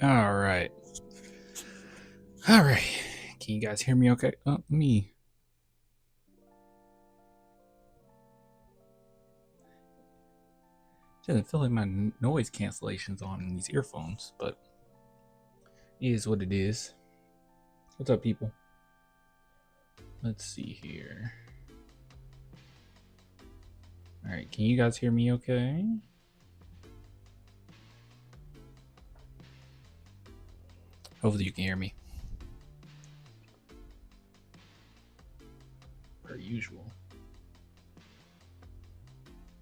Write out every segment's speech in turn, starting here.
All right. All right. Can you guys hear me okay? Me. Doesn't feel like my noise cancellation's on in these earphones, but it is what it is. What's up, people? Let's see here. All right. Can you guys hear me okay? Hopefully you can hear me. Per usual.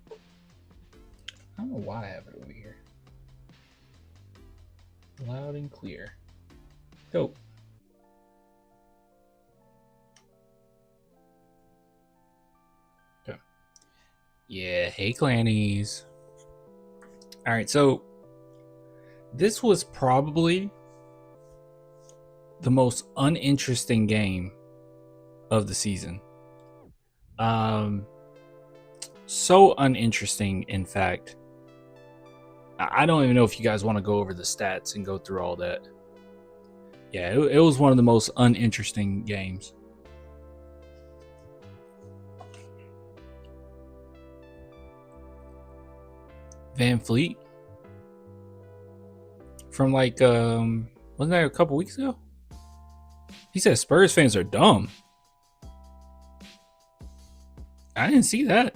I don't know why I have it over here. Loud and clear. Dope. Okay. Yeah, hey Clannies. All right, so this was probably the most uninteresting game of the season. So uninteresting, in fact. I don't even know if you guys want to go over the stats and go through all that. Yeah, it was one of the most uninteresting games. VanVleet from like wasn't that a couple weeks ago? He said Spurs fans are dumb. I didn't see that.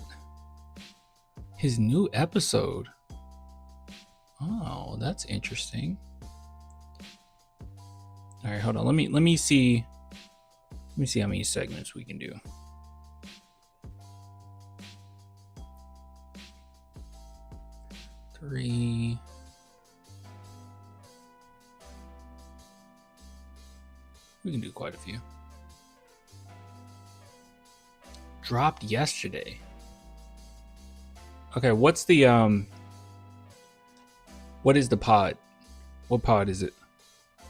His new episode. Oh, that's interesting. All right, hold on. Let me see. Let me see how many segments we can do. 3. We can do quite a few. Dropped yesterday. Okay, what's the what is the pod? What pod is it?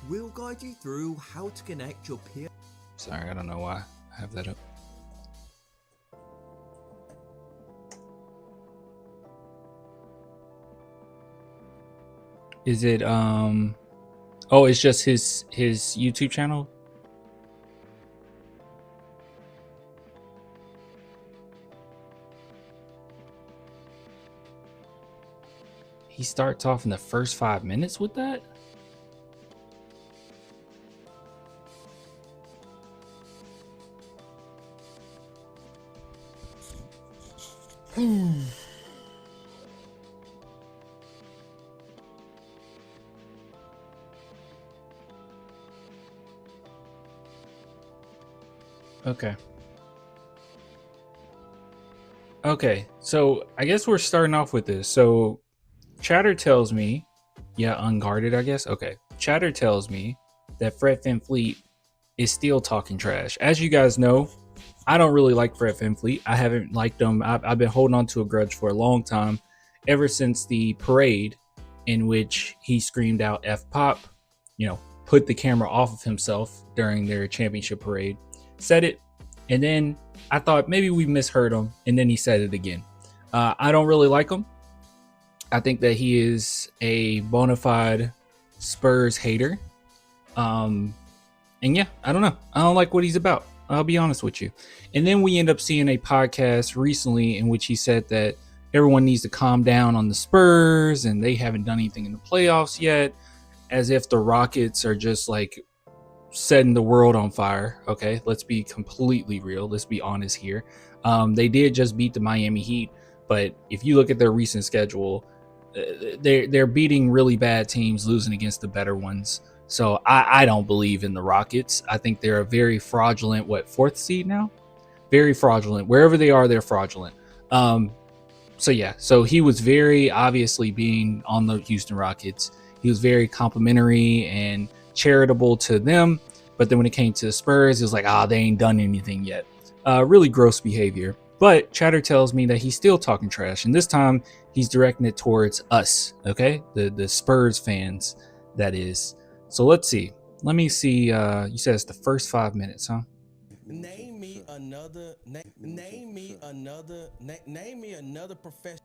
We'll guide you through how to connect your peer. Sorry, I don't know why I have that up. Is it oh, it's just his YouTube channel? He starts off in the first 5 minutes with that? Okay. Okay, so I guess we're starting off with this. So Chatter tells me, yeah, unguarded, I guess. Okay. Chatter tells me that Fred VanVleet is still talking trash. As you guys know, I don't really like Fred VanVleet. I haven't liked him. I've been holding on to a grudge for a long time, ever since the parade in which he screamed out F pop, put the camera off of himself during their championship parade, said it, and then I thought maybe we misheard him, and then he said it again. I don't really like him. I think that he is a bona fide Spurs hater. And yeah, I don't know. I don't like what he's about. I'll be honest with you. And then we end up seeing a podcast recently in which he said that everyone needs to calm down on the Spurs and they haven't done anything in the playoffs yet, as if the Rockets are just like setting the world on fire. Okay, let's be completely real. Let's be honest here. They did just beat the Miami Heat, but if you look at their recent schedule, they're beating really bad teams, losing against the better ones. So I don't believe in the Rockets. I think they're a very fraudulent, 4th seed now? Very fraudulent. Wherever they are, they're fraudulent. So yeah, so he was very obviously being on the Houston Rockets. He was very complimentary and charitable to them. But then when it came to the Spurs, it was like, they ain't done anything yet. Really gross behavior. But Chatter tells me that he's still talking trash. And this time he's directing it towards us, okay? The Spurs fans, that is. So let's see. Let me see. You said it's the first 5 minutes, huh? Name me another professional.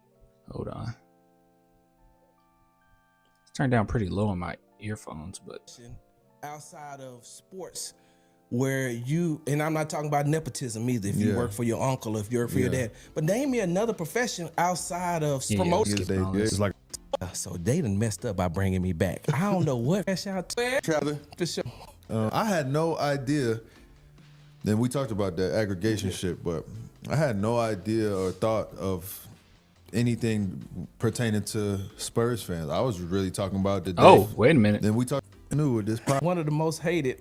Hold on. It's turned down pretty low on my earphones, but outside of sports where you, and I'm not talking about nepotism either, if you work for your uncle, if you work for your dad, but name me another profession outside of promoting. It's like, so they done messed up by bringing me back. I don't know what. Trevor, For sure. I had no idea. Then we talked about that aggregation shit, but I had no idea or thought of anything pertaining to Spurs fans. I was really talking about the day. oh, wait a minute. Then we talked new with this podcast. One of the most hated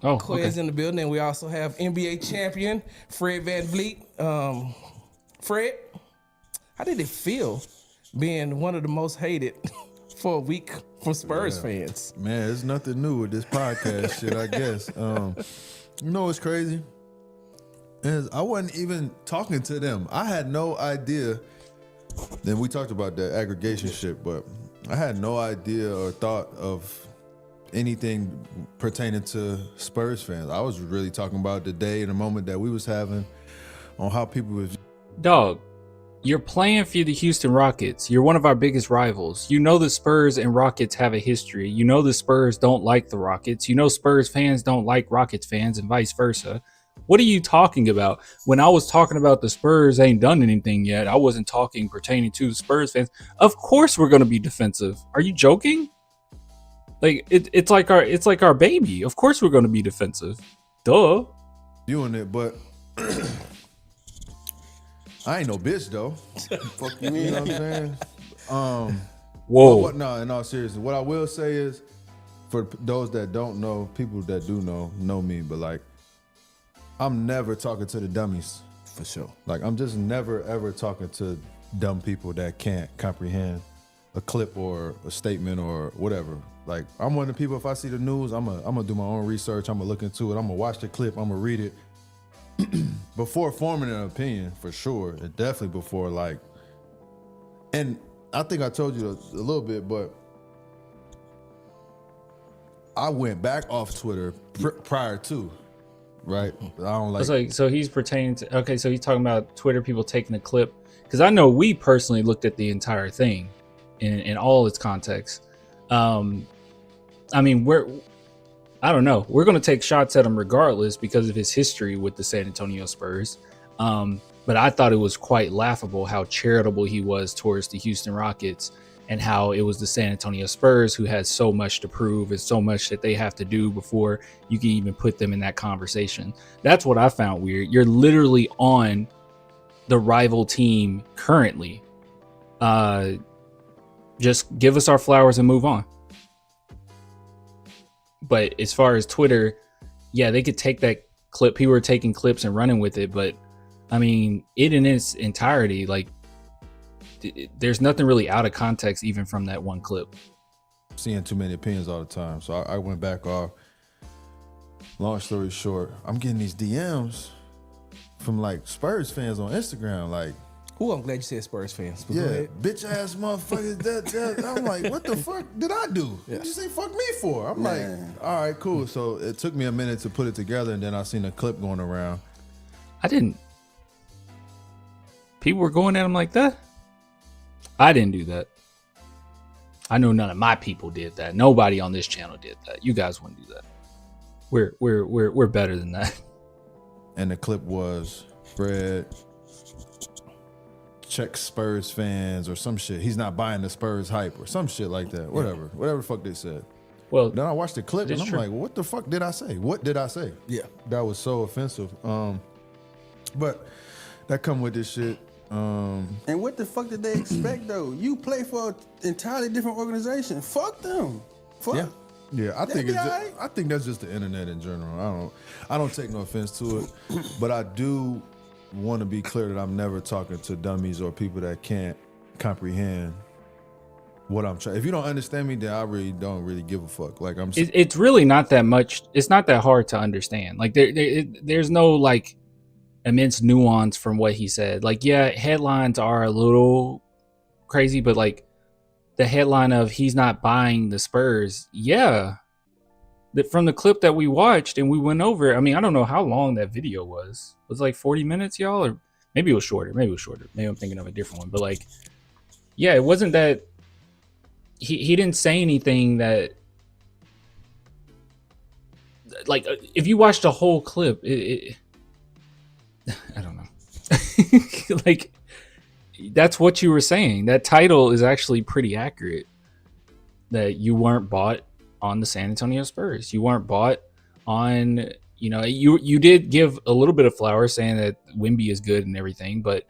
Oh, players okay. in the building. And we also have NBA champion Fred VanVleet. Fred, how did it feel being one of the most hated for a week from Spurs fans? Man, there's nothing new with this podcast shit, I guess. You know what's crazy? Is I wasn't even talking to them. I had no idea. Then we talked about that aggregation shit, but I had no idea or thought of anything pertaining to Spurs fans. I was really talking about the day and the moment that we was having on how people was. Dog, you're playing for the Houston Rockets. You're one of our biggest rivals. You know the Spurs and Rockets have a history. You know the Spurs don't like the Rockets. You know Spurs fans don't like Rockets fans and vice versa. What are you talking about? When I was talking about the Spurs ain't done anything yet, I wasn't talking pertaining to the Spurs fans. Of course we're going to be defensive. Are you joking? Like it's like our baby. Of course we're going to be defensive. Duh. Viewing it, but I ain't no bitch though. Fuck you mean? You know what I'm saying? Whoa. No, in all seriousness, what I will say is, for those that don't know, people that do know me, but like, I'm never talking to the dummies. For sure. Like, I'm just never ever talking to dumb people that can't comprehend a clip or a statement or whatever. Like, I'm one of the people, if I see the news, I'm gonna do my own research, I'm gonna look into it, I'm gonna watch the clip, I'm gonna read it before forming an opinion, for sure. And definitely before, like, and I think I told you a little bit, but I went back off Twitter prior to, right? I don't like. So he's pertaining to, okay, so he's talking about Twitter people taking the clip, because I know we personally looked at the entire thing in all its context. I mean, I don't know. We're going to take shots at him regardless because of his history with the San Antonio Spurs. But I thought it was quite laughable how charitable he was towards the Houston Rockets and how it was the San Antonio Spurs who had so much to prove and so much that they have to do before you can even put them in that conversation. That's what I found weird. You're literally on the rival team currently. Just give us our flowers and move on. But as far as Twitter, yeah, they could take that clip. People were taking clips and running with it. But I mean, it in its entirety, like, there's nothing really out of context even from that one clip. Seeing too many opinions all the time. So I went back off. Long story short, I'm getting these DMs from like Spurs fans on Instagram. Like, Ooh, I'm glad you said Spurs fans. But go yeah, ahead. bitch ass motherfuckers. That. I'm like, what the fuck did I do? What'd you say fuck me for? I'm like, all right, cool. So it took me a minute to put it together, and then I seen a clip going around. I didn't. People were going at him like that. I didn't do that. I know none of my people did that. Nobody on this channel did that. You guys wouldn't do that. We're better than that. And the clip was Fred check Spurs fans or some shit. He's not buying the Spurs hype or some shit like that. Whatever the fuck they said. Well, then I watched the clip and I'm true. like, what the fuck did I say? What did I say? Yeah. That was so offensive. But that come with this shit. And what the fuck did they expect though? You play for an entirely different organization. Fuck them. Fuck. Yeah. Yeah, I think be it's all right. I think that's just the internet in general. I don't take no offense to it, but I do want to be clear that I'm never talking to dummies or people that can't comprehend what I'm trying. If you don't understand me, then I really don't really give a fuck. Like it's really not that much. It's not that hard to understand. Like there's no like immense nuance from what he said. Like, yeah, headlines are a little crazy, but like the headline of he's not buying the Spurs. Yeah. From the clip that we watched and we went over, I mean, I don't know how long that video was. It was like 40 minutes, y'all, or maybe it was shorter. Maybe I'm thinking of a different one. But like, yeah, it wasn't that he didn't say anything that, like, if you watch the whole clip, I don't know. Like, that's what you were saying. That title is actually pretty accurate. That you weren't bought on the San Antonio Spurs. You weren't bought on, you did give a little bit of flowers saying that Wemby is good and everything, but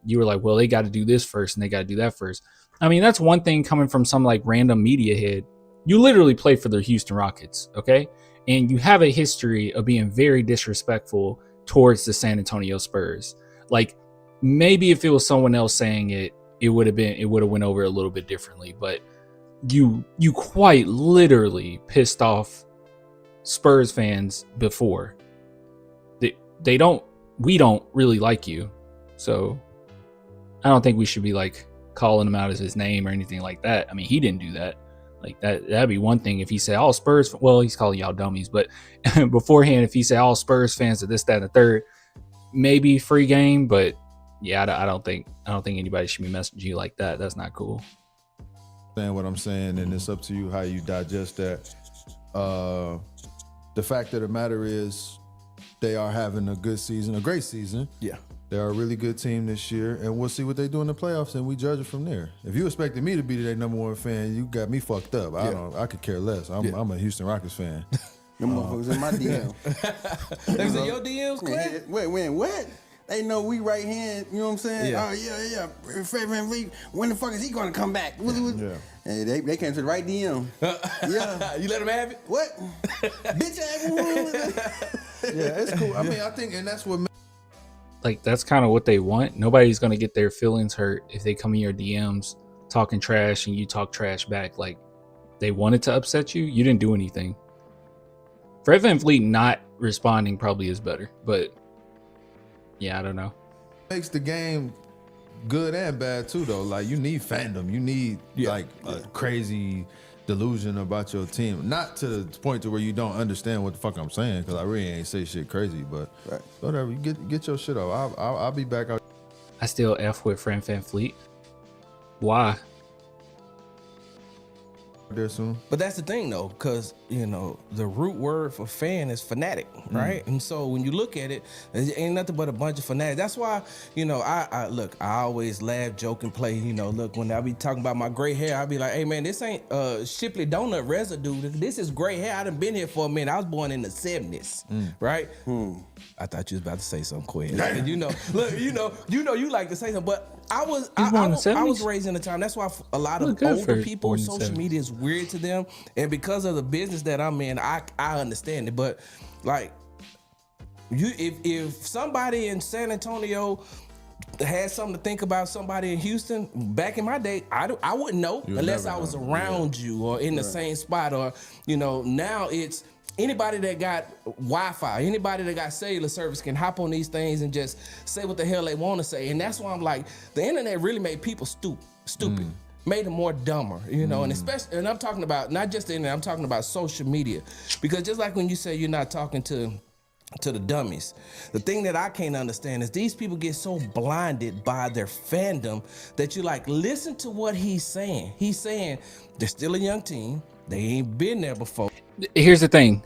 you were like, well, they got to do this first and they got to do that first. I mean, that's one thing coming from some like random media head. You literally play for the Houston Rockets, okay? And you have a history of being very disrespectful towards the San Antonio Spurs. Like, maybe if it was someone else saying it, it would have went over a little bit differently, but you quite literally pissed off Spurs fans before. We don't really like you, so I don't think we should be like calling him out as his name or anything like that. I mean, he didn't do that. Like, that'd be one thing if he said all Spurs, well, he's calling y'all dummies, but beforehand, if he said all Spurs fans are this, that, and the third, maybe free game, but yeah, I don't think anybody should be messaging you like that. That's not cool. Saying what I'm saying, and it's up to you how you digest that. The fact of the matter is, they are having a good season, a great season. Yeah. They are a really good team this year, and we'll see what they do in the playoffs, and we judge it from there. If you expected me to be their number one fan, you got me fucked up. I could care less. I'm a Houston Rockets fan. Them motherfuckers in my DM. That's in your DMs, Clint? Wait, what? They know we right hand, you know what I'm saying? Yeah. Oh, yeah. Fred VanVleet, when the fuck is he going to come back? Yeah. Hey, they came to the right DM. Yeah. You let him have it? What? Bitch ass. Yeah, it's cool. I mean, I think, and that's what. Like, that's kind of what they want. Nobody's going to get their feelings hurt if they come in your DMs talking trash and you talk trash back. Like, they wanted to upset you. You didn't do anything. Fred VanVleet not responding probably is better, but yeah, I don't know. Makes the game good and bad too, though. Like, you need fandom. You need a crazy delusion about your team. Not to the point to where you don't understand what the fuck I'm saying, because I really ain't say shit crazy, but whatever. You get your shit off. I'll be back out. I still F with Fred VanVleet. Why? There soon. But that's the thing, though, because, the root word for fan is fanatic, right? And so when you look at it, it ain't nothing but a bunch of fanatics. That's why, I always laugh, joke, and play. Look, when I be talking about my gray hair, I be like, hey, man, this ain't Shipley donut residue. This is gray hair. I done been here for a minute. I was born in the 70s, right? I thought you was about to say something, Quinn. Look, you like to say something, but I was raised in a time. That's why a lot of older people, social media is weird to them, and because of the business that I'm in, I understand it. But like, if somebody in San Antonio had something to think about somebody in Houston back in my day, I wouldn't know unless I was around you or in the same spot, or now it's. Anybody that got Wi-Fi, anybody that got cellular service can hop on these things and just say what the hell they want to say. And that's why I'm like, the internet really made people stupid, made them more dumber, and especially, and I'm talking about not just the internet, I'm talking about social media. Because just like when you say you're not talking to the dummies, the thing that I can't understand is these people get so blinded by their fandom that you like, listen to what he's saying. He's saying they're still a young team. They ain't been there before. Here's the thing.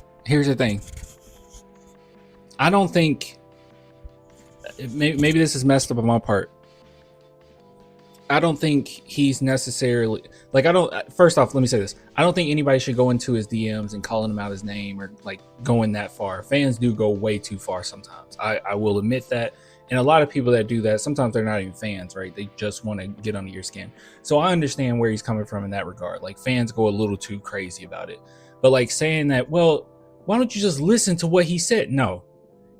I don't think, maybe this is messed up on my part. I don't think he's necessarily, first off, let me say this. I don't think anybody should go into his DMs and calling him out his name or like going that far. Fans do go way too far sometimes. I will admit that. And a lot of people that do that, sometimes they're not even fans, right? They just want to get under your skin. So I understand where he's coming from in that regard. Like, fans go a little too crazy about it. But like saying that, well, why don't you just listen to what he said? No,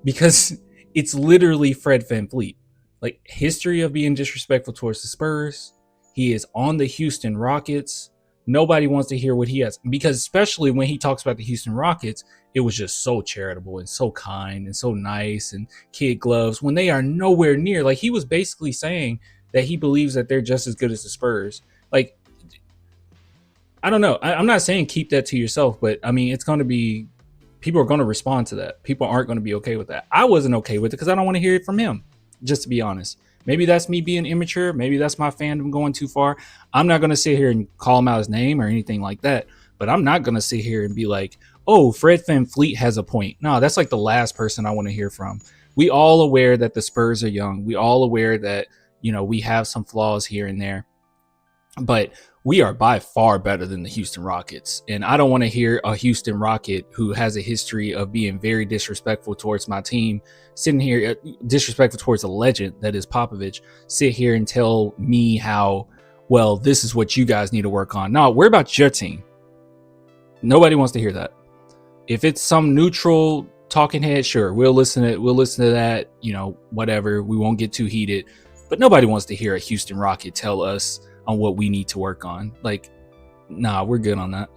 because it's literally Fred VanVleet. Like, history of being disrespectful towards the Spurs. He is on the Houston Rockets. Nobody wants to hear what he has, because especially when he talks about the Houston Rockets, it was just so charitable and so kind and so nice and kid gloves when they are nowhere near. Like, he was basically saying that he believes that they're just as good as the Spurs. Like, I don't know. I'm not saying keep that to yourself, but I mean, it's going to be, people are going to respond to that. People aren't going to be okay with that. I wasn't okay with it because I don't want to hear it from him, just to be honest. Maybe that's me being immature. Maybe that's my fandom going too far. I'm not going to sit here and call him out his name or anything like that. But I'm not going to sit here and be like, oh, Fred VanVleet has a point. No, that's like the last person I want to hear from. We all aware that the Spurs are young. We all aware that, we have some flaws here and there. But we are by far better than the Houston Rockets. And I don't want to hear a Houston Rocket who has a history of being very disrespectful towards my team, sitting here, disrespectful towards a legend that is Popovich, sit here and tell me how, well, this is what you guys need to work on. No, we're about your team. Nobody wants to hear that. If it's some neutral talking head, sure, we'll listen to that, whatever. We won't get too heated. But nobody wants to hear a Houston Rocket tell us on what we need to work on. Like, nah, we're good on that.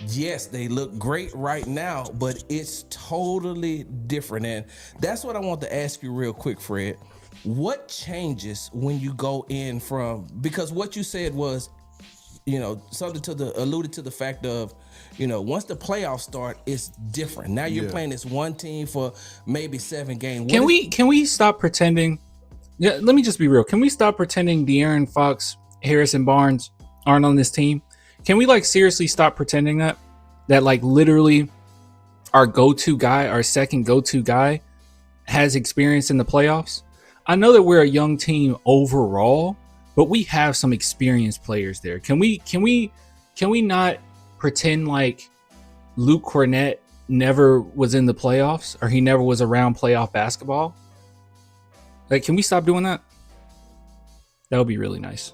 Yes, they look great right now, but it's totally different. And that's what I want to ask you real quick, Fred. What changes when you go in from, because what you said was, something alluded to the fact of, once the playoffs start, it's different. Now you're playing this one team for maybe 7 games. Can we stop pretending? Yeah, let me just be real. Can we stop pretending De'Aaron Fox, Harrison Barnes aren't on this team? Can we seriously stop pretending that literally our go-to guy, our second go-to guy has experience in the playoffs? I know that we're a young team overall, but we have some experienced players there. Can we not pretend like Luke Cornett never was in the playoffs or he never was around playoff basketball? Can we stop doing that? That would be really nice.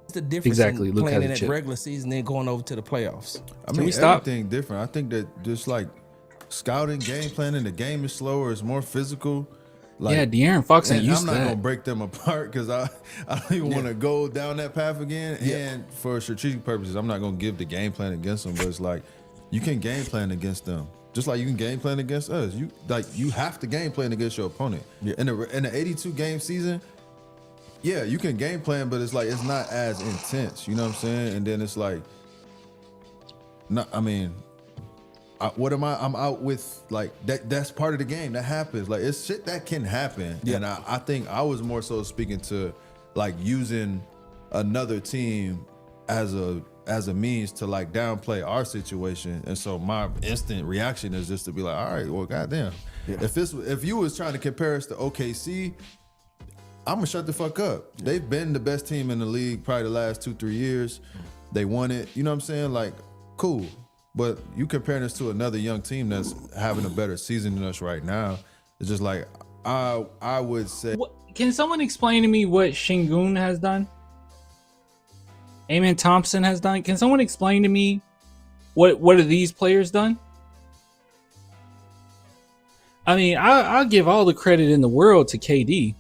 What's the difference exactly, in Luke playing has in a that chip. regular season and going over to the playoffs? Can we stop? Everything different. I think that just scouting, game planning, the game is slower, it's more physical. De'Aaron Fox ain't used I'm to not that. gonna break them apart because I don't even want to go down that path again. And for strategic purposes, I'm not gonna give the game plan against them. But it's you can game plan against them, just like you can game plan against us. You have to game plan against your opponent. In the 82 game season, you can game plan, but it's not as intense. You know what I'm saying? And then it's what am I? I'm out with that. That's part of the game. That happens. It's shit that can happen. Yeah. And I think I was more so speaking to using another team as a means to downplay our situation. And so my instant reaction is just to be all right, well, goddamn. Yeah. If you was trying to compare us to OKC, I'm gonna shut the fuck up. Yeah. They've been the best team in the league probably the last 2-3 years. They won it. You know what I'm saying? Cool. But you comparing us to another young team that's having a better season than us right now, it's just I would say. Can someone explain to me what Şengün has done? Amen Thompson has done? Can someone explain to me what have these players done? I mean, I'll give all the credit in the world to KD.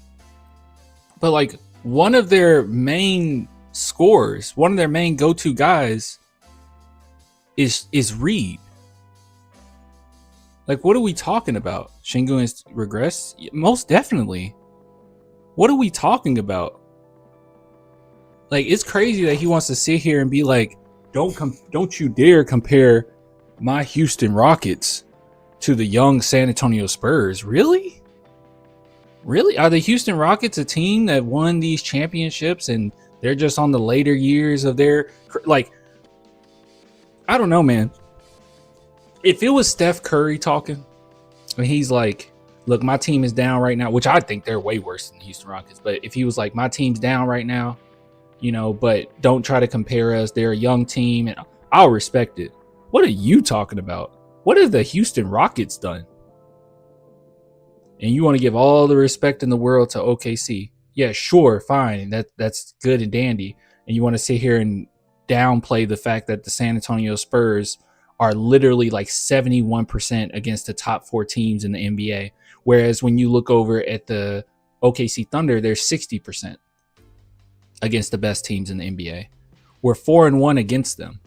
But one of their main scorers, one of their main go-to guys is Reed. What are we talking about? Şengün has regressed? Most definitely. What are we talking about? It's crazy that he wants to sit here and be don't you dare compare my Houston Rockets to the young San Antonio Spurs. Really? Really? Are the Houston Rockets a team that won these championships and they're just on the later years of their I don't know, man. If it was Steph Curry talking, and he's look, my team is down right now, which I think they're way worse than the Houston Rockets. But if he was my team's down right now, but don't try to compare us. They're a young team, and I'll respect it. What are you talking about? What have the Houston Rockets done? And you want to give all the respect in the world to OKC. Yeah, sure, fine. That's good and dandy. And you want to sit here and downplay the fact that the San Antonio Spurs are literally 71% against the top 4 teams in the NBA. Whereas when you look over at the OKC Thunder, they're 60% against the best teams in the NBA. We're 4-1 against them.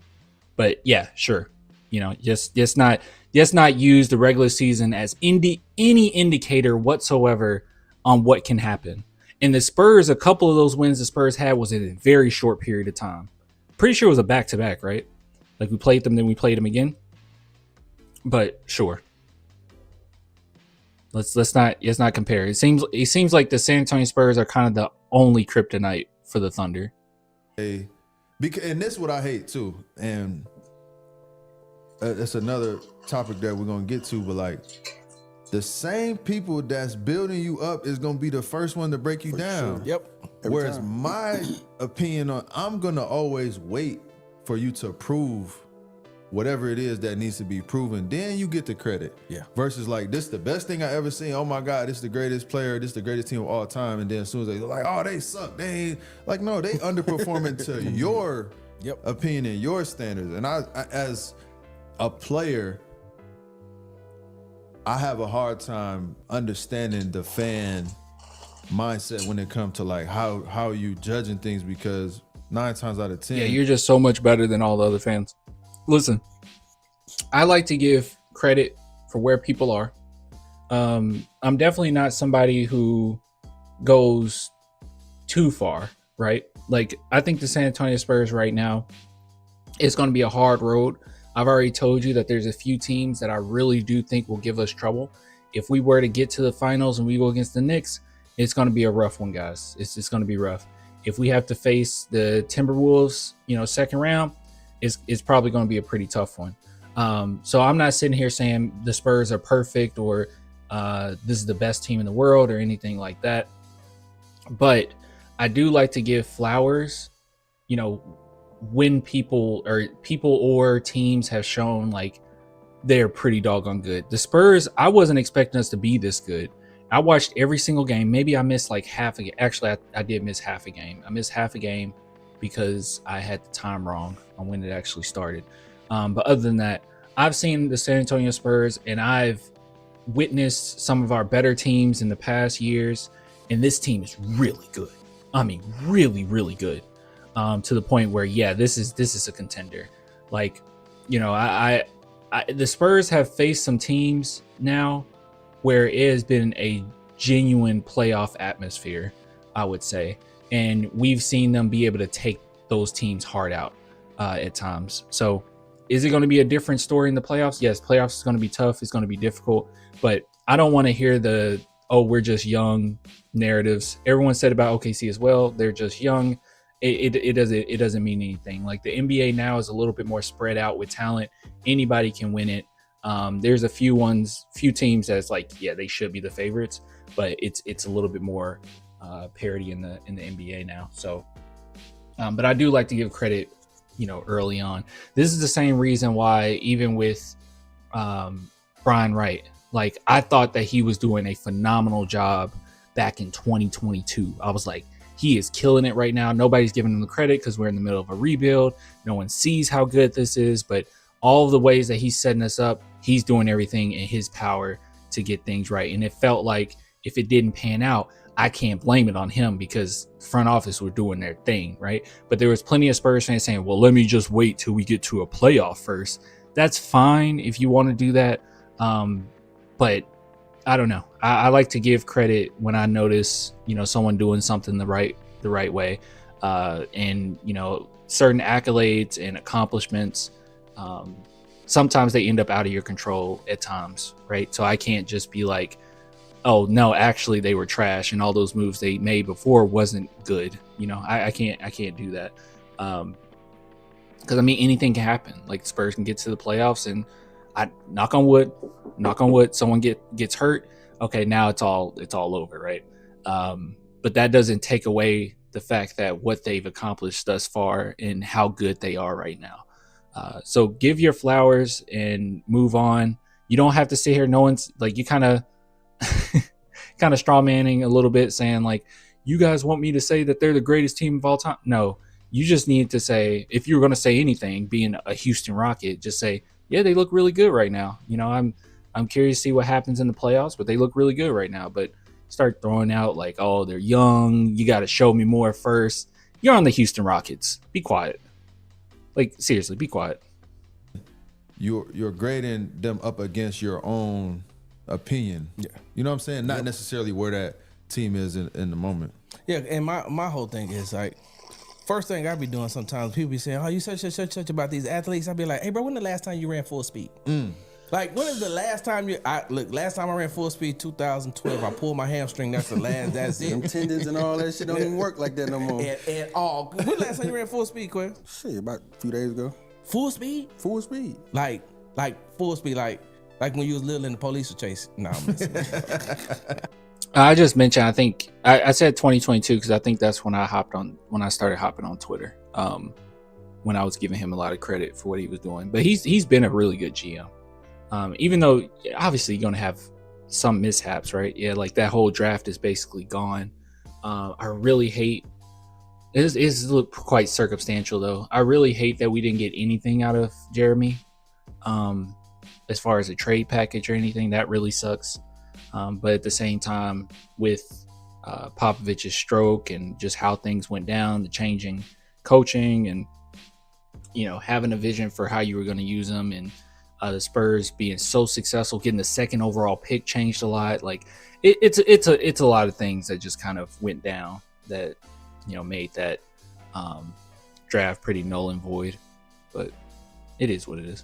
But yeah, sure. Just not use the regular season as any indicator whatsoever on what can happen. And the Spurs, a couple of those wins the Spurs had was in a very short period of time. Pretty sure it was a back-to-back, right? We played them, then we played them again. But sure. Let's not compare. It seems like the San Antonio Spurs are kind of the only kryptonite for the Thunder. And this is what I hate too, and that's another topic that we're gonna get to. But like, the same people that's building you up is gonna be the first one to break you down. Sure. Yep. Whereas my opinion on, I'm gonna always wait for you to prove whatever it is that needs to be proven, then you get the credit. Yeah. Versus like, this is the best thing I ever seen. Oh my God, this is the greatest player. This is the greatest team of all time. And then as soon as they're like, oh, they suck. They ain't like, no, they underperforming to your opinion and your standards. And I, as a player, I have a hard time understanding the fan mindset when it comes to like how you judging things, because 9 times out of 10, Yeah, you're just so much better than all the other fans. Listen, I like to give credit for where people are. I'm definitely not somebody who goes too far, right? Like, I think the San Antonio Spurs right now, it's going to be a hard road. I've already told you that there's a few teams that I really do think will give us trouble. If we were to get to the finals and we go against the Knicks, it's going to be a rough one, guys. It's just going to be rough. If we have to face the Timberwolves, second round, it's probably going to be a pretty tough one. So I'm not sitting here saying the Spurs are perfect or this is the best team in the world or anything like that. But I do like to give flowers, when people or teams have shown like they're pretty doggone good. The Spurs, I wasn't expecting us to be this good. I watched every single game. Maybe I missed like half a game. Actually, I did miss half a game. I missed half a game because I had the time wrong on when it actually started. But other than that, I've seen the San Antonio Spurs and I've witnessed some of our better teams in the past years. And this team is really good. I mean, really, really good. To the point where, yeah, this is a contender. Like, the Spurs have faced some teams now where it has been a genuine playoff atmosphere, I would say. And we've seen them be able to take those teams hard out at times. So is it going to be a different story in the playoffs? Yes, playoffs is going to be tough. It's going to be difficult. But I don't want to hear the, oh, we're just young narratives. Everyone said about OKC as well. They're just young. It doesn't mean anything. Like, the NBA now is a little bit more spread out with talent. Anybody can win it. There's a few teams that's like, yeah, they should be the favorites, but it's a little bit more parity in the NBA now. So, but I do like to give credit, early on. This is the same reason why, even with Brian Wright, like, I thought that he was doing a phenomenal job back in 2022. I was like, he is killing it right now. Nobody's giving him the credit because we're in the middle of a rebuild. No one sees how good this is, but all of the ways that he's setting us up, he's doing everything in his power to get things right. And it felt like if it didn't pan out, I can't blame it on him because the front office were doing their thing, right? But there was plenty of Spurs fans saying, well, let me just wait till we get to a playoff first. That's fine if you want to do that. But I don't know. I like to give credit when I notice, someone doing something the right way. And, certain accolades and accomplishments, sometimes they end up out of your control at times, right? So I can't just be like, oh no, actually they were trash and all those moves they made before wasn't good. I can't do that. Because anything can happen. Like, Spurs can get to the playoffs and I knock on wood, someone gets hurt. Okay, now it's all over, right? But that doesn't take away the fact that what they've accomplished thus far and how good they are right now. So give your flowers and move on. You don't have to sit here. No one's like, you kind of straw manning a little bit, saying like, you guys want me to say that they're the greatest team of all time? No, you just need to say, if you're going to say anything, being a Houston Rocket, just say, yeah, they look really good right now. I'm curious to see what happens in the playoffs, but they look really good right now. But start throwing out like, oh, they're young. You got to show me more first. You're on the Houston Rockets. Be quiet. Like, seriously, be quiet. You're grading them up against your own opinion. Yeah. You know what I'm saying? Not necessarily where that team is in the moment. Yeah, and my whole thing is like, first thing I be doing sometimes, people be saying, oh, you such about these athletes. I be like, hey, bro, when the last time you ran full speed? Like, when is the last time last time I ran full speed, 2012, I pulled my hamstring. That's that's Them it. tendons and all that shit don't even work like that no more. At all. When last time you ran full speed, Quest? Shit, about a few days ago. Full speed? Full speed. Like full speed, like when you was little and the police would chase. No, I'm messing with you. I just mentioned, I think I said 2022 because I think that's when I started hopping on Twitter. When I was giving him a lot of credit for what he was doing, but he's been a really good GM. Even though obviously you're gonna have some mishaps, right? Yeah, like that whole draft is basically gone. I really hate it is quite circumstantial though. I really hate that we didn't get anything out of Jeremy. As far as a trade package or anything, that really sucks. But at the same time, with Popovich's stroke and just how things went down, the changing coaching and having a vision for how you were going to use them, and the Spurs being so successful, getting the second overall pick changed a lot. Like it's a lot of things that just kind of went down that made that draft pretty null and void. But it is what it is.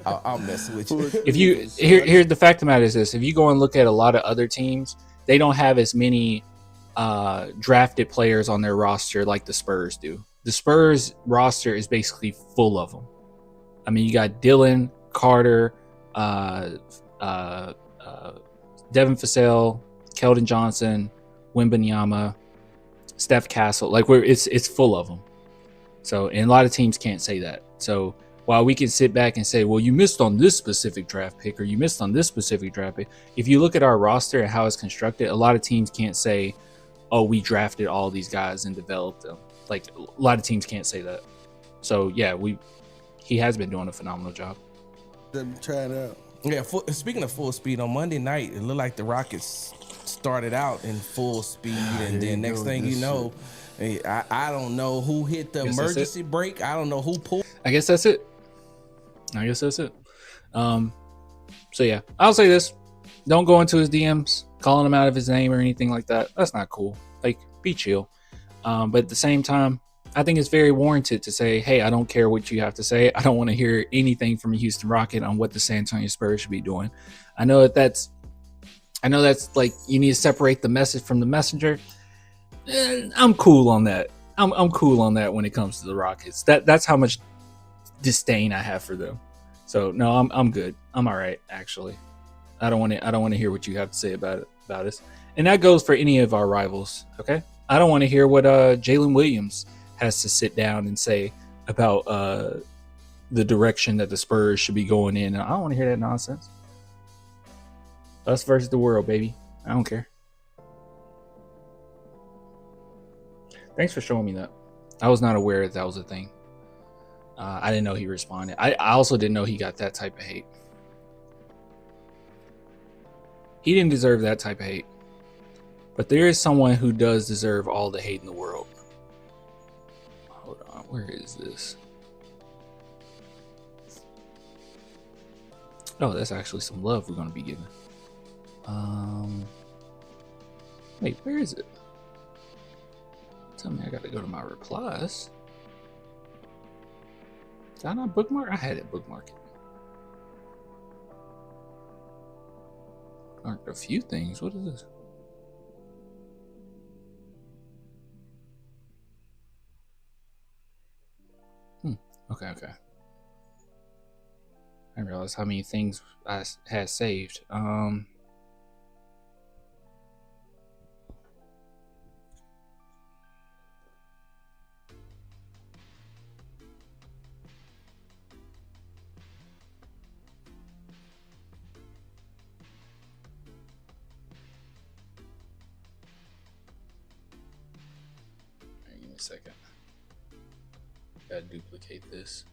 I'll mess with you. If you here's the fact of the matter is this: if you go and look at a lot of other teams, they don't have as many drafted players on their roster like the Spurs do. The Spurs roster is basically full of them. I mean, you got Dylan, Carter, Devin Vassell, Keldon Johnson, Wembanyama, Steph Castle. Like it's full of them. So, and a lot of teams can't say that. So while we can sit back and say, well, you missed on this specific draft pick or you missed on this specific draft pick, if you look at our roster and how it's constructed, a lot of teams can't say, oh, we drafted all these guys and developed them. Like a lot of teams can't say that. So yeah, he has been doing a phenomenal job. Try it out. Yeah, speaking of full speed, on Monday night, it looked like the Rockets started out in full speed, and then next thing you know, I don't know who hit the emergency brake. I don't know who pulled. I guess that's it. So yeah, I'll say this: don't go into his DMs calling him out of his name or anything like that. That's not cool. Like, be chill. But at the same time, I think it's very warranted to say, hey, I don't care what you have to say. I don't want to hear anything from a Houston Rocket on what the San Antonio Spurs should be doing. I know that's like you need to separate the message from the messenger. I'm cool on that. I'm cool on that when it comes to the Rockets. That's how much disdain I have for them. So no, I'm good. I'm all right, actually. I don't want to hear what you have to say about us. And that goes for any of our rivals, okay? I don't want to hear what Jalen Williams has to sit down and say about the direction that the Spurs should be going in. I don't want to hear that nonsense. Us versus the world, baby. I don't care. Thanks for showing me that. I was not aware that was a thing. I didn't know he responded. I also didn't know he got that type of hate. He didn't deserve that type of hate. But there is someone who does deserve all the hate in the world. Hold on, where is this? Oh, that's actually some love we're going to be giving. Wait, where is it? Tell me I got to go to my replies. Did I not bookmark? I had it bookmarked. Marked a few things. What is this? Okay. I didn't realize how many things I had saved. Give me a second. Gotta duplicate this.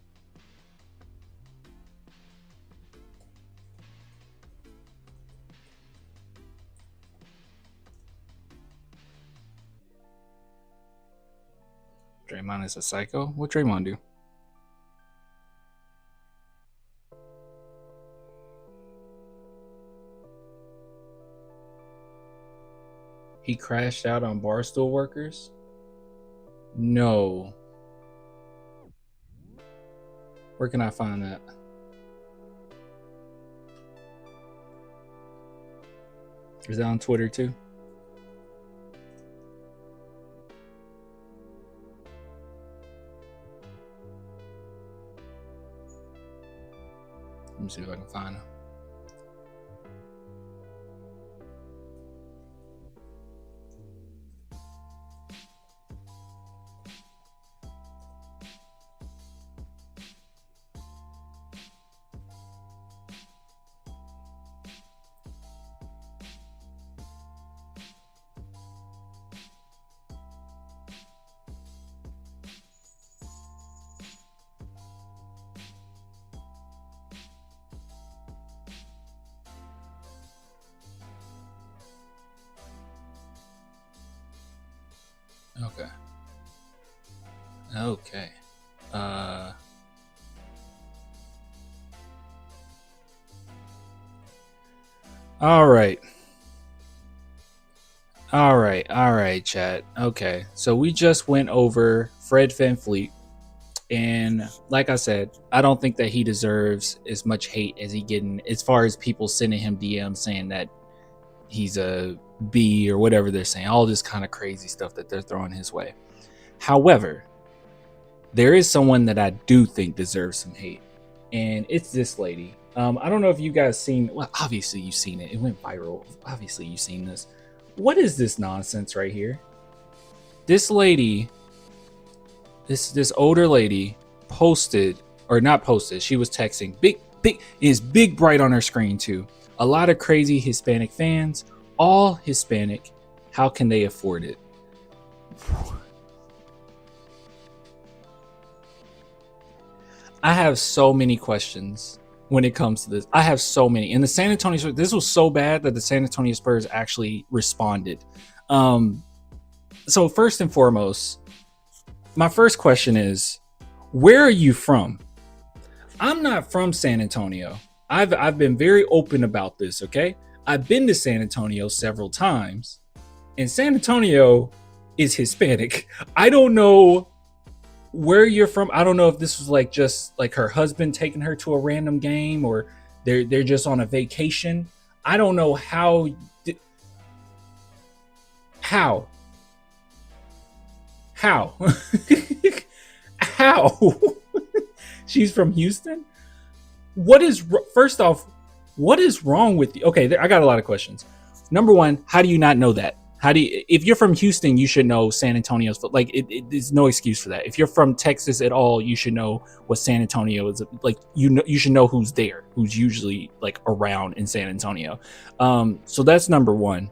Draymond is a psycho? What Draymond do? He crashed out on Barstool workers? No. Where can I find that? Is that on Twitter too? Let me see if I can find him. Okay. Okay. All right. All right, chat. Okay. So we just went over Fred VanVleet. And like I said, I don't think that he deserves as much hate as he getting, as far as people sending him DMs saying that he's a B or whatever they're saying, all this kind of crazy stuff that they're throwing his way. However, there is someone that I do think deserves some hate, and it's this lady. I don't know if you guys seen, well, obviously you've seen it. It went viral. Obviously you've seen this. What is this nonsense right here? This lady, this older lady posted, or not posted, she was texting, big bright on her screen too. A lot of crazy Hispanic fans, all Hispanic. How can they afford it? I have so many questions when it comes to this. I have so many. And the San Antonio Spurs, this was so bad that the San Antonio Spurs actually responded. So first and foremost, my first question is, where are you from? I'm not from San Antonio. I've been very open about this, okay? I've been to San Antonio several times, and San Antonio is Hispanic. I don't know where you're from. I don't know if this was like just like her husband taking her to a random game, or they're just on a vacation. I don't know how how she's from Houston. What is, first off, what is wrong with you? Okay, I got a lot of questions. Number one, how do you not know that? How do you, if you're from Houston, you should know San Antonio's, like, there's no excuse for that. If you're from Texas at all, you should know what San Antonio is like. You know, you should know who's there, who's usually like around in San Antonio. So that's number one.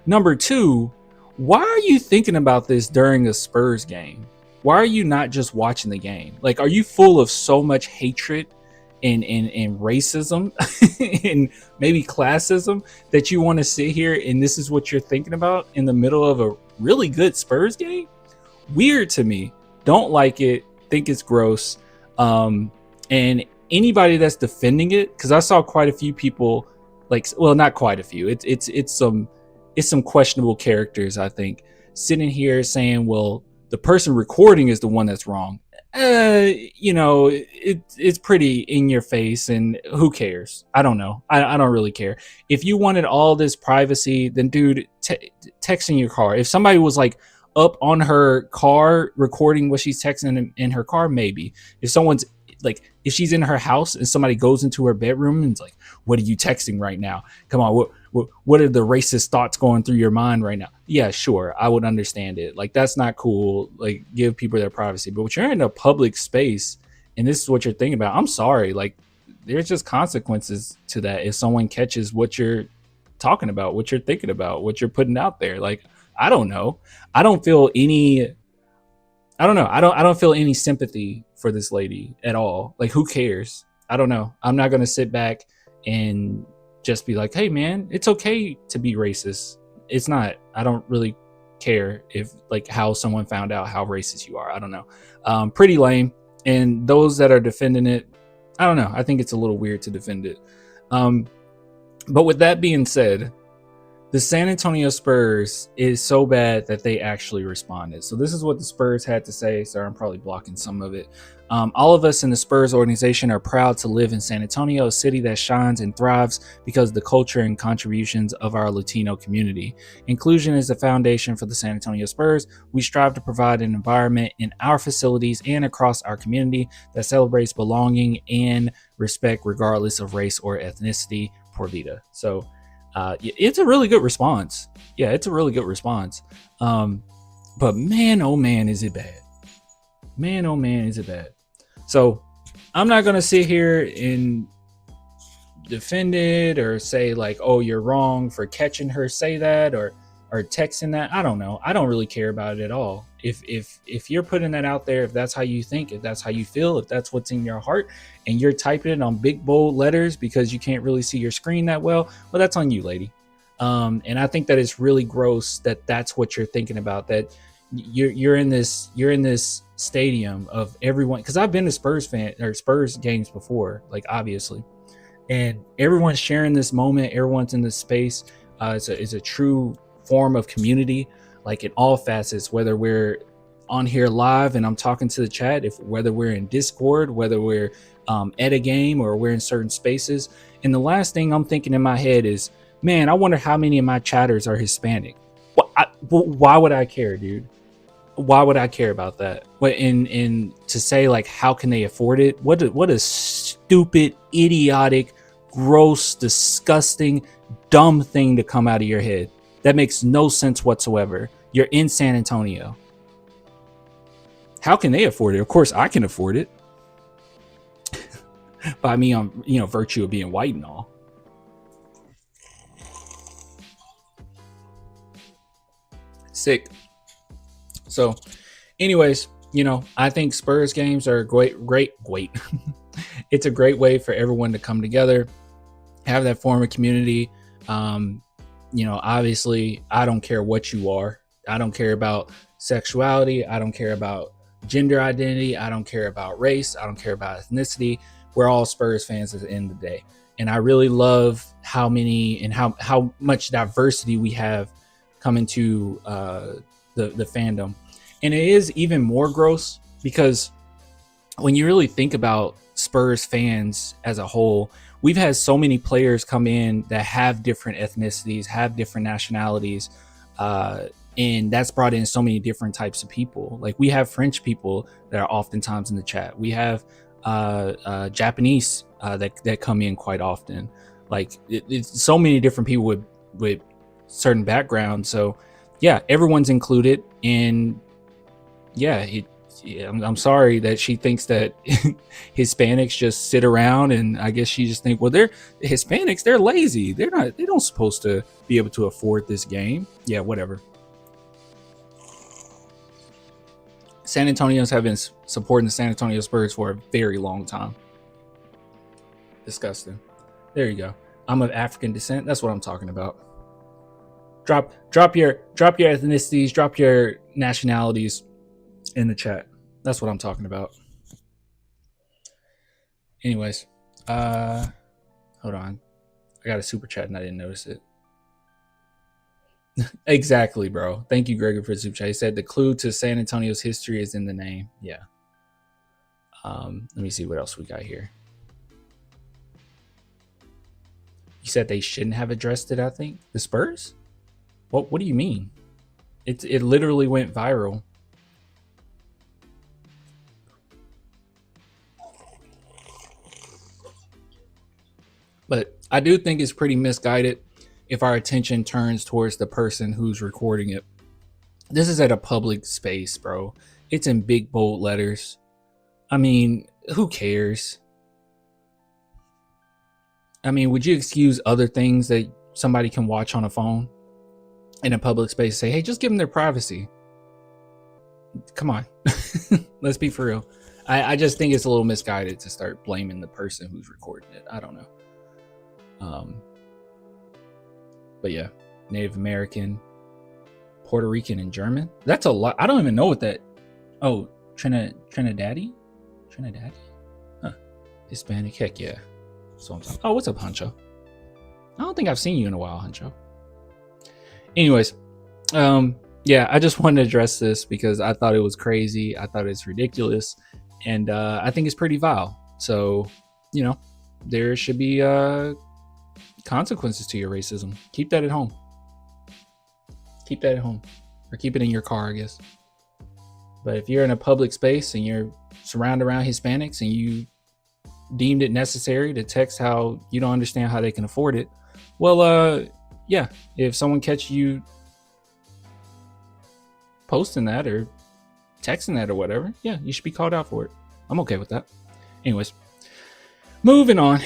Number two, why are you thinking about this during a Spurs game? Why are you not just watching the game? Like, are you full of so much hatred and racism and maybe classism that you want to sit here and this is what you're thinking about in the middle of a really good Spurs game? Weird to me. Don't like it. Think it's gross. And anybody that's defending it, because I saw quite a few people, like, well, not quite a few. It's some questionable characters, I think, sitting here saying, well, the person recording is the one that's wrong. You know, it's pretty in your face, and who cares? I don't know. I don't really care. If you wanted all this privacy, then dude, texting your car. If somebody was like up on her car recording what she's texting in her car, maybe. If someone's like, if she's in her house and somebody goes into her bedroom and it's like, what are you texting right now? Come on, what are the racist thoughts going through your mind right now? Yeah, sure, I would understand it. Like, that's not cool. Like, give people their privacy. But when you're in a public space and this is what you're thinking about, I'm sorry. Like, there's just consequences to that if someone catches what you're talking about, what you're thinking about, what you're putting out there. Like, I don't know. I don't feel any sympathy for this lady at all. Like, who cares? I don't know. I'm not gonna sit back and just be like, hey man, it's okay to be racist. It's not. I don't really care if, like, how someone found out how racist you are. I don't know. Pretty lame. And those that are defending it, I don't know. I think it's a little weird to defend it. But with that being said, the San Antonio Spurs is so bad that they actually responded. So this is what the Spurs had to say. Sorry, I'm probably blocking some of it. All of us in the Spurs organization are proud to live in San Antonio, a city that shines and thrives because of the culture and contributions of our Latino community. Inclusion is the foundation for the San Antonio Spurs. We strive to provide an environment in our facilities and across our community that celebrates belonging and respect regardless of race or ethnicity. Por vida. So it's a really good response. Yeah, it's a really good response. But man, oh man, is it bad. Man, oh man, is it bad. So I'm not going to sit here and defend it or say like, oh, you're wrong for catching her say that or texting that. I don't know. I don't really care about it at all. If you're putting that out there, if that's how you think, if that's how you feel, if that's what's in your heart and you're typing it on big bold letters because you can't really see your screen that well that's on you, lady. And I think that it's really gross that that's what you're thinking about, that you're in this stadium of everyone, because I've been to Spurs games before, like obviously, and everyone's sharing this moment, everyone's in this space. It's a true form of community, like in all facets, whether we're on here live and I'm talking to the chat, whether we're in Discord, whether we're at a game or we're in certain spaces. And the last thing I'm thinking in my head is, man, I wonder how many of my chatters are Hispanic. Why would I care, dude? Why would I care about that? But in to say like, how can they afford it? What a stupid, idiotic, gross, disgusting, dumb thing to come out of your head. That makes no sense whatsoever. You're in San Antonio. How can they afford it? Of course, I can afford it. By me, on virtue of being white and all. Sick. So, anyways, I think Spurs games are great. It's a great way for everyone to come together, have that form of community. Obviously, I don't care what you are. I don't care about sexuality. I don't care about gender identity. I don't care about race. I don't care about ethnicity. We're all Spurs fans at the end of the day. And I really love how many and how much diversity we have coming to the fandom. And it is even more gross because when you really think about Spurs fans as a whole, we've had so many players come in that have different ethnicities, have different nationalities, and that's brought in so many different types of people. Like we have French people that are oftentimes in the chat. We have Japanese that come in quite often. Like it's so many different people with certain backgrounds. So yeah, everyone's included. And yeah, I'm sorry that she thinks that Hispanics just sit around, and I guess she just think, well, they're Hispanics, they're lazy. They don't supposed to be able to afford this game. Yeah, whatever. San Antonians have been supporting the San Antonio Spurs for a very long time. Disgusting. There you go. I'm of African descent. That's what I'm talking about. Drop your ethnicities, drop your nationalities in the chat. That's what I'm talking about. Anyways, hold on. I got a super chat and I didn't notice it. Exactly, bro. Thank you, Gregor, for the super chat. He said the clue to San Antonio's history is in the name. Yeah. Let me see what else we got here. You said they shouldn't have addressed it, I think. The Spurs? What do you mean? It literally went viral. But I do think it's pretty misguided if our attention turns towards the person who's recording it. This is at a public space, bro. It's in big bold letters. I mean, who cares? I mean, would you excuse other things that somebody can watch on a phone in a public space? Say, hey, just give them their privacy. Come on. Let's be for real. I just think it's a little misguided to start blaming the person who's recording it. I don't know. But yeah, Native American, Puerto Rican, and German. That's a lot. I don't even know what that. Oh, Trinidadian? Huh. Hispanic. Heck yeah. So I'm talking. Oh, what's up, Huncho? I don't think I've seen you in a while, Huncho. Anyways, yeah, I just wanted to address this because I thought it was crazy. I thought it's ridiculous, and I think it's pretty vile. So, you know, there should be consequences to your racism. Keep that at home. Keep that at home, or keep it in your car, I guess. But if you're in a public space and you're surrounded around Hispanics and you deemed it necessary to text how you don't understand how they can afford it, well, yeah, if someone catch you posting that or texting that or whatever, yeah, you should be called out for it. I'm okay with that. Anyways, moving on.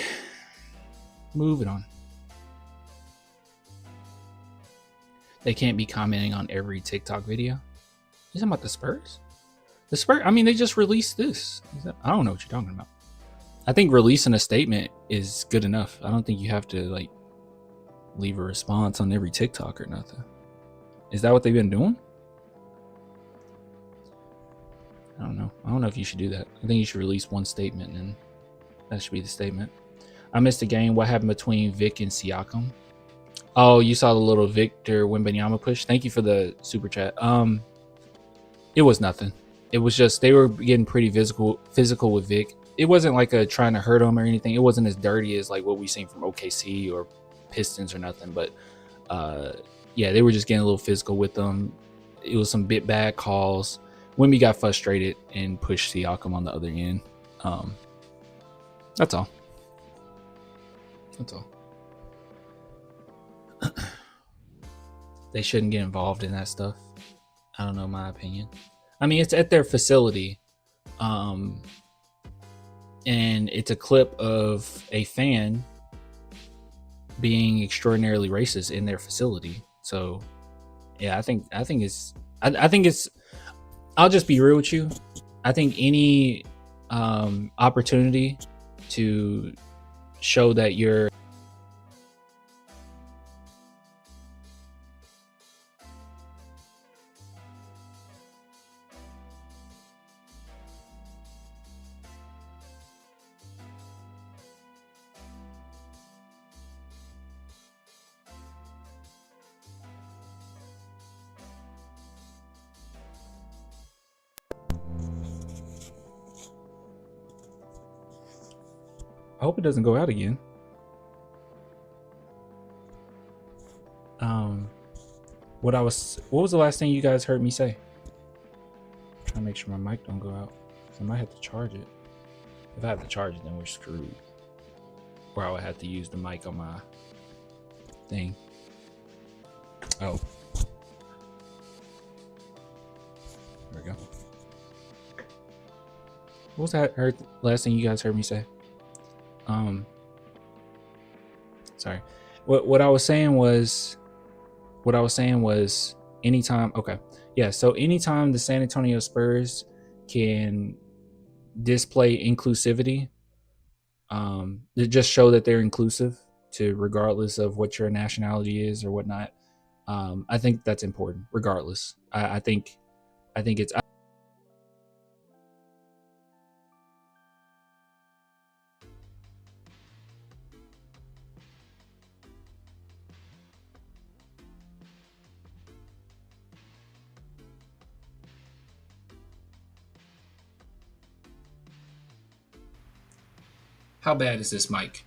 They can't be commenting on every TikTok video. You talking about the Spurs? The Spurs, I mean, they just released this. I don't know what you're talking about. I think releasing a statement is good enough. I don't think you have to like leave a response on every TikTok or nothing. Is that what they've been doing? I don't know. I don't know if you should do that. I think you should release one statement and that should be the statement. I missed the game. What happened between Vic and Siakam? Oh, you saw the little Victor Wembanyama push. Thank you for the super chat. It was nothing. It was just they were getting pretty physical with Vic. It wasn't like a trying to hurt him or anything. It wasn't as dirty as like what we've seen from OKC or Pistons or nothing. But yeah, they were just getting a little physical with them. It was some bit bad calls. Wemby got frustrated and pushed Siakam on the other end. That's all. They shouldn't get involved in that stuff. I don't know, my opinion. I mean, it's at their facility. And it's a clip of a fan being extraordinarily racist in their facility. So yeah, I think it's I'll just be real with you. I think any opportunity to show that you're I hope it doesn't go out again. What was the last thing you guys heard me say? Trying to make sure my mic don't go out. I might have to charge it. If I have to charge it, then we're screwed. Or I would have to use the mic on my thing. Oh. There we go. What was that last thing you guys heard me say? Sorry. What I was saying was anytime, okay. Yeah, so anytime the San Antonio Spurs can display inclusivity, to just show that they're inclusive to regardless of what your nationality is or whatnot. I think that's important, regardless. I think it's How bad is this mic?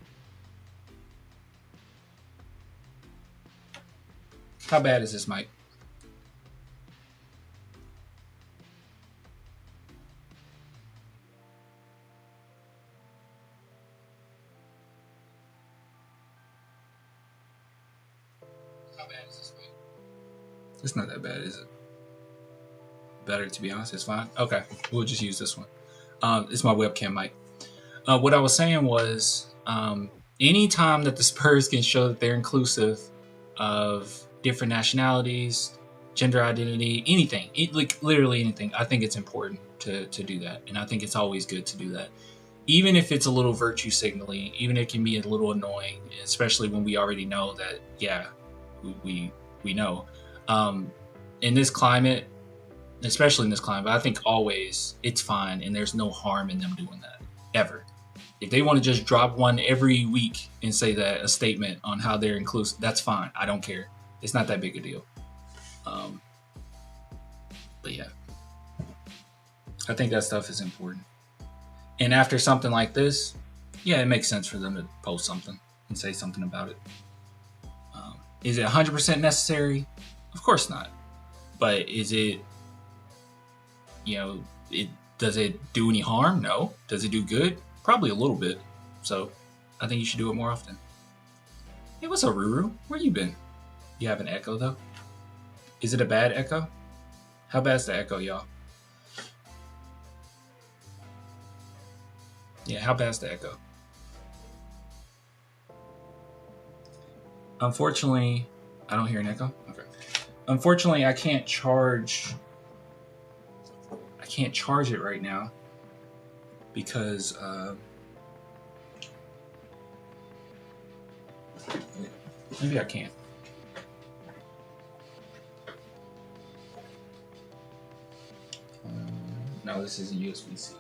How bad is this mic? How bad is this mic? It's not that bad, is it? Better, to be honest. It's fine. Okay, we'll just use this one. It's my webcam mic. What I was saying was, anytime that the Spurs can show that they're inclusive of different nationalities, gender identity, anything, like literally anything, I think it's important to do that. And I think it's always good to do that. Even if it's a little virtue signaling, even if it can be a little annoying, especially when we already know that, yeah, we know. In this climate, especially in this climate, I think always it's fine and there's no harm in them doing that, ever. If they want to just drop one every week and say that a statement on how they're inclusive, that's fine. I don't care. It's not that big a deal. But yeah, I think that stuff is important. And after something like this, yeah, it makes sense for them to post something and say something about it. Is it 100% necessary? Of course not. But is it, does it do any harm? No. Does it do good? Probably a little bit. So I think you should do it more often. Hey, what's up, Ruru? Where you been? You have an echo, though? Is it a bad echo? How bad's the echo, y'all? Yeah, how bad's the echo? Unfortunately, I don't hear an echo. Okay. Unfortunately, I can't charge it right now because maybe I can. No, this isn't USB-C.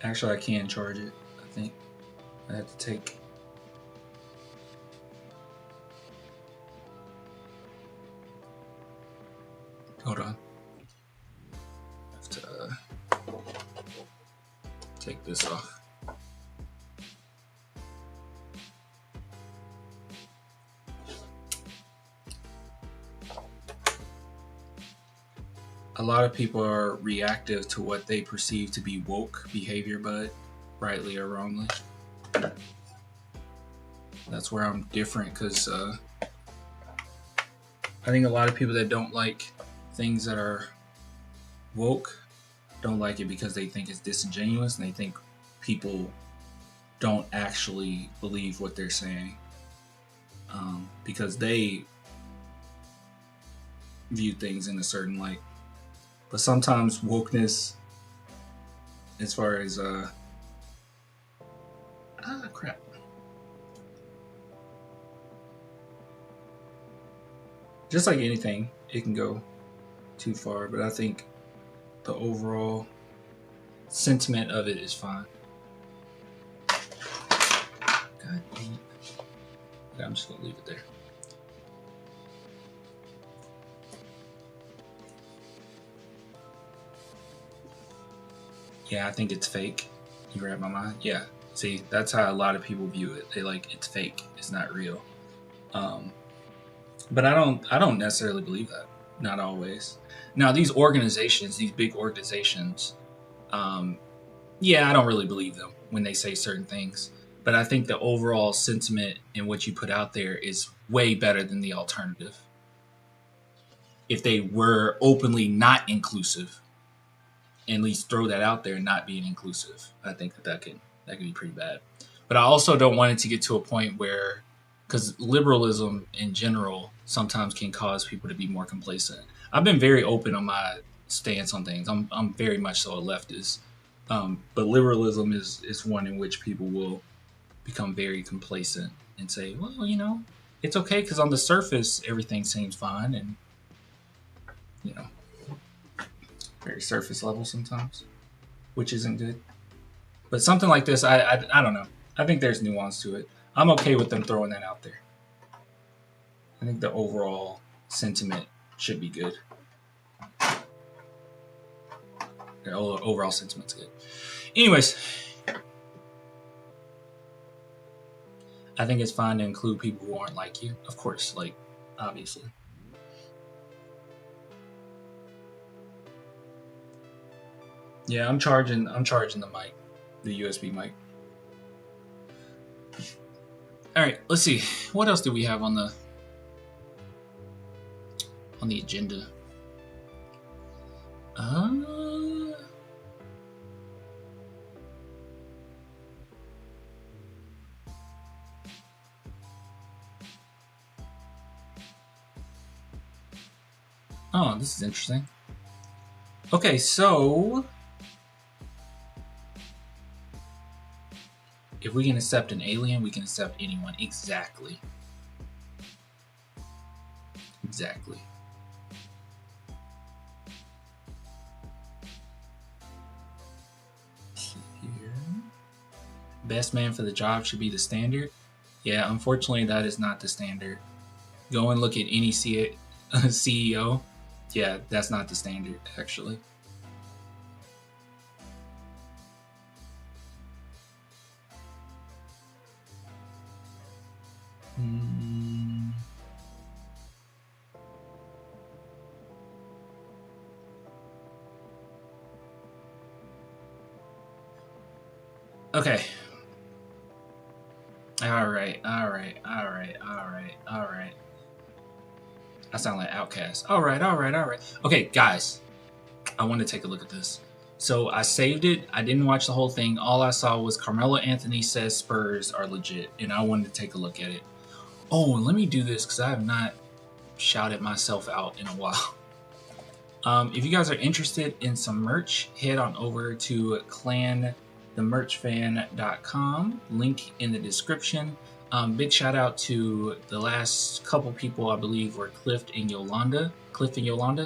Actually, I can charge it. I think I have to take. Hold on. I have to take this off. A lot of people are reactive to what they perceive to be woke behavior, but rightly or wrongly. That's where I'm different, because I think a lot of people that don't like things that are woke don't like it because they think it's disingenuous and they think people don't actually believe what they're saying, because they view things in a certain light. But sometimes wokeness, as far as crap. Just like anything, it can go too far, but I think the overall sentiment of it is fine. God dang it. Okay, I'm just gonna leave it there. Yeah, I think it's fake. You read my mind? Yeah. See, that's how a lot of people view it. They like, it's fake. It's not real. But I don't necessarily believe that. Not always. Now, these organizations, these big organizations, yeah, I don't really believe them when they say certain things. But I think the overall sentiment in what you put out there is way better than the alternative. If they were openly not inclusive, at least throw that out there, not being inclusive, I think that could be pretty bad. But I also don't want it to get to a point where, because liberalism in general sometimes can cause people to be more complacent. I've been very open on my stance on things. I'm very much so a leftist. But liberalism is one in which people will become very complacent and say, well, it's okay because on the surface everything seems fine, and very surface level sometimes, which isn't good. But something like this, I don't know. I think there's nuance to it. I'm okay with them throwing that out there. I think the overall sentiment should be good. The overall sentiment's good. Anyways, I think it's fine to include people who aren't like you. Of course, obviously. Yeah, I'm charging the mic, the USB mic. All right, let's see. What else do we have on the agenda? Oh, this is interesting. Okay, so if we can accept an alien, we can accept anyone. Exactly. best man for the job should be the standard. Yeah, unfortunately, that is not the standard. Go and look at any CEO. Yeah, that's not the standard, actually. Okay. All right. I sound like Outcast. All right. Okay, guys, I want to take a look at this. So I saved it. I didn't watch the whole thing. All I saw was Carmelo Anthony says Spurs are legit, and I wanted to take a look at it. Oh, and let me do this because I have not shouted myself out in a while. If you guys are interested in some merch, head on over to clanthemerchfan.com. Link in the description. Big shout out to the last couple people, I believe, were Cliff and Yolanda.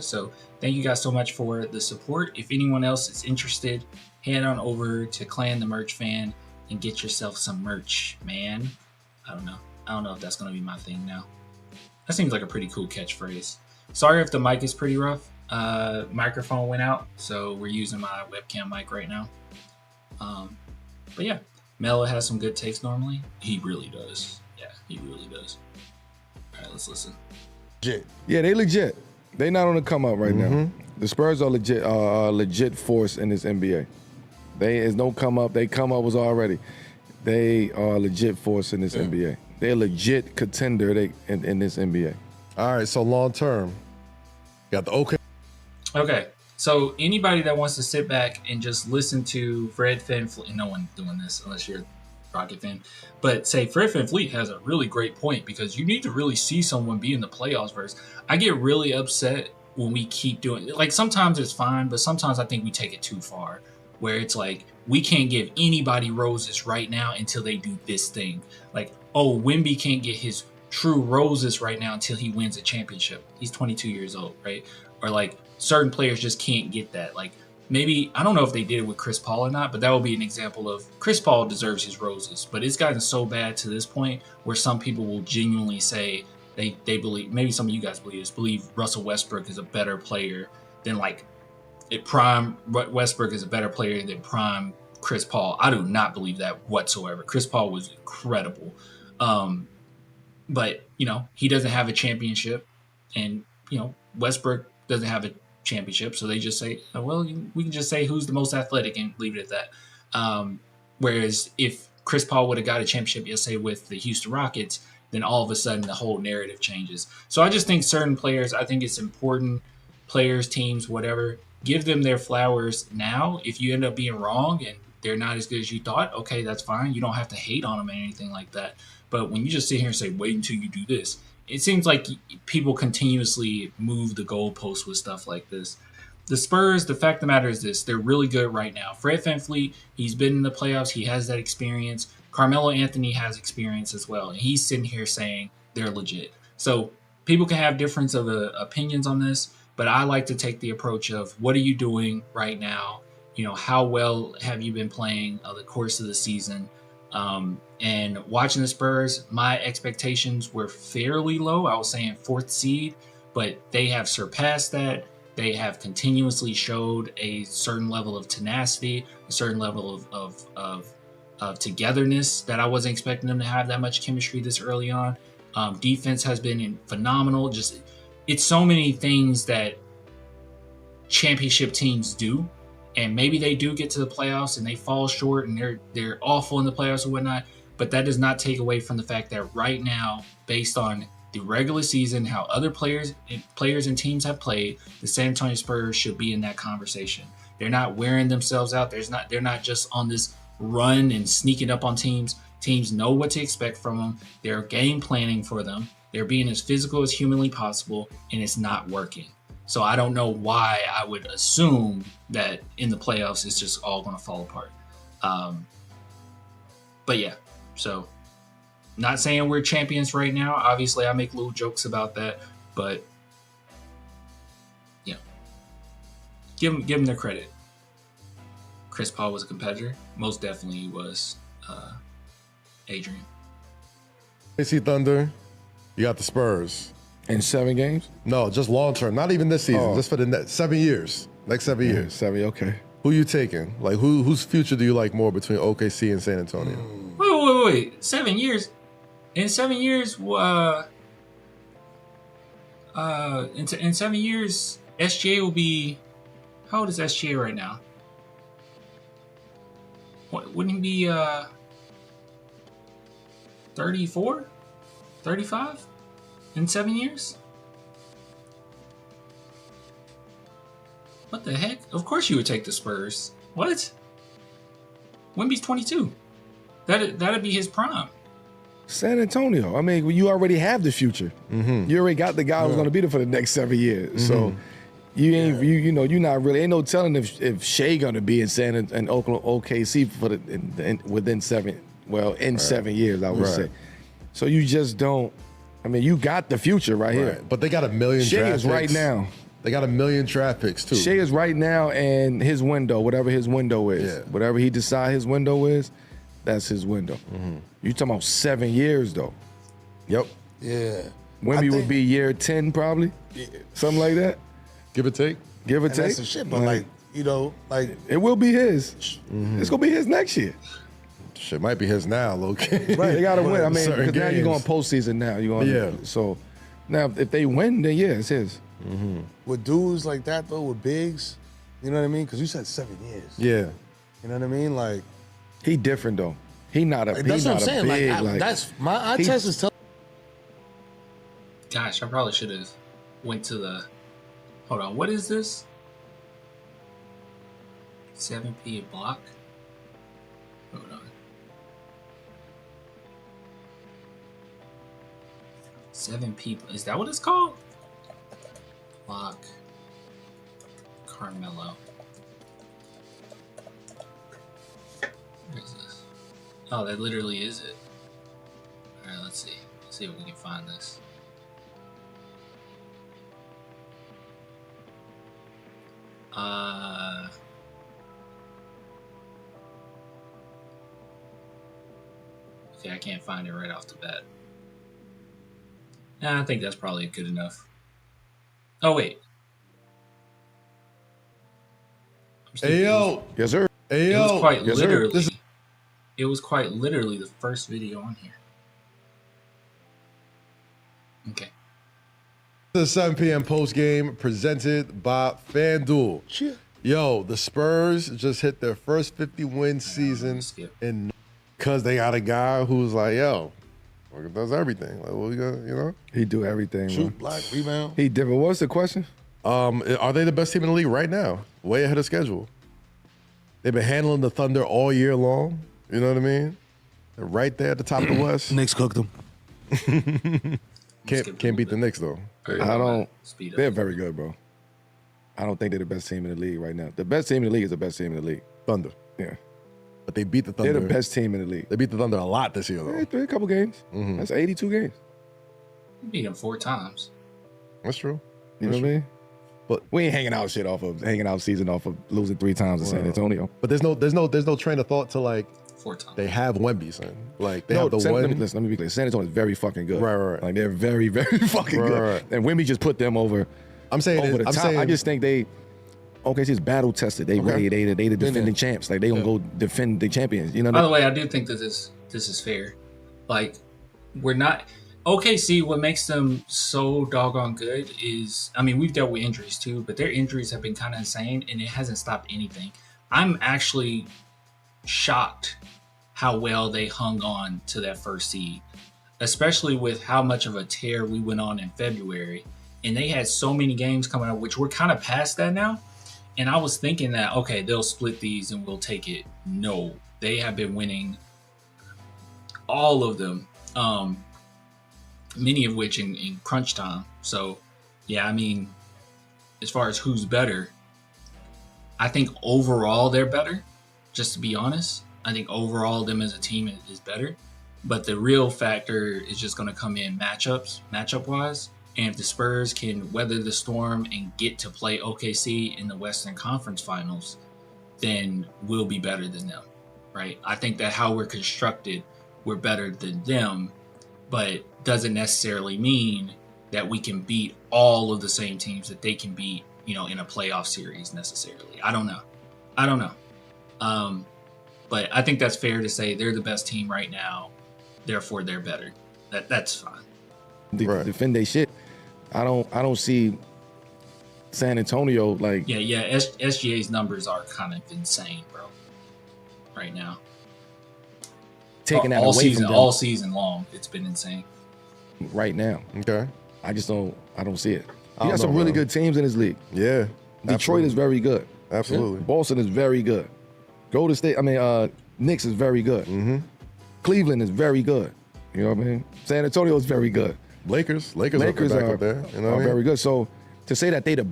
So thank you guys so much for the support. If anyone else is interested, head on over to Clan the Merch Fan and get yourself some merch, man. I don't know if that's going to be my thing now. That seems like a pretty cool catchphrase. Sorry if the mic is pretty rough. Microphone went out, so we're using my webcam mic right now. But yeah, Melo has some good takes normally. He really does. Yeah, he really does. All right, let's listen. Legit. Yeah, they legit. They not on the come up right now. The Spurs are legit force in this NBA. They is no come up. They come up was already. They are a legit force in this NBA. They're a legit contender in this NBA. All right, so long term, got the OK. Okay, so anybody that wants to sit back and just listen to Fred VanVleet, and no one doing this unless you're a Rocket fan, but say Fred VanVleet has a really great point because you need to really see someone be in the playoffs first. I get really upset when we keep doing it. Like sometimes it's fine, but sometimes I think we take it too far where it's like we can't give anybody roses right now until they do this thing. Like, oh, Wemby can't get his true roses right now until he wins a championship. He's 22 years old, right? Or like certain players just can't get that. Like maybe, I don't know if they did it with Chris Paul or not, but that would be an example of Chris Paul deserves his roses. But it's gotten so bad to this point where some people will genuinely say they believe, maybe some of you guys believe Russell Westbrook is a better player than like prime Westbrook is a better player than prime Chris Paul. I do not believe that whatsoever. Chris Paul was incredible. But, you know, he doesn't have a championship and, you know, Westbrook doesn't have a championship. So they just say, oh, well, we can just say who's the most athletic and leave it at that. Whereas if Chris Paul would have got a championship, let's say with the Houston Rockets, then all of a sudden the whole narrative changes. So I just think certain players, I think it's important, players, teams, whatever, give them their flowers now. If you end up being wrong and they're not as good as you thought, okay, that's fine. You don't have to hate on them or anything like that. But when you just sit here and say, wait until you do this, it seems like people continuously move the goalposts with stuff like this. The Spurs, the fact of the matter is this, they're really good right now. Fred VanVleet, he's been in the playoffs. He has that experience. Carmelo Anthony has experience as well. And he's sitting here saying they're legit. So people can have difference of opinions on this, but I like to take the approach of what are you doing right now? You know, how well have you been playing the course of the season? And watching the Spurs, my expectations were fairly low. I was saying 4th seed, but they have surpassed that. They have continuously showed a certain level of tenacity, a certain level of togetherness that I wasn't expecting them to have that much chemistry this early on. Defense has been phenomenal. Just it's so many things that championship teams do. And maybe they do get to the playoffs and they fall short and they're awful in the playoffs or whatnot. But that does not take away from the fact that right now, based on the regular season, how other players and teams have played, the San Antonio Spurs should be in that conversation. They're not wearing themselves out. They're not just on this run and sneaking up on teams. Teams know what to expect from them. They're game planning for them. They're being as physical as humanly possible, and it's not working. So I don't know why I would assume that in the playoffs it's just all going to fall apart. But yeah, so not saying we're champions right now. Obviously, I make little jokes about that, but yeah, give them their credit. Chris Paul was a competitor, most definitely he was. Adrian. AC Thunder. You got the Spurs. In 7 games? No, just long term. Not even this season. Oh. Just for the next 7 years. Next 7 years. 7, okay. Who you taking? Like whose future do you like more between OKC and San Antonio? Wait. 7 years. In 7 years, in 7 years, SGA will be. How old is SGA right now? Wouldn't he be 34? 35? In 7 years? What the heck? Of course you would take the Spurs. What? Wemby's 22. That'd be his prime. San Antonio. I mean, you already have the future. You already got the guy who's going to be there for the next 7 years. So you ain't you know, you're not really ain't no telling if Shea going to be in OKC for within 7 years, I would say. So you just don't. I mean, you got the future right here. But they got a million Shea draft is picks. right now. They got a million draft picks too. Shea is right now, and his window, whatever his window is, whatever he decide his window is, that's his window. You talking about 7 years though? Yep. Yeah. Wemby would be year 10 probably, something like that. Give or take. Give or And take. that's the shit, but like, you know, like It will be his. It's gonna be his next year. Shit might be his now, low-key. Right, they gotta win. I mean, Certain because now you're going games. postseason now. You're going. So now if they win, then yeah, it's his. with dudes like that though, with bigs, you know what I mean? Because you said 7 years. Yeah. You know what I mean? Like, He different though. He not a. like He that's what I'm not a saying. big, Like, that's my eye he- test is telling. Gosh, I probably should have went to the. Hold on, what is this? 7P a block? Hold on. 7P, is that what it's called? Block. Carmelo. Where is this? Oh, that literally is it. Alright, let's see. Let's see if we can find this. Okay, I can't find it right off the bat. Nah, I think that's probably good enough. Oh wait. Hey yo. Yes, sir. Hey It was yo. quite Yes, sir. literally. It was quite literally the first video on here. Okay. The 7 p.m. post game presented by FanDuel. Shit. Yo, the Spurs just hit their first 50-win season Skip. in because they got a guy who's like, yo, fucking does everything. Like, what we got, you know? He do everything. Shoot, Man. block, rebound. He different. What's the question? Are they the best team in the league right now? Way ahead of schedule. They've been handling the Thunder all year long. You know what I mean? They're right there at the top of the West. Knicks cooked them. Can't beat the Knicks though. I don't. Speed up. They're very good, bro. I don't think they're the best team in the league right now. The best team in the league is the best team in the league. Thunder. Yeah, But they beat the Thunder. they're the best team in the league. They beat the Thunder a lot this year though. Yeah, a couple games. That's 82 games. Beat him 4 times. That's true. You know what I mean? But We ain't hanging out season off of losing 3 times to San Antonio. But there's no train of thought to like 4 times. they have Wemby, son. Like they No, have the let one. me be clear. San Antonio is very fucking good. Right. Like they're very, very fucking good. Right. And Wemby just put them over I'm saying the I'm top. saying I just think they OKC's battle tested. They ready. They the defending champs. Like they gonna go defend the champions. You know. By the way, I do think that this is fair. Like, we're not OKC. What makes them so doggone good is, I mean, we've dealt with injuries too, but their injuries have been kind of insane, and it hasn't stopped anything. I'm actually shocked how well they hung on to that first seed, especially with how much of a tear we went on in February. And they had so many games coming up, which we're kind of past that now. And I was thinking that, okay, they'll split these and we'll take it. No, they have been winning all of them, many of which in crunch time. So, yeah, I mean, as far as who's better, I think overall they're better, just to be honest. I think overall them as a team is better. But the real factor is just going to come in matchup-wise. And if the Spurs can weather the storm and get to play OKC in the Western Conference Finals, then we'll be better than them. right? I think that how we're constructed, we're better than them, but doesn't necessarily mean that we can beat all of the same teams that they can beat, in a playoff series necessarily. I don't know. But I think that's fair to say they're the best team right now, therefore they're better. That's fine. Defend their shit. I don't see San Antonio like. Yeah. SGA's numbers are kind of insane, bro. Right now. Taking that all away season, from them. all season long, it's been insane. Right now. Okay. I don't see it. I You don't got some know, really bro. good teams in this league. Yeah. Detroit absolutely. is very good. Absolutely. Boston is very good. Golden State, Knicks is very good. Mm-hmm. Cleveland is very good. You know what I mean? San Antonio is very good. Lakers are back are, up there. You know what I mean? very good. So to say that they the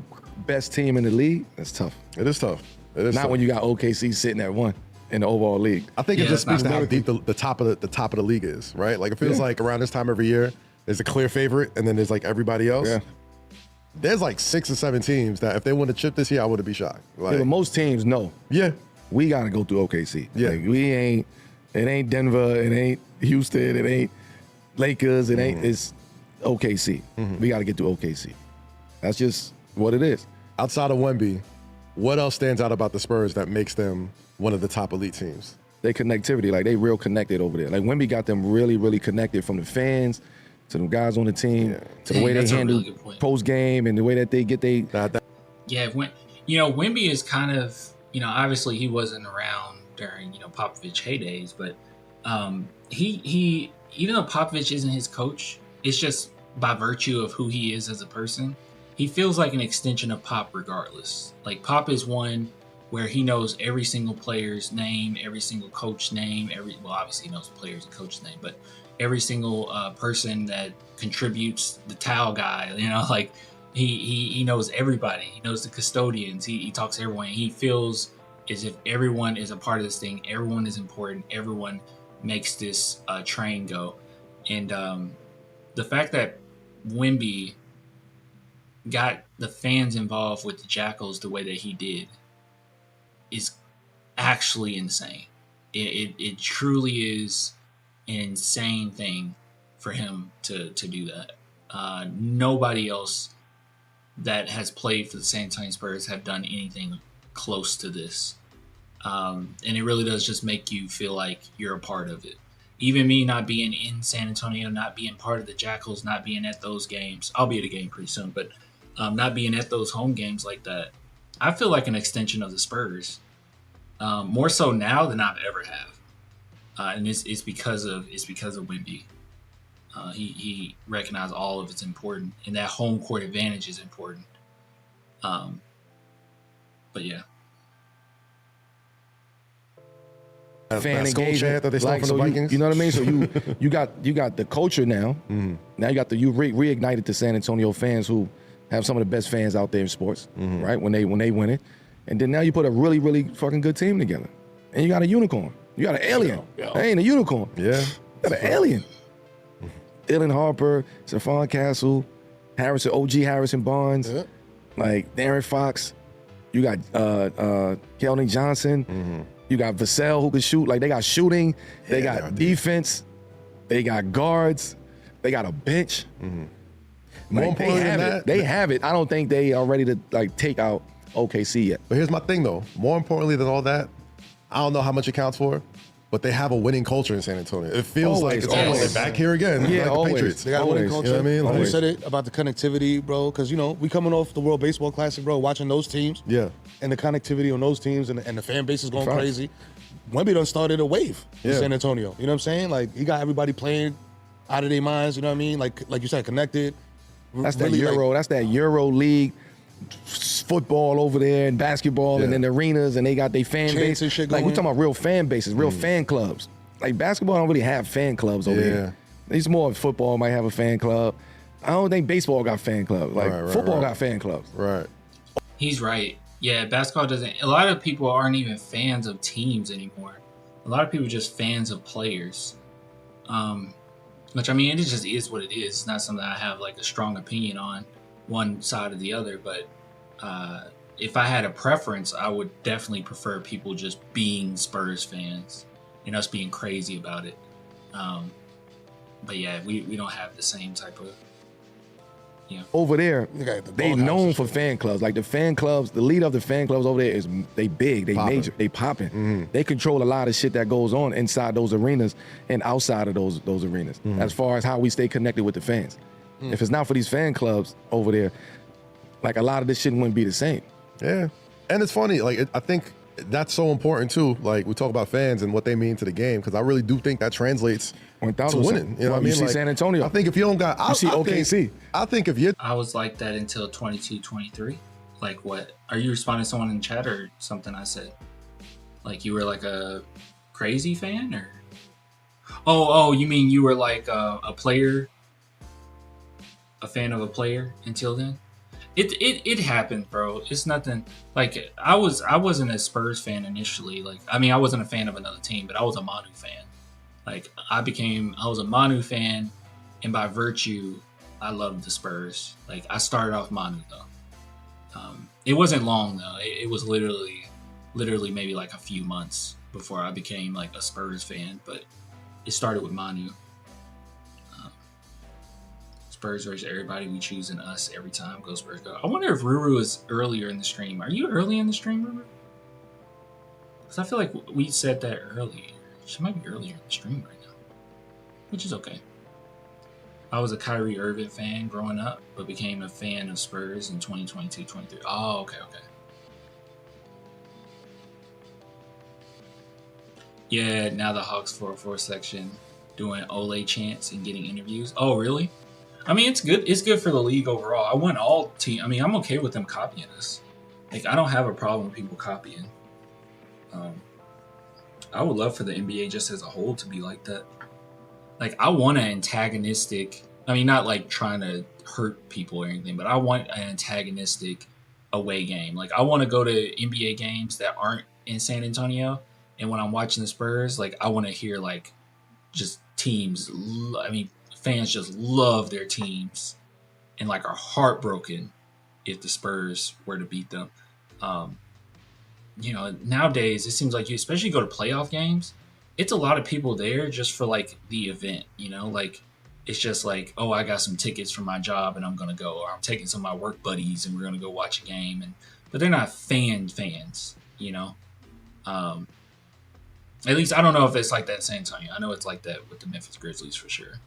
best team in the league, that's tough. It is tough. It is Not tough. when you got OKC sitting at 1 in the overall league. I think Yeah, it just it's speaks not to how lyrically. deep the top of the league is, right? Like it feels like around this time every year, there's a clear favorite, and then there's like everybody else. Yeah. There's like 6 or 7 teams that if they won a chip this year, I wouldn't be shocked. Like, Yeah, but most teams know. yeah, We gotta go through OKC. Yeah. Like, it ain't Denver, it ain't Houston, it ain't Lakers, it ain't, it's OKC. We gotta get through OKC. That's just what it is. outside of Wemby, what else stands out about the Spurs that makes them one of the top elite teams? Their connectivity, like they real connected over there. Like Wemby got them really, really connected from the fans to the guys on the team to the way they That's a handle really good point. post game and the way that they get they. Yeah, Wemby is kind of, obviously he wasn't around during, Popovich heydays, but he even though Popovich isn't his coach, it's just by virtue of who he is as a person, he feels like an extension of Pop regardless. Like Pop is one where he knows every single player's name, every single coach name, obviously he knows the player's and coach's name, but every single person that contributes, the towel guy, like he knows everybody. He knows the custodians. He talks to everyone. He feels as if everyone is a part of this thing. Everyone is important. Everyone makes this train go. And the fact that Wemby got the fans involved with the Jackals the way that he did is actually insane. It truly is an insane thing for him to do that. Nobody else that has played for the San Antonio Spurs have done anything close to this. And it really does just make you feel like you're a part of it. Even me not being in San Antonio, not being part of the Jackals, not being at those games. I'll be at a game pretty soon, but not being at those home games like that, I feel like an extension of the Spurs. More so now than I've ever have. And it's because of Wemby. He recognized all of it's important, and that home court advantage is important. But yeah. Fan That skull engagement, chant that they stole from the Vikings? You know what I mean? So you got the culture now. Now you reignited the San Antonio fans who have some of the best fans out there in sports, right? When they win it, and then now you put a really, really fucking good team together, and you got a unicorn. You got an alien. That ain't a unicorn. Yeah. You got an alien. Dylan Harper, Stephon Castle, Harrison Barnes, like Darren Fox. You got Keldon Johnson. You got Vassell who can shoot. Like they got shooting. They got defense. They got guards. They got a bench. More Like, they importantly have than it. that, They have it. I don't think they are ready to like take out OKC yet. But here's my thing though. More importantly than all that, I don't know how much it counts for, but they have a winning culture in San Antonio. It feels like Always, it's almost always. like back here again. Yeah, like the always. Patriots. They got a winning Always. culture. You know what I mean? You Like- said it about the connectivity, bro, because, we coming off the World Baseball Classic, bro, watching those teams. Yeah. And the connectivity on those teams and the fan base is going Facts. crazy. Wemby done started a wave in Yeah. San Antonio. You know what I'm saying? Like, he got everybody playing out of their minds, you know what I mean? Like you said, connected. That's that Really, like- Euro. That's that Euro League football over there and basketball and Yeah. then the arenas and they got their fan Chants base. and shit Like we going. talking about real fan bases, real fan clubs. Like basketball don't really have fan clubs over Yeah. here. It's more football might have a fan club. I don't think baseball got fan clubs. Like Right, football right. got fan clubs. Right. He's right. Yeah, basketball doesn't. A lot of people aren't even fans of teams anymore. A lot of people are just fans of players. Which I mean, it just is what it is. It's not something I have like a strong opinion on one side or the other. But if I had a preference, I would definitely prefer people just being Spurs fans. and us being crazy about it. But yeah, we don't have the same type of. Over there, You got the they doghouse known and for shit. fan clubs. Like the fan clubs, the leader of the fan clubs over there is they big, they major, they popping. They control a lot of shit that goes on inside those arenas and outside of those arenas. As far as how we stay connected with the fans. If it's not for these fan clubs over there, like a lot of this shit wouldn't be the same. Yeah, and it's funny. Like I think that's so important too. Like we talk about fans and what they mean to the game, because I really do think that translates to 1000%. winning. You know what I mean? You see Like, San Antonio. I think if you don't got, You see OKC. I think if you're I was like that until 22, 23. Like what? Are you responding to someone in chat or something I said? Like you were like a crazy fan or? Oh, you mean you were like a player, a fan of a player until then? It happened, bro. It's nothing. Like I wasn't a Spurs fan initially. Like I mean, I wasn't a fan of another team, but I was a Manu fan. Like I was a Manu fan, and by virtue, I loved the Spurs. Like I started off Manu though. It wasn't long though. It was literally maybe like a few months before I became like a Spurs fan. But it started with Manu. Spurs versus everybody, we choosing us every time. Go Spurs, go. I wonder if Ruru is earlier in the stream. Are you early in the stream, Ruru? Because I feel like we said that earlier. She might be earlier in the stream right now, which is okay. I was a Kyrie Irving fan growing up, but became a fan of Spurs in 2022-23. Oh, okay. Yeah, now the Hawks 404 section doing Ole chants and getting interviews. Oh, really? I mean, it's good. It's good for the league overall. I want all team. I mean, I'm okay with them copying us. Like, I don't have a problem with people copying. I would love for the NBA just as a whole to be like that. Like, I want an antagonistic. I mean, not like trying to hurt people or anything, but I want an antagonistic away game. Like, I want to go to NBA games that aren't in San Antonio, and when I'm watching the Spurs, like, I want to hear like just teams. I mean, fans just love their teams and like are heartbroken if the Spurs were to beat them. Nowadays it seems like you especially go to playoff games, it's a lot of people there just for like the event, like it's just like, oh, I got some tickets from my job and I'm gonna go, or I'm taking some of my work buddies and we're gonna go watch a game, but they're not fans, at least I don't know if it's like that in San Antonio. I know it's like that with the Memphis Grizzlies for sure.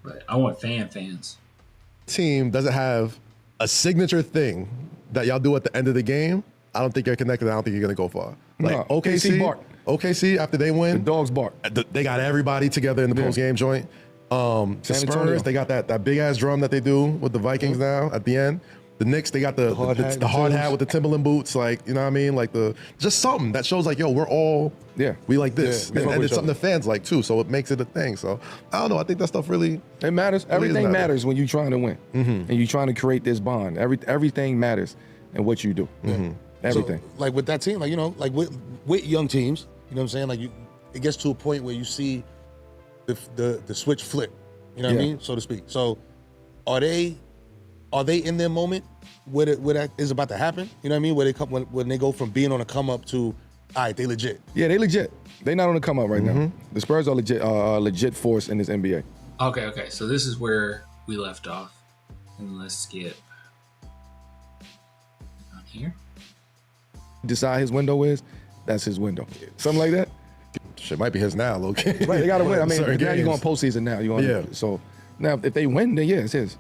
But I want fans. team doesn't have a signature thing that y'all do at the end of the game, I don't think you're connected. I don't think you're gonna go far. Like No, KC bark. OKC after they The win, dogs bark. they got everybody together in the post game joint. The San Spurs, Antonio. they got that big ass drum that they do with the Vikings now at the end. The Knicks, they got the hard hat with the Timberland boots, like, you know what I mean? Like just something that shows like, yo, we're all, we like this. Yeah, we fuck and with it's each something the fans like too, so it makes it a thing. So I don't know, I think that stuff really, It matters. Really Everything does matter. matters when you're trying to win, and you're trying to create this bond. Everything matters in what you do. Everything. So, like with that team, like, like with young teams, you know what I'm saying? Like it gets to a point where you see the switch flip, you know what I Yeah. mean, so to speak. So are they in their moment where that is about to happen? You know what I mean? Where they come when they go from being on a come up to, all right, they legit. Yeah, they legit. They not on the come up right now. The Spurs are legit force in this NBA. Okay. So this is where we left off. And let's skip on here. Decide his window is, that's his window. Something like that. shit might be his now, low key. Right, they gotta win. I mean, Certain now you're going games. postseason now. So now if they win, then yeah, it's his.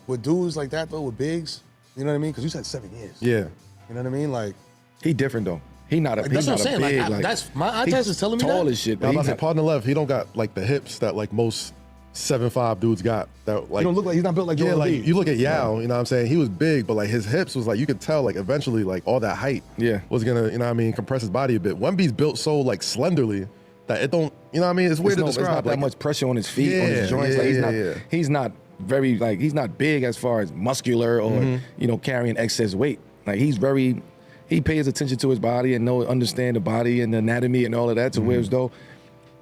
With dudes like that though, with bigs, you know what I mean? Because you said 7 years. Yeah. You know what I mean? Like He different though. He not a. Like, he's that's what not I'm a saying. big, Like, that's my eye he's test is telling me tall that. as shit. I'm But about to say, he's pardon the left, he don't got like the hips that like most 7'5" dudes got. That like He don't look like he's not built like yeah, Joel like Embiid. you look at Yao, you know what I'm saying? He was big, but like his hips was like, you could tell like eventually like all that height was gonna, you know what I mean, compress his body a bit. Wemby's built so like slenderly that it don't, you know what I mean? It's weird to It's describe. not that like, much pressure on his feet, on Yeah, his joints. yeah, Like yeah. he's not very like he's not big as far as muscular or carrying excess weight. Like he pays attention to his body and understand the body and the anatomy and all of that. To where as though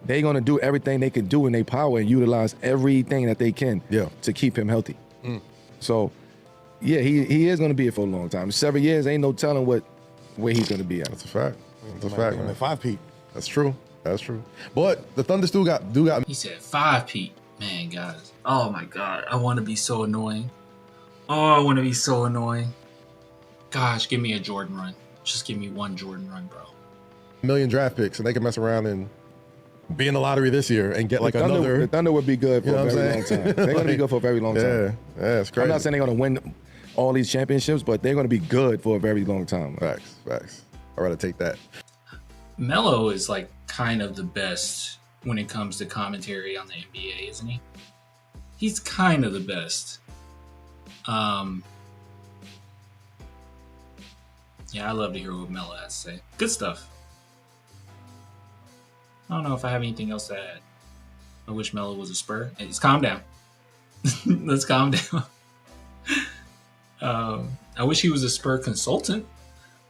they're gonna do everything they can do in their power and utilize everything that they can to keep him healthy. So yeah, he is gonna be here for a long time. 7 years, ain't no telling where he's gonna be at. That's a fact. That's a fact, man. 5 Pete. That's true. That's true. But the Thunder still got He said 5 Pete. Man, guys. Oh my God. I want to be so annoying. Oh, I want to be so annoying. Gosh, give me a Jordan run. Just give me one Jordan run, bro. $1 million draft picks, and they can mess around and be in the lottery this year and get like another. The Thunder would be good for a very long time. They're going to be good for a very long time. Yeah, it's crazy. I'm not saying they're going to win all these championships, but they're going to be good for a very long time. Facts. I'd rather take that. Melo is like kind of the best when it comes to commentary on the NBA, isn't he? He's kind of the best. Yeah, I love to hear what Melo has to say. Good stuff. I don't know if I have anything else to add. I wish Melo was a Spur. Hey, just calm down. Let's calm down. I wish he was a Spur consultant.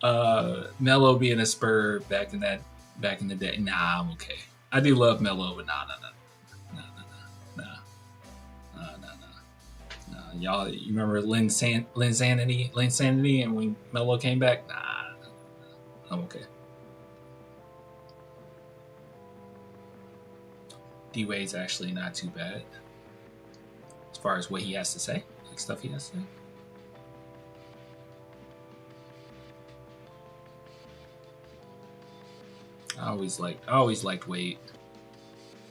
Melo being a Spur back in the day. Nah, I'm okay. I do love Melo, but nah. Y'all, you remember Lynn Sanity, and when Melo came back? Nah, I'm okay. D-Wade's actually not too bad as far as what he has to say, like stuff he has to say. I always liked Wade.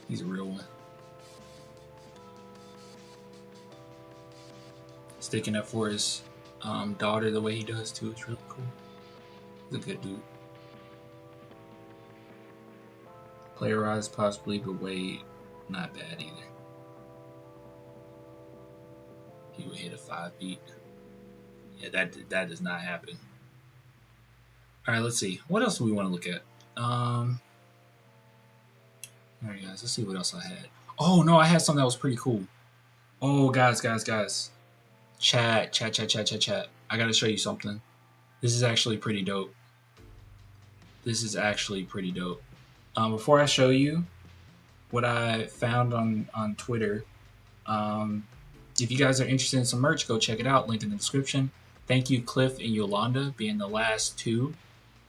He's a real one. Sticking up for his daughter the way he does too. It's really cool. He's a good dude. Playerized possibly, but Wade not bad either. He would hit a 5 beat. Yeah, that does not happen. All right, let's see. What else do we want to look at? All right, guys. Let's see what else I had. Oh no, I had something that was pretty cool. Oh, guys. Chat. I gotta show you something. This is actually pretty dope. Before I show you what I found on Twitter, if you guys are interested in some merch, go check it out. Link in the description. Thank you, Cliff and Yolanda, being the last two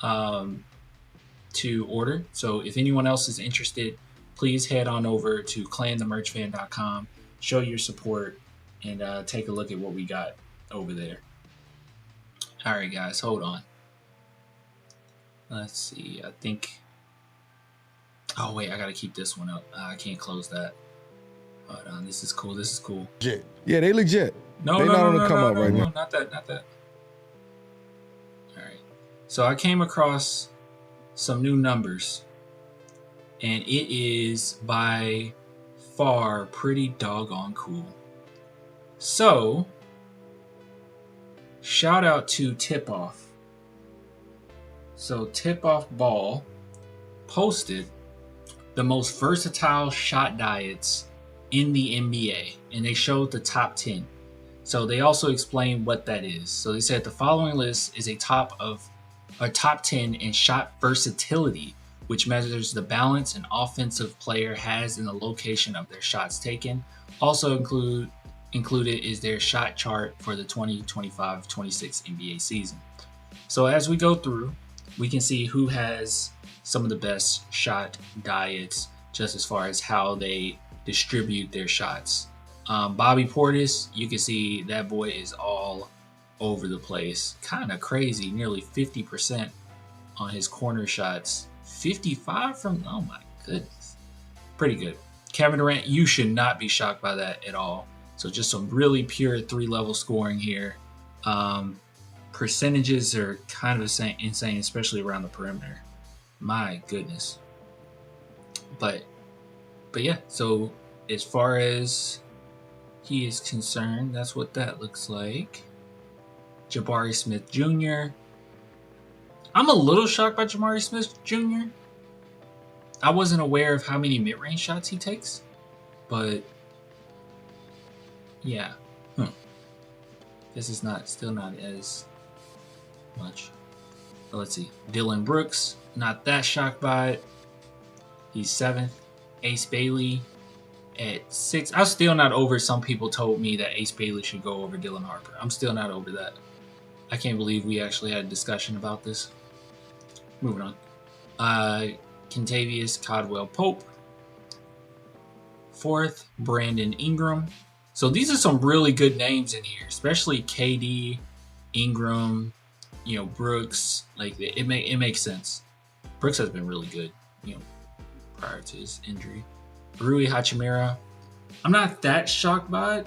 to order. So if anyone else is interested, please head on over to clanthemerchfan.com, show your support, and take a look at what we got over there. All right, guys, hold on. Let's see. I think. Oh wait, I gotta keep this one up. I can't close that. Hold on. This is cool. Legit. Yeah, they legit. No, they not on the come up right now. Not that. All right. So I came across some new numbers, and it is by far pretty doggone cool. So, shout out to Tip Off. So, Tip Off Ball posted the most versatile shot diets in the NBA, and they showed the top 10. So, they also explained what that is. So, they said the following list is a top 10 in shot versatility, which measures the balance an offensive player has in the location of their shots taken. Also included is their shot chart for the 2025-26 NBA season. So as we go through, we can see who has some of the best shot diets just as far as how they distribute their shots. Bobby Portis, you can see that boy is all over the place. Kind of crazy, nearly 50% on his corner shots. 55 from, oh my goodness. Pretty good. Kevin Durant, you should not be shocked by that at all. So just some really pure 3-level scoring here. Percentages are kind of insane, especially around the perimeter. My goodness. But yeah, so as far as he is concerned, that's what that looks like. Jabari Smith Jr. I'm a little shocked by Jabari Smith Jr. I wasn't aware of how many mid-range shots he takes, but yeah. This is still not as much. But let's see. Dylan Brooks, not that shocked by it. He's 7th. Ace Bailey at 6. I'm still not over. Some people told me that Ace Bailey should go over Dylan Harper. I'm still not over that. I can't believe we actually had a discussion about this. Moving on. Kentavious Caldwell-Pope. 4th, Brandon Ingram. So these are some really good names in here, especially KD, Ingram, Brooks. Like it makes sense. Brooks has been really good, prior to his injury. Rui Hachimura. I'm not that shocked by it.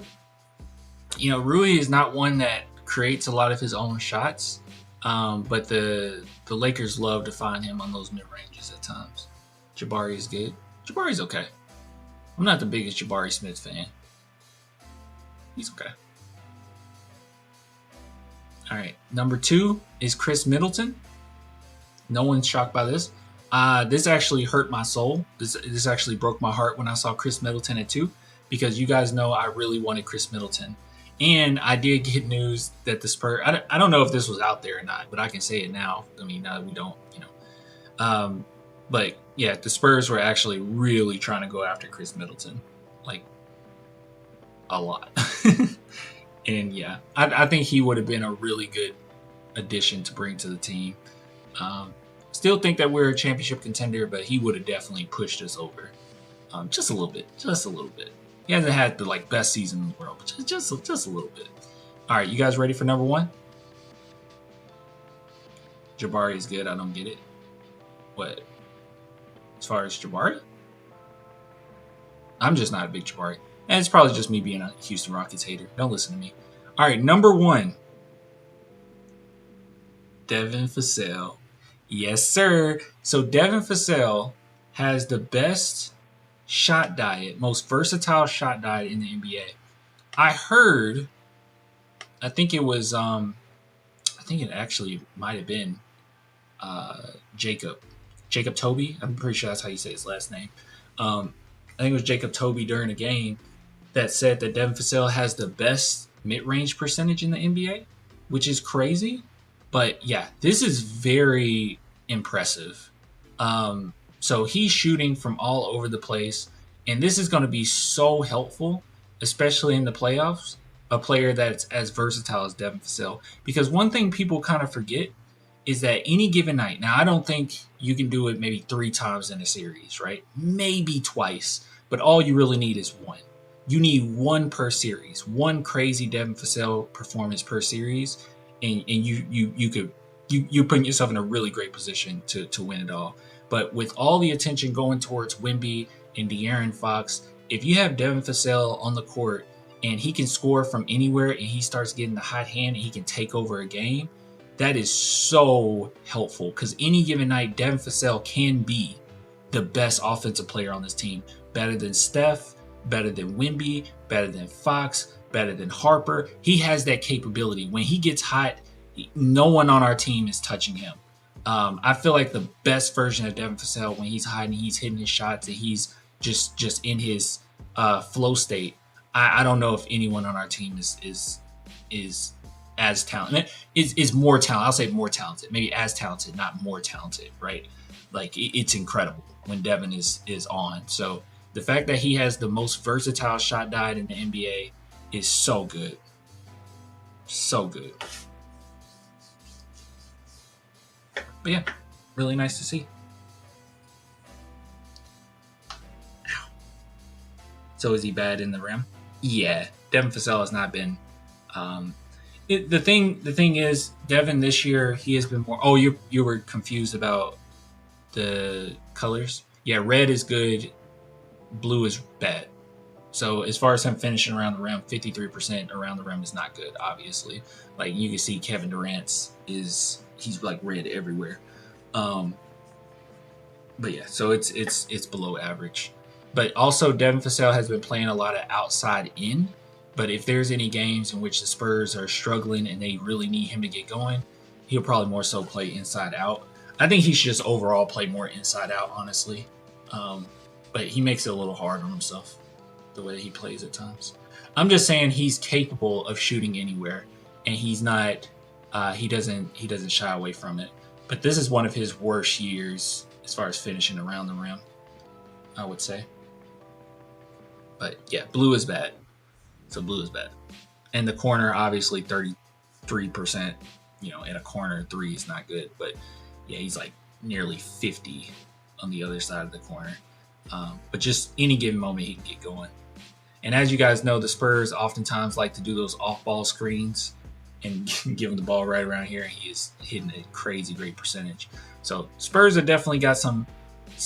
Rui is not one that creates a lot of his own shots, but the Lakers love to find him on those mid ranges at times. Jabari is good. Jabari's okay. I'm not the biggest Jabari Smith fan. He's okay. All right, number 2 is Chris Middleton. No one's shocked by this. This actually hurt my soul. This actually broke my heart when I saw Chris Middleton at 2, because you guys know I really wanted Chris Middleton. And I did get news that the Spurs, I don't know if this was out there or not, but I can say it now. I mean, now that we don't, But yeah, the Spurs were actually really trying to go after Chris Middleton. Like, a lot. And yeah, I think he would have been a really good addition to bring to the team. Still think that we're a championship contender, but he would have definitely pushed us over. Just a little bit. He hasn't had the best season in the world, but just a little bit. All right, you guys ready for number 1? Jabari is good. I don't get it. What? As far as Jabari? I'm just not a big Jabari. And it's probably just me being a Houston Rockets hater. Don't listen to me. All right, number 1. Devin Vassell. Yes, sir. So Devin Vassell has the best shot diet, most versatile shot diet in the NBA. I heard, I think it actually might have been Jacob Toby. I'm pretty sure that's how you say his last name. I think it was Jacob Toby during a game that said that Devin Vassell has the best mid-range percentage in the NBA, which is crazy. But yeah, this is very impressive. So he's shooting from all over the place, and this is going to be so helpful, especially in the playoffs, a player that's as versatile as Devin Vassell. Because one thing people kind of forget is that any given night, now I don't think you can do it maybe 3 times in a series, right? Maybe twice, but all you really need is 1. You need 1 per series, 1 crazy Devin Vassell performance per series, and you're putting yourself in a really great position to win it all. But with all the attention going towards Wemby and De'Aaron Fox, if you have Devin Vassell on the court and he can score from anywhere and he starts getting the hot hand and he can take over a game, that is so helpful, because any given night, Devin Vassell can be the best offensive player on this team. Better than Steph, better than Wemby, better than Fox, better than Harper. He has that capability. When he gets hot, no one on our team is touching him. I feel like the best version of Devin Vassell, when he's hot and he's hitting his shots and he's just in his flow state, I don't know if anyone on our team is as talented. Is more talented. I'll say more talented. Maybe as talented, not more talented, right? Like, it's incredible when Devin is on. So the fact that he has the most versatile shot diet in the NBA is so good. So good. But yeah, really nice to see. So is he bad in the rim? Yeah, Devin Vassell has not been. The thing is, Devin this year, he has been more. Oh, you were confused about the colors. Yeah, red is good, blue is bad. So as far as him finishing around the rim, 53% around the rim is not good. Obviously, like you can see, Kevin Durant's he's like red everywhere. But yeah, so it's below average. But also, Devin Vassell has been playing a lot of outside in. But if there's any games in which the Spurs are struggling and they really need him to get going, he'll probably more so play inside out. I think he should just overall play more inside out, honestly. But he makes it a little hard on himself, the way he plays at times. I'm just saying he's capable of shooting anywhere, and he's not. He doesn't shy away from it. But this is one of his worst years as far as finishing around the rim, I would say. But yeah, blue is bad. So blue is bad. And the corner, obviously 33%, in a corner 3 is not good. But yeah, he's like nearly 50 on the other side of the corner. But just any given moment, he can get going. And as you guys know, the Spurs oftentimes like to do those off-ball screens and give him the ball right around here, and he is hitting a crazy great percentage. So Spurs have definitely got some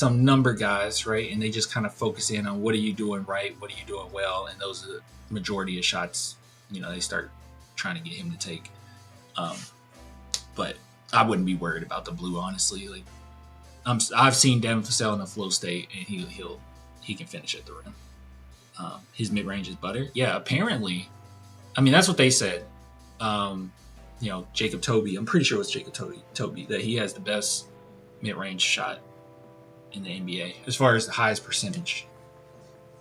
number guys, right? And they just kind of focus in on what are you doing right, what are you doing well, and those are the majority of shots, they start trying to get him to take. But I wouldn't be worried about the blue, honestly. Like I've seen Devin Vassell in a flow state, and he can finish at the rim. His mid range is butter. Yeah, apparently. I mean, that's what they said. Jacob Toby. I'm pretty sure it was Jacob Toby that he has the best mid range shot in the NBA as far as the highest percentage,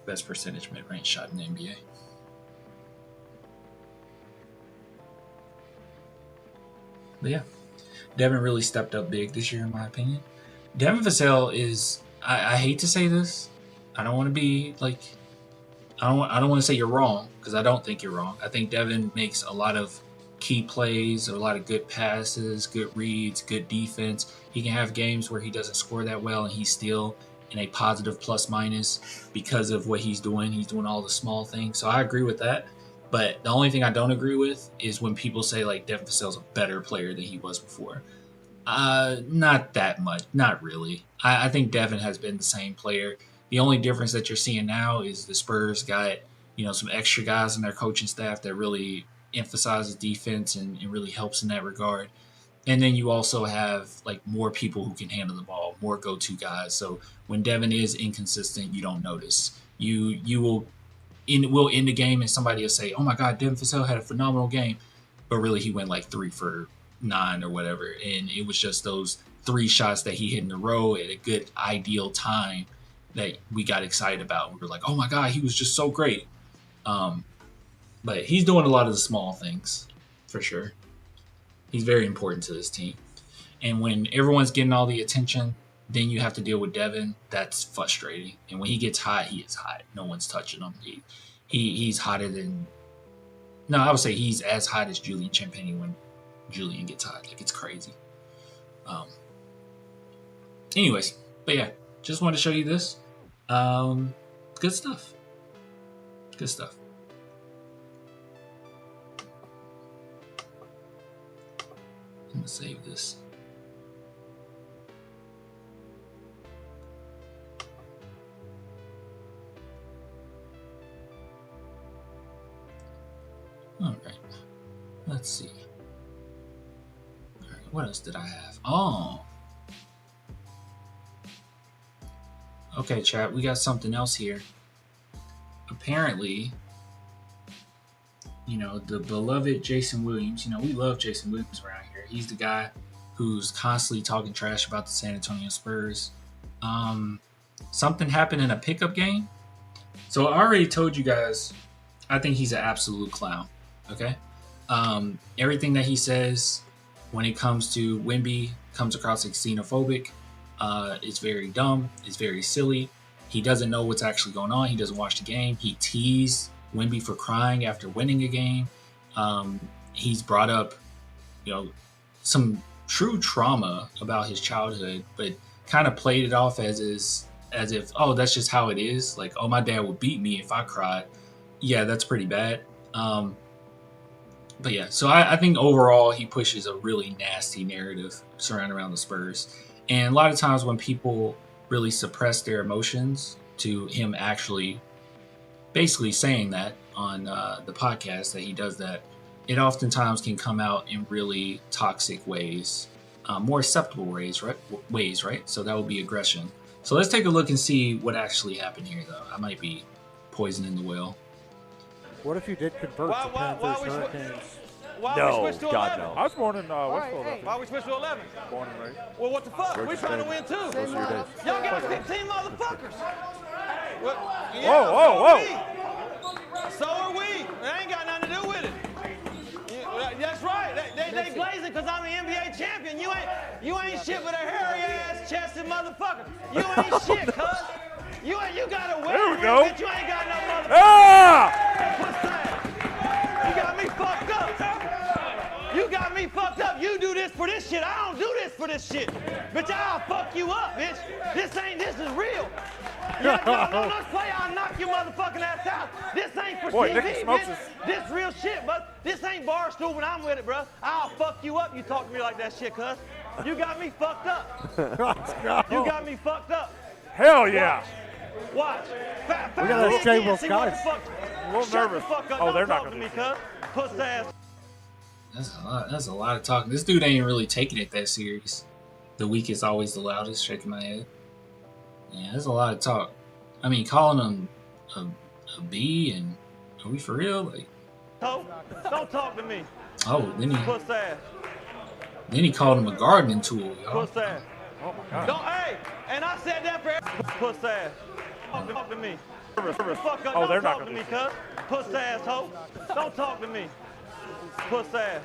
best percentage mid range shot in the NBA. But yeah, Devin really stepped up big this year, in my opinion. Devin Vassell is, I hate to say this. I don't want to be like, I don't want to say you're wrong, because I don't think you're wrong. I think Devin makes a lot of key plays, a lot of good passes, good reads, good defense. He can have games where he doesn't score that well and he's still in a positive plus minus because of what he's doing. He's doing all the small things. So I agree with that. But the only thing I don't agree with is when people say like Devin Vassell's a better player than he was before. Not that much. Not really. I think Devin has been the same player. The only difference that you're seeing now is the Spurs got, some extra guys in their coaching staff that really emphasizes defense and really helps in that regard. And then you also have like more people who can handle the ball, more go-to guys. So when Devin is inconsistent, you don't notice. You will end the game and somebody will say, "Oh my God, Devin Vassell had a phenomenal game," but really he went like 3 for 9 or whatever, and it was just those 3 shots that he hit in a row at a good ideal time that we got excited about. We were like, "Oh my God, he was just so great." But he's doing a lot of the small things for sure. He's very important to this team. And when everyone's getting all the attention, then you have to deal with Devin. That's frustrating. And when he gets hot, he is hot. No one's touching him. He's hotter than... No, I would say he's as hot as Julian Champagnie when Julian gets hot. Like, it's crazy. Anyways, but yeah, just wanted to show you this. Good stuff. Good stuff. I'm going to save this. All right. Let's see. All right. What else did I have? Oh. Okay, chat. We got something else here. Apparently, the beloved Jason Williams. We love Jason Williams around here. He's the guy who's constantly talking trash about the San Antonio Spurs. Something happened in a pickup game. So I already told you guys, I think he's an absolute clown. Okay? Everything that he says when it comes to Wemby comes across as xenophobic. It's very dumb. It's very silly. He doesn't know what's actually going on. He doesn't watch the game. He teased Wemby for crying after winning a game. He's brought up, some true trauma about his childhood, but kind of played it off as if, oh, that's just how it is. Like, oh, my dad would beat me if I cried. Yeah, that's pretty bad. But yeah, so I think overall he pushes a really nasty narrative surrounding around the Spurs. And a lot of times when people really suppress their emotions to him actually basically saying that on the podcast that he does that, it oftentimes can come out in really toxic ways, more acceptable ways, right? So that would be aggression. So let's take a look and see what actually happened here, though. I might be poisoning the well. What if you did convert to Panthers, Hurricanes? No, God, no. I was born in West Philadelphia. Why we switched to 11? Born and raised. Well, what the fuck? We're trying to win, too. Those are your days. Y'all got 15 motherfuckers. Whoa. So are we. It ain't got nothing to do with it. That's right. They blazing because I'm the NBA champion. You ain't shit but a hairy-ass chested motherfucker. You ain't shit, cuz. You got a win. There we go. Bitch, you ain't got no motherfucker. What's that? You got me fucked up. You do this for this shit. I don't do this for for this shit. Bitch, I'll fuck you up, bitch. This is real. Y'all know this play, I'll knock your motherfucking ass out. This ain't for Boy, TV, Nicky smokes bitch. us. This real shit, but this ain't Barstool when I'm with it, bro. I'll fuck you up. You talk to me like that shit, cuz. You got me fucked up. Let's go. You got me fucked up. Hell yeah. Watch. We got those shameless guys. A little nervous. Oh, they're not not to going me, to. cuz. Puss ass. That's a lot of talking. This dude ain't really taking it that serious. The weak is always the loudest. Shaking my head. Yeah, that's a lot of talk. I mean, calling him a B, and are we for real? Like, Don't talk to me. oh, then Puss ass. he called him a gardening tool, y'all. Puss ass. Oh, my God. Don't, hey, and I said that for puss ass. Talk to me. Fuck up. Oh, they're Don't not talk to gonna me, cuz. Puss ass hoe. Don't talk to me. Puss ass.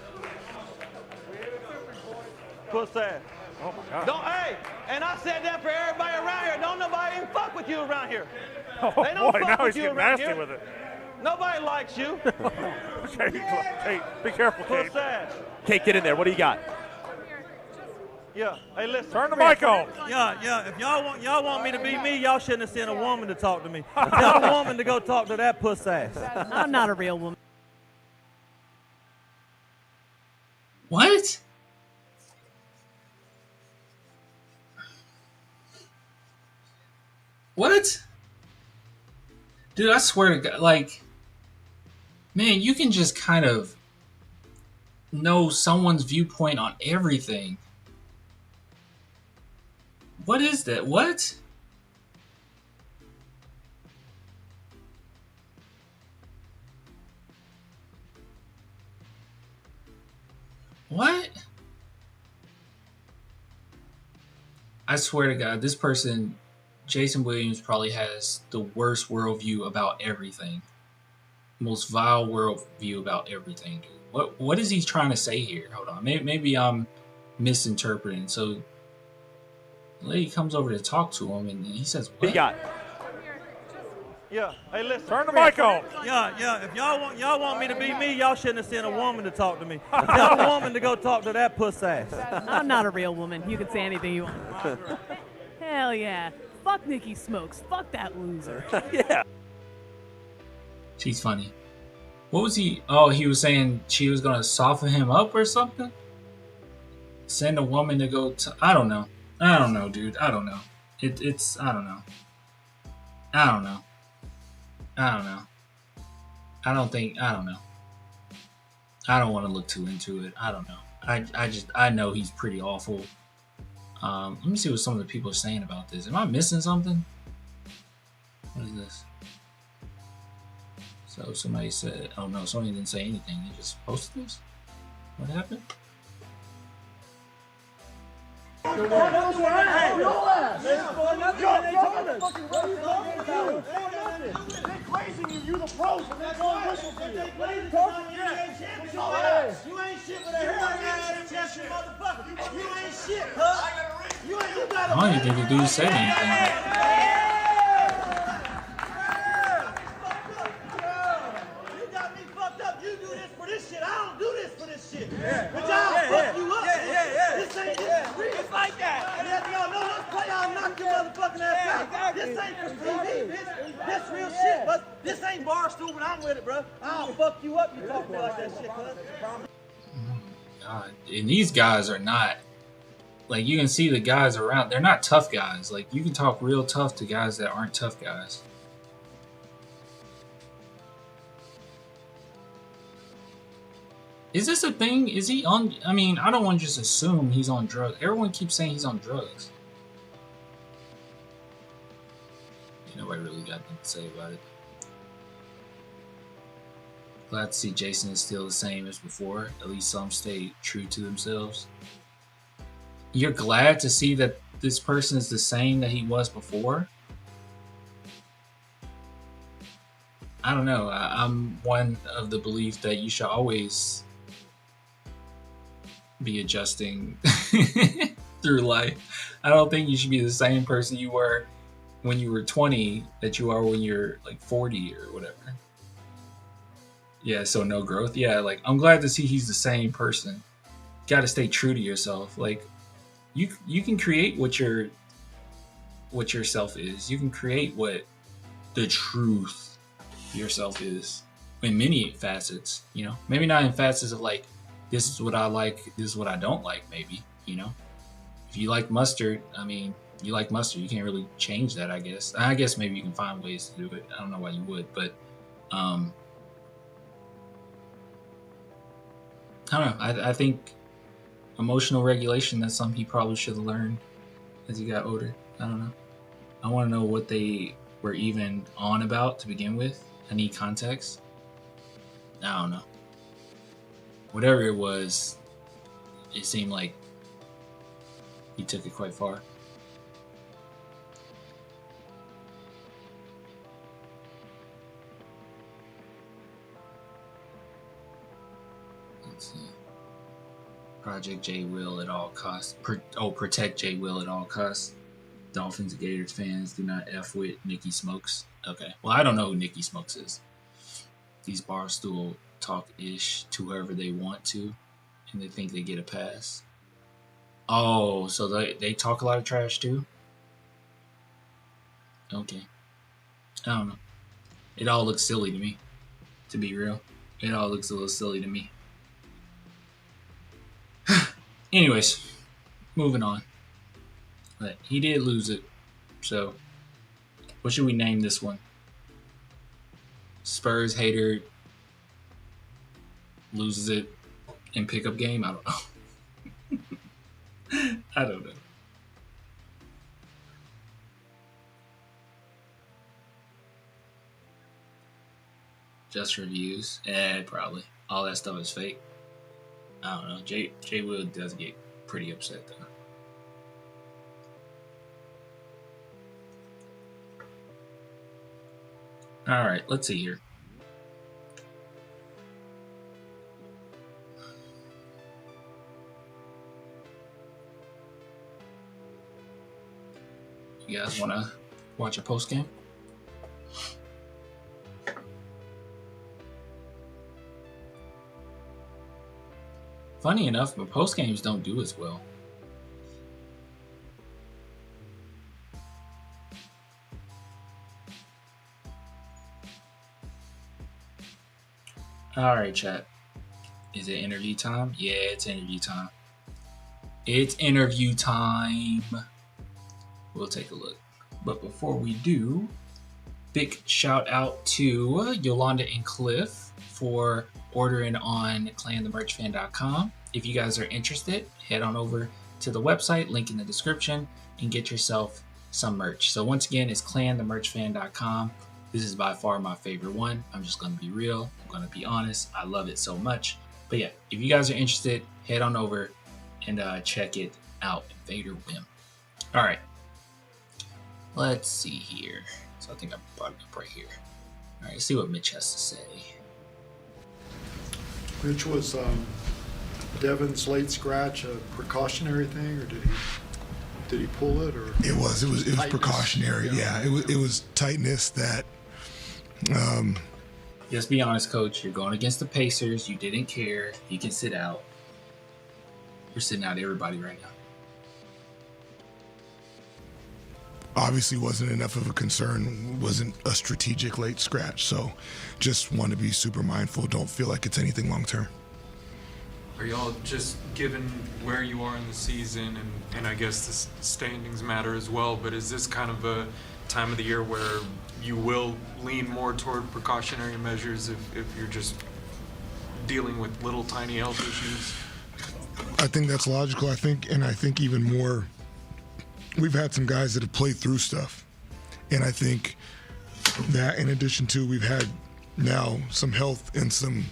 Puss ass. Oh, my God. Don't, hey, and I said that for everybody around here. Don't nobody even fuck with you around here. Oh, They don't boy, fuck now with he's you getting around nasty here. with it. Nobody likes you. Kate, be careful, Kate. Puss ass. Kate, get in there. What do you got? Yeah. Hey, listen. Turn the mic on. Yeah. If y'all want me to be me, y'all shouldn't have sent a woman to talk to me. Tell a woman to go talk to that puss ass. I'm not a real woman. What? What? Dude, I swear to God, like, man, you can just kind of know someone's viewpoint on everything. What is that? What? What? I swear to God, this person, Jason Williams, probably has the worst worldview about everything. Most vile worldview about everything, dude. What is he trying to say here? Hold on. Maybe I'm misinterpreting. So the lady comes over to talk to him, and he says, what? What do you got? Yeah. Hey, listen. Turn the mic on. Yeah. If y'all want me to be me, y'all shouldn't have sent a woman to talk to me. Tell a woman to go talk to that puss ass. I'm not a real woman. You can say anything you want. Hell yeah. Fuck Nikki Smokes. Fuck that loser. Yeah. She's funny. What was he? Oh, he was saying she was going to soften him up or something? Send a woman to go I don't know. I don't know, dude. I don't know. It's I don't know. I don't know. I don't know. I don't know. I don't want to look too into it. I don't know. I know he's pretty awful. Let me see what some of the people are saying about this. Am I missing something? What is this? So somebody said, oh no, somebody didn't say anything. They just posted this? What happened? You the pros, and they're going to whistle for you. You ain't shit with a hair ass motherfucker. You ain't shit, cuz. You got I don't even think the dude said anything. You got me fucked up. You do this for this shit. I don't do this for this shit. But y'all fuck you up. This ain't real. It's like that. Y'all know this play. I'll knock your motherfucking ass out. This ain't for TV, bitch. This real shit, but this ain't Barstool when I'm with it, bro. I'll fuck you up. You talk to me like that shit, cuz. God. And these guys are not, like, you can see the guys around, they're not tough guys. Like, you can talk real tough to guys that aren't tough guys. Is this a thing? Is he on, I mean, I don't want to just assume he's on drugs. Everyone keeps saying he's on drugs. Nobody really got nothing to say about it. Glad to see Jason is still the same as before. At least some stay true to themselves. You're glad to see that this person is the same that he was before? I don't know. I'm one of the belief that you should always be adjusting through life. I don't think you should be the same person you were when you were 20 that you are when you're like 40 or whatever. Yeah, so no growth. Yeah, like I'm glad to see he's the same person. Got to stay true to yourself. Like you can create what yourself is. You can create what the truth yourself is in many facets. You know, maybe not in facets of like, this is what I like, this is what I don't like. Maybe, you know, if you like mustard, I mean, you like mustard. You can't really change that, I guess. I guess maybe you can find ways to do it. I don't know why you would, but I don't know. I think emotional regulation, that's something he probably should have learned as he got older. I don't know. I want to know what they were even on about to begin with. I need context. I don't know. Whatever it was, it seemed like he took it quite far. Let's see. Project J Will at all costs. Protect J Will at all costs. Dolphins and Gators fans do not F with Nicky Smokes. Okay. Well, I don't know who Nicky Smokes is. These barstool talk-ish to whoever they want to, and they think they get a pass. Oh, so they talk a lot of trash too? Okay. I don't know. It all looks silly to me, to be real. It all looks a little silly to me. Anyways, moving on. But he did lose it. So, what should we name this one? Spurs hater loses it in pickup game? I don't know. I don't know. Just reviews? Probably. All that stuff is fake. I don't know. Jay Will does get pretty upset though. All right, let's see here. You guys want to watch a post game? Funny enough, but post games don't do as well. All right, chat. Is it interview time? Yeah, it's interview time. It's interview time. We'll take a look. But before we do, big shout out to Yolanda and Cliff for ordering on clanthemerchfan.com. If you guys are interested, head on over to the website, link in the description, and get yourself some merch. So once again, it's clanthemerchfan.com. This is by far my favorite one. I'm just going to be real. I'm going to be honest. I love it so much. But yeah, if you guys are interested, head on over and check it out. Invader Wim. All right. Let's see here. So I think I brought it up right here. All right, let's see what Mitch has to say. Mitch, was Devin's late scratch a precautionary thing, or did he pull it, or it was precautionary? Yeah, it was tightness that. Just be honest, Coach. You're going against the Pacers. You didn't care. You can sit out. You're sitting out everybody right now. Obviously wasn't enough of a concern, wasn't a strategic late scratch, so just want to be super mindful. Don't feel like it's anything long term. Are y'all just given where you are in the season, and I guess the standings matter as well, but is this kind of a time of the year where you will lean more toward precautionary measures if you're just dealing with little tiny health issues? I think that's logical. I think even more, we've had some guys that have played through stuff. And I think that in addition to, we've had now some health and some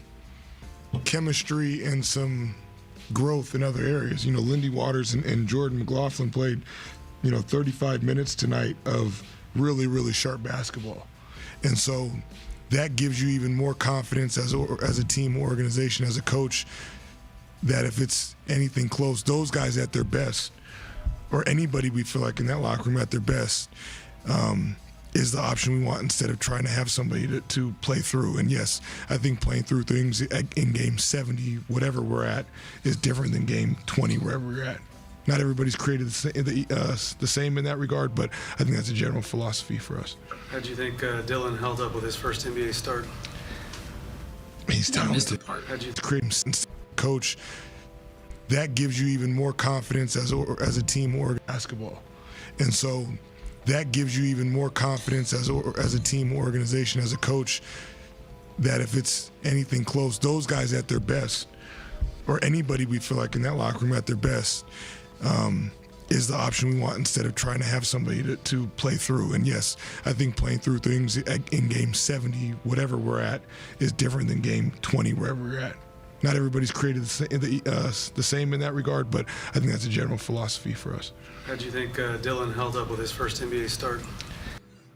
chemistry and some growth in other areas. You know, Lindy Waters and Jordan McLaughlin played, 35 minutes tonight of really, really sharp basketball. And so that gives you even more confidence as a team, organization, as a coach, that if it's anything close, those guys at their best, or anybody we feel like in that locker room at their best, is the option we want instead of trying to have somebody to play through. And yes, I think playing through things in game 70, whatever we're at, is different than game 20, wherever we're at. Not everybody's created the same in that regard, but I think that's a general philosophy for us. How do you think Dylan held up with his first NBA start? He's talented. Coach, that gives you even more confidence as a team or basketball. And so that gives you even more confidence as a team or organization, as a coach, that if it's anything close, those guys at their best, or anybody we feel like in that locker room at their best, is the option we want instead of trying to have somebody to play through. And yes, I think playing through things in game 70, whatever we're at, is different than game 20, wherever we're at. Not everybody's created the same in that regard, but I think that's a general philosophy for us. How do you think Dylan held up with his first NBA start?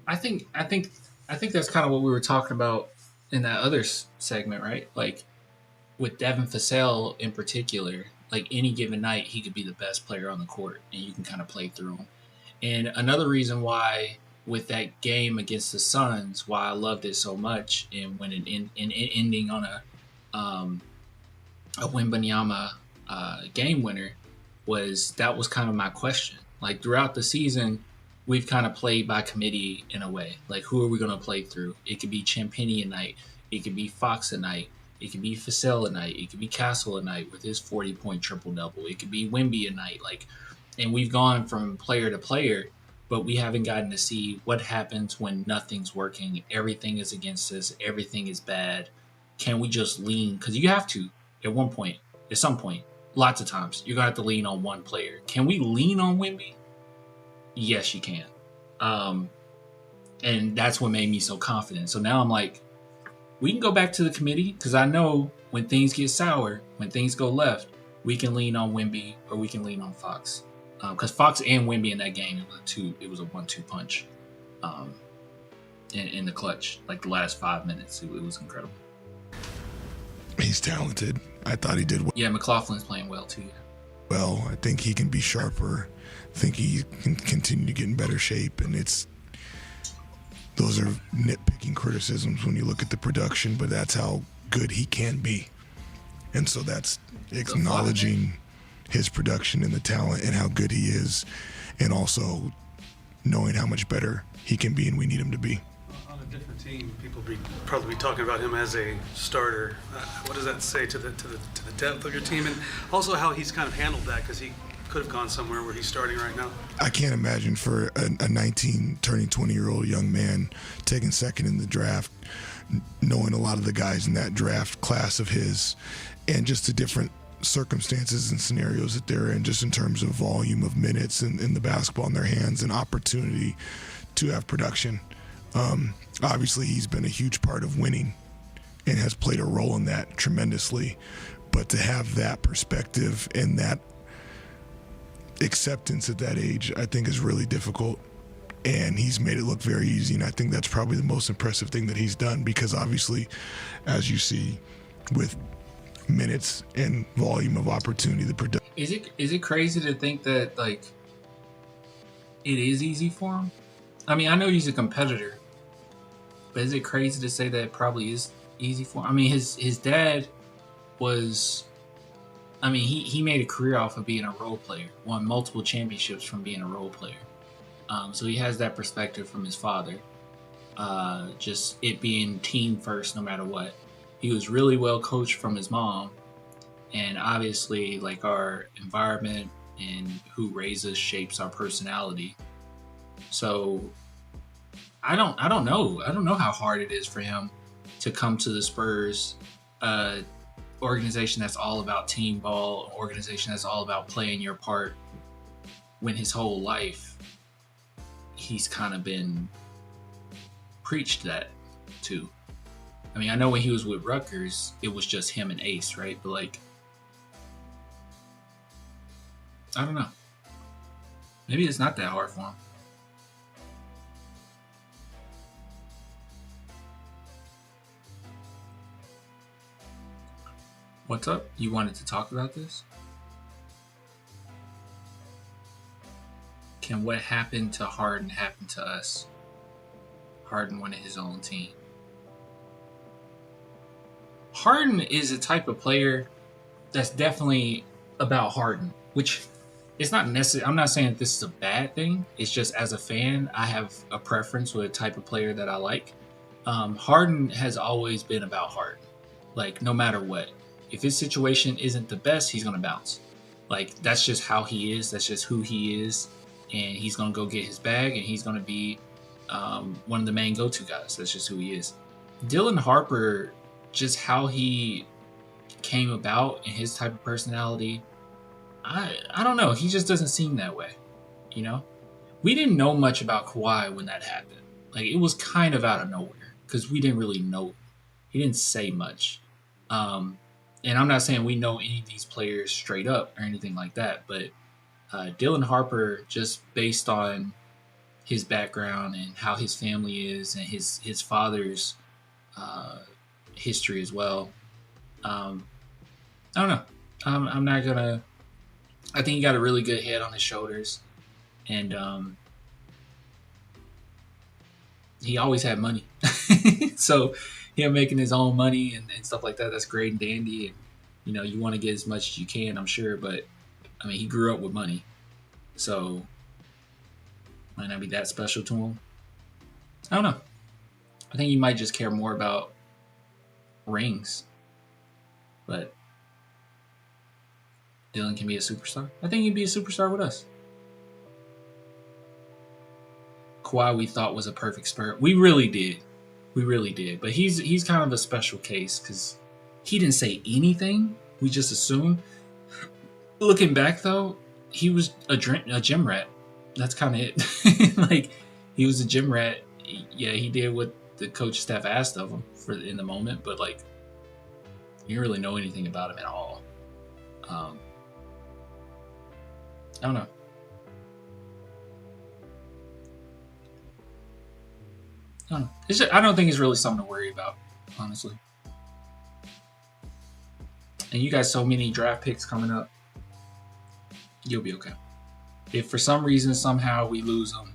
I think that's kind of what we were talking about in that other segment, right? Like with Devin Vassell in particular, like any given night, he could be the best player on the court, and you can kind of play through him. And another reason why, with that game against the Suns, why I loved it so much, and when it ending on a Wembanyama game winner, was kind of my question. Like throughout the season, we've kind of played by committee in a way. Like, who are we going to play through? It could be Champagnie a night. It could be Fox a night. It could be Vassell a night. It could be Castle a night with his 40-point triple-double. It could be Wemby a night. Like, and we've gone from player to player, but we haven't gotten to see what happens when nothing's working. Everything is against us. Everything is bad. Can we just lean? Because you have to at one point, at some point, lots of times, you're going to have to lean on one player. Can we lean on Wemby? Yes, you can. And that's what made me so confident. So now I'm like, we can go back to the committee, because I know when things get sour, when things go left, we can lean on Wemby or we can lean on Fox. Because Fox and Wemby in that game, it was a 1-2 punch in the clutch. Like the last 5 minutes, it was incredible. He's talented. I thought he did well. Yeah, McLaughlin's playing well too. Well, I think he can be sharper. I think he can continue to get in better shape, and those are nitpicking criticisms when you look at the production, but that's how good he can be. And so that's acknowledging his production and the talent and how good he is, and also knowing how much better he can be and we need him to be. On a different team, people probably be talking about him as a starter. What does that say to the depth of your team, and also how he's kind of handled that, because he could have gone somewhere where he's starting right now? I can't imagine for a 19 turning 20-year-old young man taking second in the draft, knowing a lot of the guys in that draft class of his, and just the different circumstances and scenarios that they're in, just in terms of volume of minutes and the basketball in their hands and opportunity to have production. Obviously, he's been a huge part of winning and has played a role in that tremendously. But to have that perspective and that acceptance at that age, I think is really difficult. And he's made it look very easy. And I think that's probably the most impressive thing that he's done, because obviously, as you see, with minutes and volume of opportunity, the production. Is it crazy to think that, like, it is easy for him? I mean, I know he's a competitor, but is it crazy to say that it probably is easy for him? I mean, his dad was, I mean, he made a career off of being a role player, won multiple championships from being a role player. So he has that perspective from his father, just it being team first no matter what. He was really well coached from his mom, and obviously, like, our environment and who raises shapes our personality. So I don't know. I don't know how hard it is for him to come to the Spurs, organization that's all about team ball, organization that's all about playing your part, when his whole life he's kind of been preached that to. I mean, I know when he was with Rutgers, it was just him and Ace, right? But, like, I don't know. Maybe it's not that hard for him. What's up? You wanted to talk about this? Can what happened to Harden happen to us? Harden wanted his own team. Harden is a type of player that's definitely about Harden, which it's not necessary. I'm not saying that this is a bad thing. It's just as a fan, I have a preference with a type of player that I like. Harden has always been about Harden. Like, no matter what. If his situation isn't the best, he's going to bounce. Like, that's just how he is. That's just who he is. And he's going to go get his bag, and he's going to be one of the main go-to guys. That's just who he is. Dylan Harper, just how he came about and his type of personality, I don't know. He just doesn't seem that way, you know? We didn't know much about Kawhi when that happened. Like, it was kind of out of nowhere because we didn't really know. He didn't say much. And I'm not saying we know any of these players straight up or anything like that, but Dylan Harper, just based on his background and how his family is and his father's history as well, I don't know. I'm not going to... I think he got a really good head on his shoulders, and he always had money. So him making his own money and stuff like that, that's great and dandy. And, you know, you want to get as much as you can, I'm sure. But, I mean, he grew up with money. So might not be that special to him. I don't know. I think he might just care more about rings. But Dylan can be a superstar. I think he'd be a superstar with us. Kawhi, we thought was a perfect Spur. We really did. But he's kind of a special case because he didn't say anything. We just assumed. Looking back, though, he was a gym rat. That's kind of it. Like, he was a gym rat. Yeah, he did what the coach staff asked of him in the moment, but, like, you didn't really know anything about him at all. I don't know. I don't think it's really something to worry about, honestly. And you got so many draft picks coming up, you'll be okay. If for some reason somehow we lose them,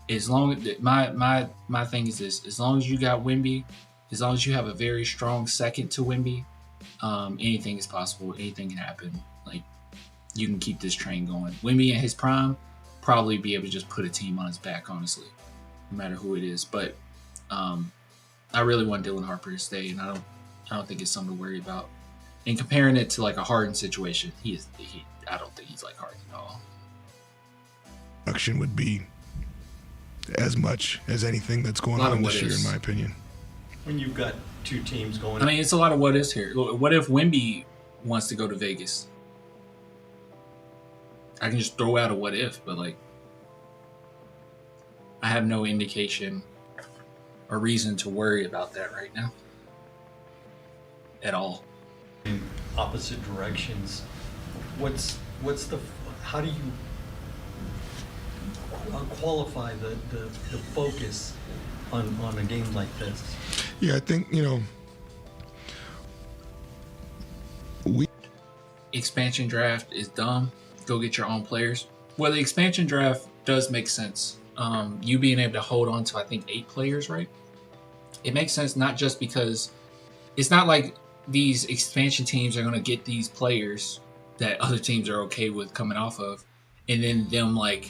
as long as my thing is this: as long as you got Wemby, as long as you have a very strong second to Wemby, anything is possible. Anything can happen. Like, you can keep this train going. Wemby in his prime, probably be able to just put a team on his back, honestly, no matter who it is. But I really want Dylan Harper to stay, and I don't think it's something to worry about. And comparing it to like a Harden situation, I don't think he's like Harden at all. Production would be as much as anything that's going on this year, in my opinion. When you've got two teams going, I mean, it's a lot of what ifs here. What if Wemby wants to go to Vegas? I can just throw out a what if, but like, I have no indication or reason to worry about that right now at all. In opposite directions, how do you qualify the focus on a game like this? Yeah, I think, expansion draft is dumb. Go get your own players. Well, the expansion draft does make sense. You being able to hold on to, I think, 8 players, right? It makes sense not just because it's not like these expansion teams are going to get these players that other teams are okay with coming off of, and then them like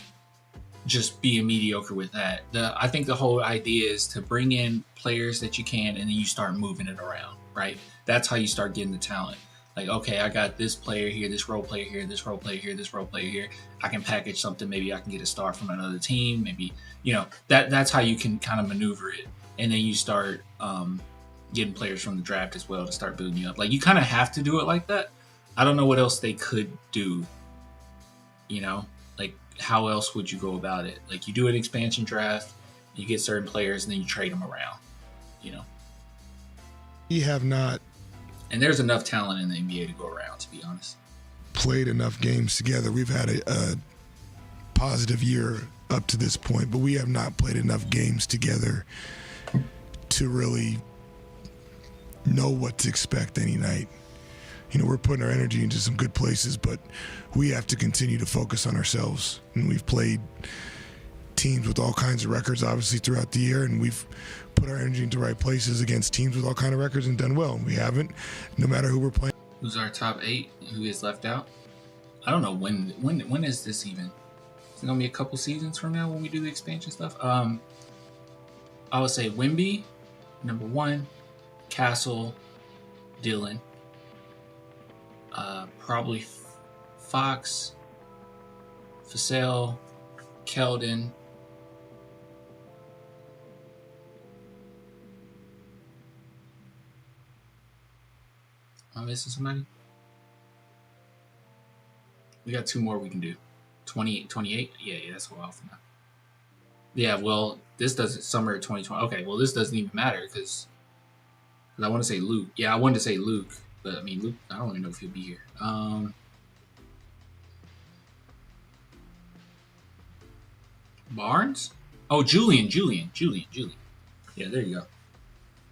just being mediocre with that. I think the whole idea is to bring in players that you can, and then you start moving it around, right? That's how you start getting the talent. Like, okay, I got this player here, this role player here, this role player here, this role player here. I can package something. Maybe I can get a star from another team. Maybe, that's how you can kind of maneuver it. And then you start getting players from the draft as well to start building you up. Like, you kind of have to do it like that. I don't know what else they could do. Like, how else would you go about it? Like, you do an expansion draft, you get certain players, and then you trade them around. We have not. And there's enough talent in the NBA to go around, to be honest. Played enough games together. We've had a positive year up to this point, but we have not played enough games together to really know what to expect any night. We're putting our energy into some good places, but we have to continue to focus on ourselves. And we've played teams with all kinds of records, obviously, throughout the year, and we've put our energy into the right places against teams with all kinds of records and done well. We haven't, no matter who we're playing. Who's our top 8? Who gets left out? I don't know when is this even? Is it gonna be a couple seasons from now when we do the expansion stuff? I would say Wemby, number 1, Castle, Dillon, probably Fox, Vassell, Keldon. Am I missing somebody? We got 2 more we can do. 28? Yeah, that's a while from now. Yeah, well, this doesn't summer 2020. Okay, well, this doesn't even matter because I want to say Luke. Yeah, I wanted to say Luke, but I mean, Luke, I don't even know if he'll be here. Barnes? Oh, Julian. Yeah, there you go.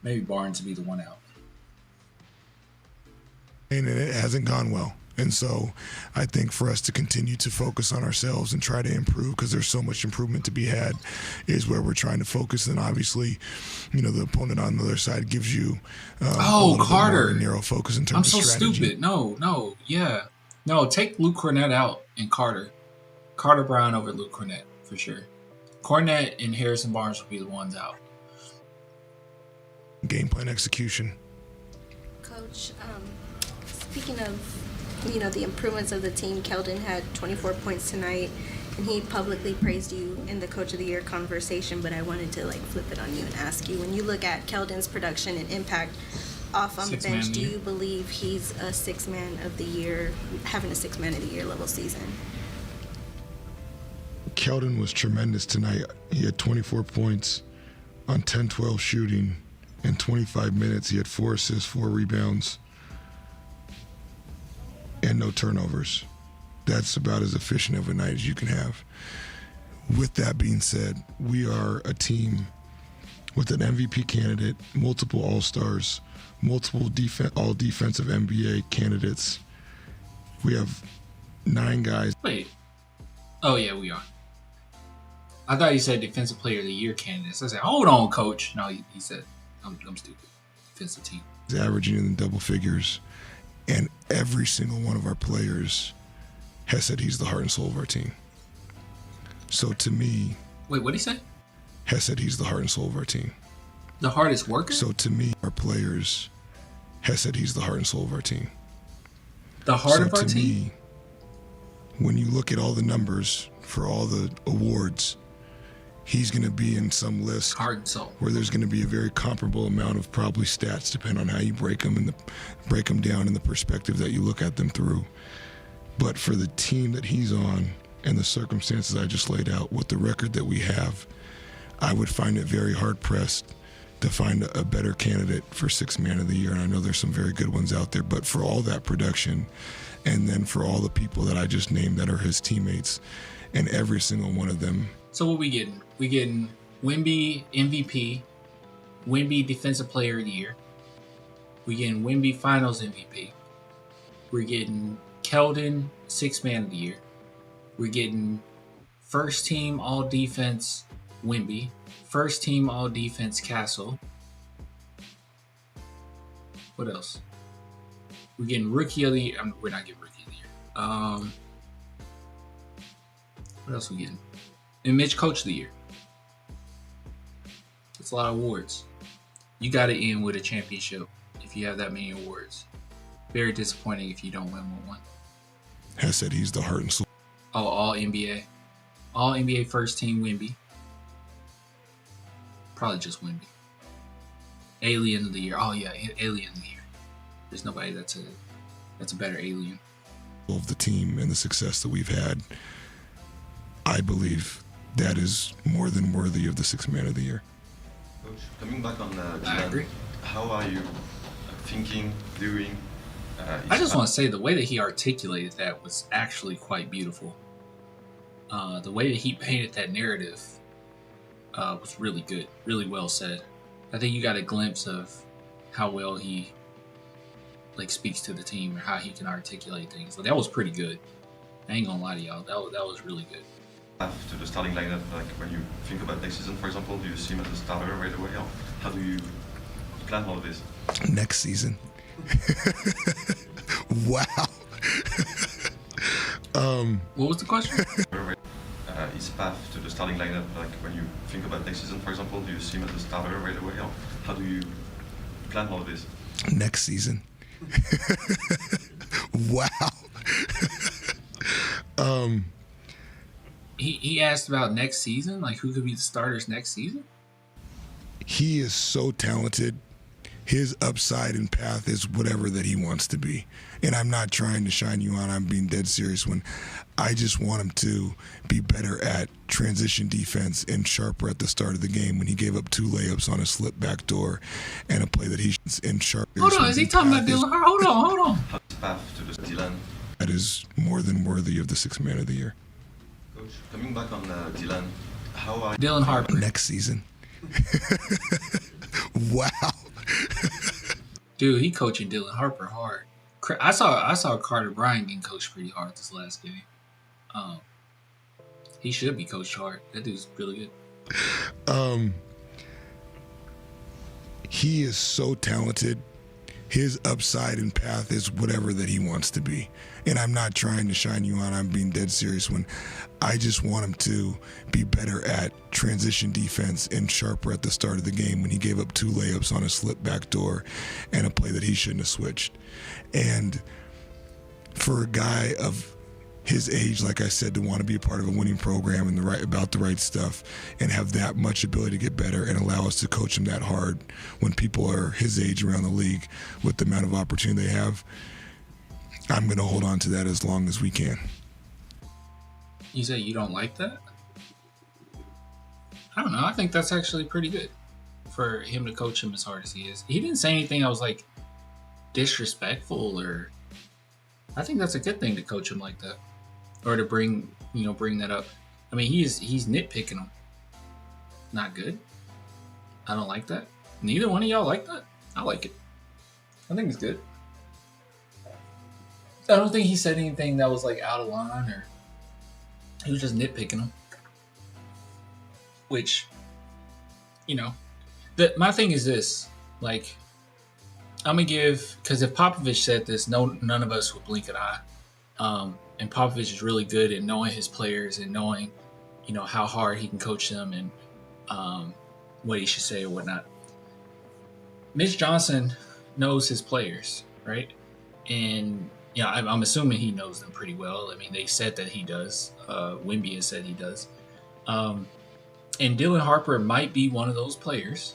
Maybe Barnes will be the one out. And it hasn't gone well. And so I think for us to continue to focus on ourselves and try to improve, because there's so much improvement to be had, is where we're trying to focus. And obviously, the opponent on the other side gives you Carter, narrow focus in terms of strategy. I'm so stupid. No, take Luke Cornett out and Carter Brown over Luke Cornett for sure. Cornett and Harrison Barnes will be the ones out. Game plan execution. Coach, speaking of the improvements of the team, Keldon had 24 points tonight, and he publicly praised you in the Coach of the Year conversation, but I wanted to flip it on you and ask you, when you look at Keldon's production and impact off on the bench, do you believe he's a 6th man of the year, having a 6th man of the year level season? Keldon was tremendous tonight. He had 24 points on 10-12 shooting. In 25 minutes, he had 4 assists, 4 rebounds, and no turnovers. That's about as efficient of a night as you can have. With that being said, we are a team with an MVP candidate, multiple All-Stars, multiple all-defensive NBA candidates. We have 9 guys. Wait. Oh, yeah, we are. I thought you said Defensive Player of the Year candidates. I said, hold on, Coach. No, he said, I'm stupid. Defensive team. He's averaging in double figures. And every single one of our players has said he's the heart and soul of our team. So to me... Wait, what did he say? Has said he's the heart and soul of our team. The hardest worker? So to me, our players has said he's the heart and soul of our team. The heart of our to team? Me, when you look at all the numbers for all the awards, he's going to be in some list where there's going to be a very comparable amount of probably stats, depending on how you break them down in the perspective that you look at them through. But for the team that he's on and the circumstances I just laid out, with the record that we have, I would find it very hard-pressed to find a better candidate for 6th man of the year. And I know there's some very good ones out there, but for all that production, and then for all the people that I just named that are his teammates, and every single one of them. So what we getting? We getting Wemby MVP, Wemby Defensive Player of the Year. We getting Wemby Finals MVP. We're getting Keldon 6th Man of the Year. We're getting First Team All Defense Wemby, First Team All Defense Castle. What else? We're getting Rookie of the Year. We're not getting Rookie of the Year. What else we getting? And Mitch Coach of the Year. That's a lot of awards. You got to end with a championship if you have that many awards. Very disappointing if you don't win one. Has said he's the heart and soul. Oh, All NBA. All NBA First Team Wemby. Probably just Wemby. Alien of the Year. Oh yeah, Alien of the Year. There's nobody that's a better alien. Of the team and the success that we've had, I believe that is more than worthy of the 6th Man of the Year. Coach, coming back on I agree. How are you thinking, doing? I just want to say the way that he articulated that was actually quite beautiful. The way that he painted that narrative was really good, really well said. I think you got a glimpse of how well he speaks to the team or how he can articulate things. So that was pretty good. I ain't gonna lie to y'all, that was really good. To the starting lineup, when you think about next season, for example, do you see him as a starter right away, or how do you plan all of this? Next season. Wow. What was the question? His path to the starting lineup, like when you think about next season, for example, do you see him as a starter right away, or how do you plan all of this? Next season. Wow. He asked about next season, like who could be the starters next season? He is so talented. His upside and path is whatever that he wants to be. And I'm not trying to shine you on. I'm being dead serious when I just want him to be better at transition defense and sharper at the start of the game when he gave up 2 layups on a slip back door and a play that he's in sharp. Hold on, is he talking about Dylan? Hold on. Path to the Dylan. That is more than worthy of the 6th man of the year. Coach, coming back on Dylan, how are Dylan Harper next season? Wow. Dude, he coaching Dylan Harper hard. I saw Carter Bryant getting coached pretty hard this last game. He should be coached hard. That dude's really good. He is so talented. His upside and path is whatever that he wants to be. And I'm not trying to shine you on. I'm being dead serious when I just want him to be better at transition defense and sharper at the start of the game when he gave up 2 layups on a slip back door and a play that he shouldn't have switched. And for a guy of his age, like I said, to want to be a part of a winning program and about the right stuff and have that much ability to get better and allow us to coach him that hard when people are his age around the league with the amount of opportunity they have, I'm going to hold on to that as long as we can. You say you don't like that? I don't know. I think that's actually pretty good for him to coach him as hard as he is. He didn't say anything that was like disrespectful, or I think that's a good thing to coach him like that, or to bring that up. I mean, he's nitpicking him. Not good. I don't like that. Neither one of y'all like that. I like it. I think it's good. I don't think he said anything that was like out of line, or he was just nitpicking him. Which, my thing is this, like, I'm gonna give, because if Popovich said this, none of us would blink an eye. And Popovich is really good at knowing his players and knowing, how hard he can coach them and what he should say or whatnot. Mitch Johnson knows his players, right? And I'm assuming he knows them pretty well. I mean, they said that he does. Wemby has said he does. And Dylan Harper might be one of those players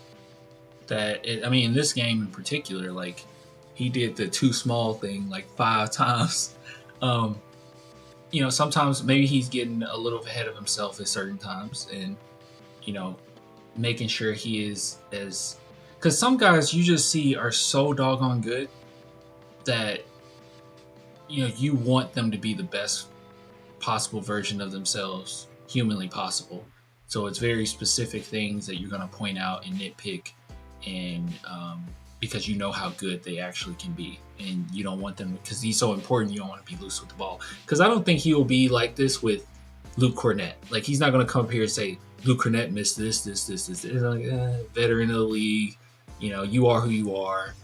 that, in this game in particular, like, he did the too small thing like 5 times. Sometimes maybe he's getting a little ahead of himself at certain times, and, making sure he is as, because some guys you just see are so doggone good that, you want them to be the best possible version of themselves humanly possible. So it's very specific things that you're going to point out and nitpick, and because you know how good they actually can be, and you don't want them, because he's so important, you don't want to be loose with the ball. Because I don't think he will be like this with Luke Cornett. Like, he's not going to come up here and say Luke Cornett missed this. It's like, veteran of the league, you are who you are.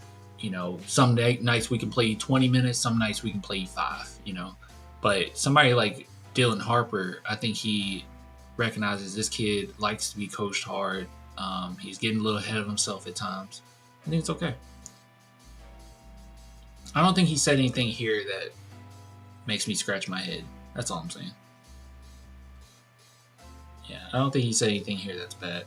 Some nights we can play you 20 minutes, some nights we can play you 5. But somebody like Dylan Harper, I think he recognizes this kid likes to be coached hard. He's getting a little ahead of himself at times. I think it's okay. I don't think he said anything here that makes me scratch my head. That's all I'm saying. Yeah, I don't think he said anything here that's bad.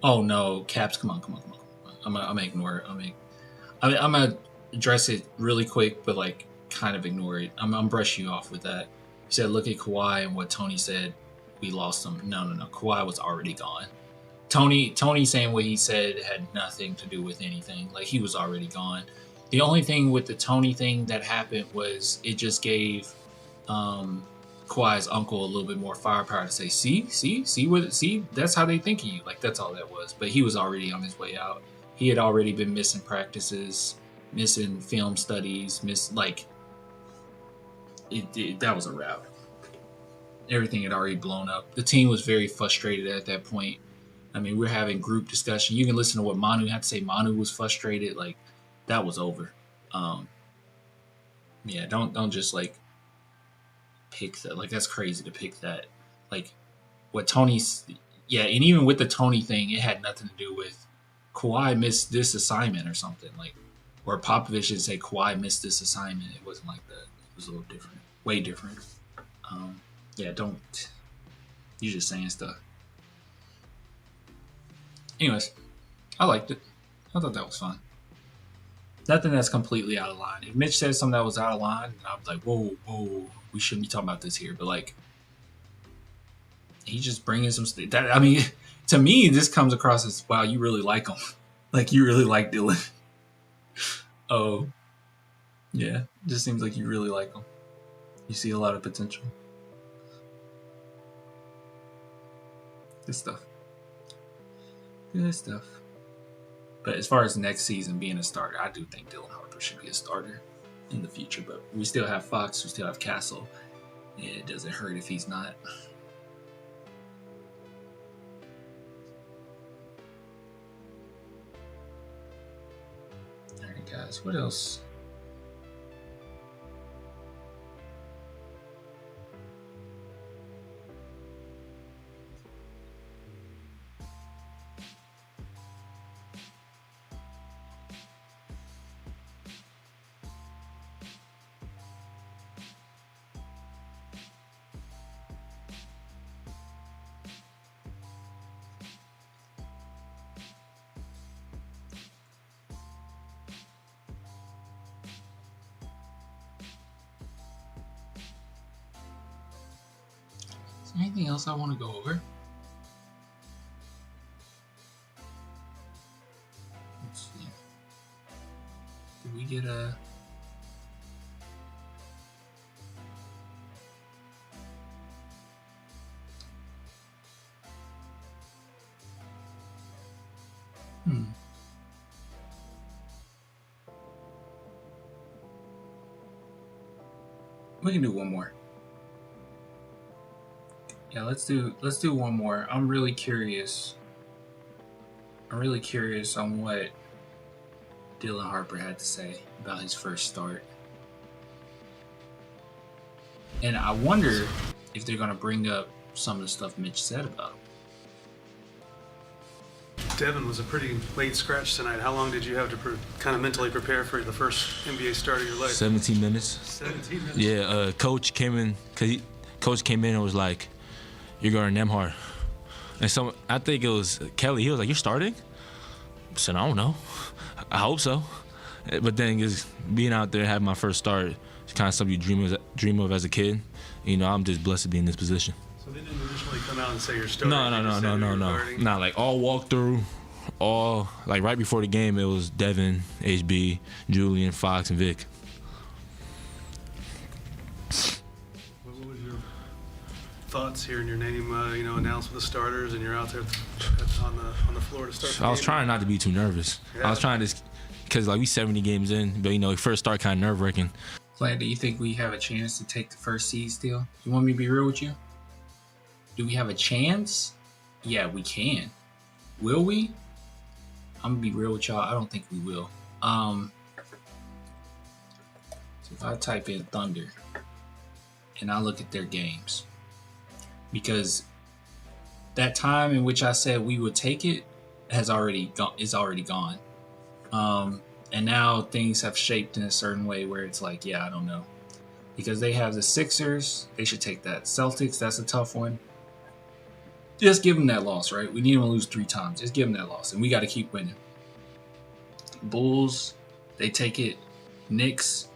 Oh no, Caps, come on. I'm gonna ignore it. I'm gonna address it really quick, but like kind of ignore it. I'm gonna brush you off with that. You said look at Kawhi and what Tony said. We lost him. No. Kawhi was already gone. Tony saying what he said had nothing to do with anything. Like, he was already gone. The only thing with the Tony thing that happened was it just gave Kawhi's uncle a little bit more firepower to say, see, that's how they think of you. Like, that's all that was. But he was already on his way out. He had already been missing practices, missing film studies, that was a wrap. Everything had already blown up. The team was very frustrated at that point. I mean, we're having group discussion. You can listen to what Manu had to say. Manu was frustrated. Like, that was over. Yeah, don't just like pick that. Like that's crazy to pick that. Like what Tony's. Yeah, and even with the Tony thing, it had nothing to do with Kawhi missed this assignment or something like, or Popovich didn't say Kawhi missed this assignment. It wasn't like that. It was a little different, way different. Yeah, don't. You're just saying stuff. Anyways, I liked it. I thought that was fun. Nothing that's completely out of line. If Mitch said something that was out of line, I was like, whoa, we shouldn't be talking about this here. But like, he's just bringing some stuff. I mean, to me, this comes across as, wow, you really like him. Like, you really like Dylan. Oh, yeah. It just seems like you really like him. You see a lot of potential. Good stuff. Good stuff. But as far as next season being a starter, I do think Dylan Harper should be a starter in the future. But we still have Fox. We still have Castle. Yeah, it doesn't hurt if he's not. All right, guys. What else? Is there anything else I want to go over? Let's see. Did we get a... We can do one more. Yeah, let's do one more. I'm really curious. On what Dylan Harper had to say about his first start. And I wonder if they're gonna bring up some of the stuff Mitch said about him. Devin was a pretty late scratch tonight. How long did you have to kind of mentally prepare for the first NBA start of your life? 17 minutes. 17 minutes? Yeah, Coach came in and was like, "You're guarding Nemhard." And so I think it was Kelly. He was like, "You're starting?" I said, "I don't know. I hope so." But then just being out there, having my first start, it's kind of something you dream of as a kid. You know, I'm just blessed to be in this position. So they didn't initially come out and say you're starting? No. Not like all walkthrough, all like right before the game. It was Devin, HB, Julian, Fox, and Vic. What was your thoughts hearing your name, announced with the starters, and you're out there on the floor to start? I was trying not to be too nervous. Yeah. I was trying to, because like we 70 games in, but first start kind of nerve wracking. Vlad, do you think we have a chance to take the first seed still? You want me to be real with you? Do we have a chance? Yeah, we can. Will we? I'm gonna be real with y'all. I don't think we will. So if I type in Thunder and I look at their games, because that time in which I said we would take it is already gone. And now things have shaped in a certain way where it's like, yeah, I don't know. Because they have the Sixers, they should take that. Celtics, that's a tough one. Just give them that loss, right? We need them to lose 3 times. Just give them that loss, and we got to keep winning. Bulls, they take it. Knicks,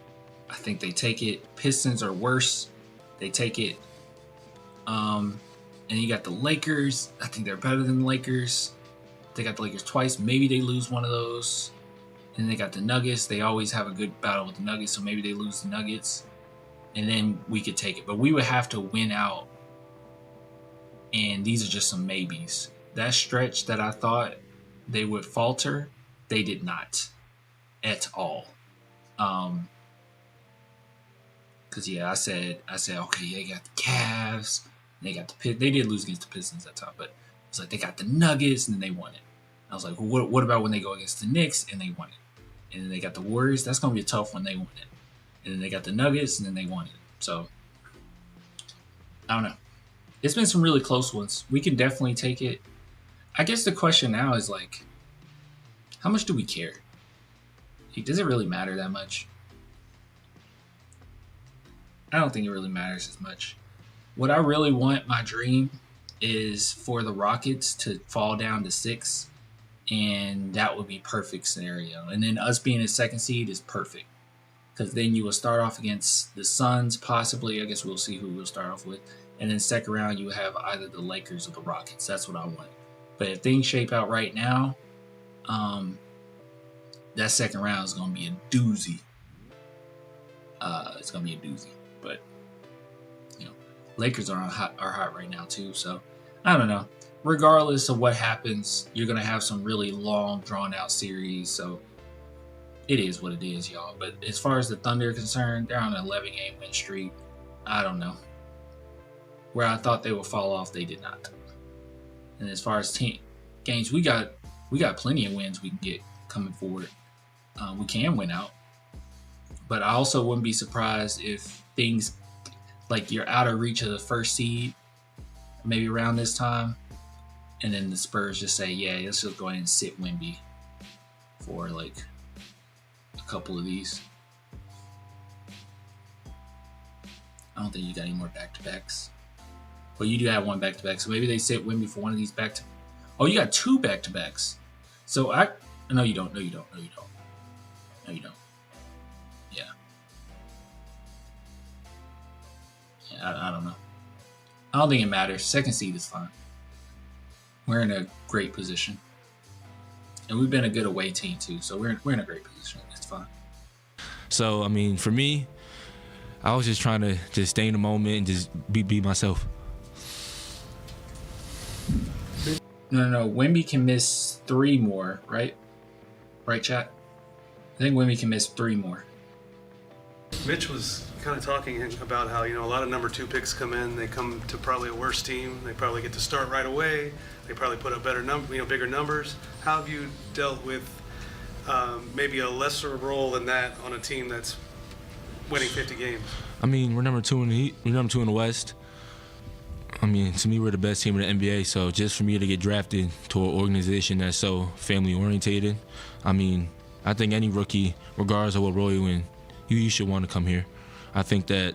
I think they take it. Pistons are worse. They take it. And you got the Lakers. I think they're better than the Lakers. They got the Lakers twice. Maybe they lose one of those. And they got the Nuggets. They always have a good battle with the Nuggets, so maybe they lose the Nuggets. And then we could take it. But we would have to win out. And these are just some maybes. That stretch that I thought they would falter, they did not at all. Because I said, okay, they got the Cavs, they got the They did lose against the Pistons that time, but it's like they got the Nuggets and then they won it. I was like, well, what about when they go against the Knicks and they won it? And then they got the Warriors. That's going to be a tough one. They won it. And then they got the Nuggets, and then they won it. So, I don't know. It's been some really close ones. We can definitely take it. I guess the question now is, like, how much do we care? Does it really matter that much? I don't think it really matters as much. What I really want, my dream, is for the Rockets to fall down to 6, and that would be perfect scenario. And then us being a second seed is perfect, because then you will start off against the Suns, possibly. I guess we'll see who we'll start off with. And then second round, you have either the Lakers or the Rockets. That's what I want. But if things shape out right now, that second round is going to be a doozy. It's going to be a doozy. But, Lakers are hot right now too. So, I don't know. Regardless of what happens, you're going to have some really long, drawn-out series. So, it is what it is, y'all. But as far as the Thunder are concerned, they're on an 11-game win streak. I don't know. Where I thought they would fall off, they did not. And as far as team games, we got plenty of wins we can get coming forward. We can win out. But I also wouldn't be surprised if things like you're out of reach of the first seed, maybe around this time, and then the Spurs just say, yeah, let's just go ahead and sit Wemby for like a couple of these. I don't think you got any more back-to-backs. Well, you do have one back-to-back, so maybe they sit Wemby for one of these back-to... Oh, you got 2 back-to-backs. So No, you don't. Yeah. I don't know. I don't think it matters. Second seed is fine. We're in a great position. And we've been a good away team, too, so we're in a great position. It's fine. So, I mean, for me, I was just trying to just stay in the moment and just be myself. No. Wemby can miss 3 more, right? Right, chat? I think Wemby can miss 3 more. Mitch was kind of talking about how, a lot of number 2 picks come in. They come to probably a worse team. They probably get to start right away. They probably put up bigger numbers. How have you dealt with maybe a lesser role than that on a team that's winning 50 games? I mean, we're number 2 in the West. I mean, to me, we're the best team in the NBA. So just for me to get drafted to an organization that's so family orientated, I mean, I think any rookie, regardless of what role you're in, you should want to come here. I think that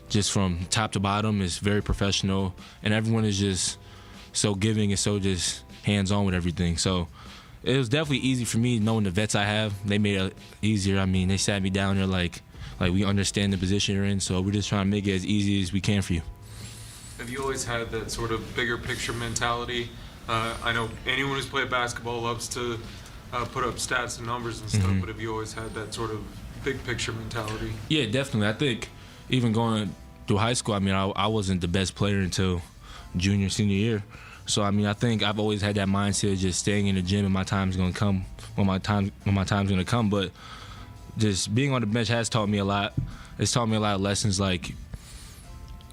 just from top to bottom, it's very professional, and everyone is just so giving and so just hands-on with everything. So it was definitely easy for me knowing the vets I have. They made it easier. I mean, they sat me down there like we understand the position you're in, so we're just trying to make it as easy as we can for you. Have you always had that sort of bigger picture mentality? I know anyone who's played basketball loves to put up stats and numbers and stuff, but have you always had that sort of big picture mentality? Yeah, definitely. I think even going through high school, I mean, I wasn't the best player until junior, senior year. So, I mean, I think I've always had that mindset of just staying in the gym and my time's going to come when my time's going to come. But just being on the bench has taught me a lot. It's taught me a lot of lessons. Like,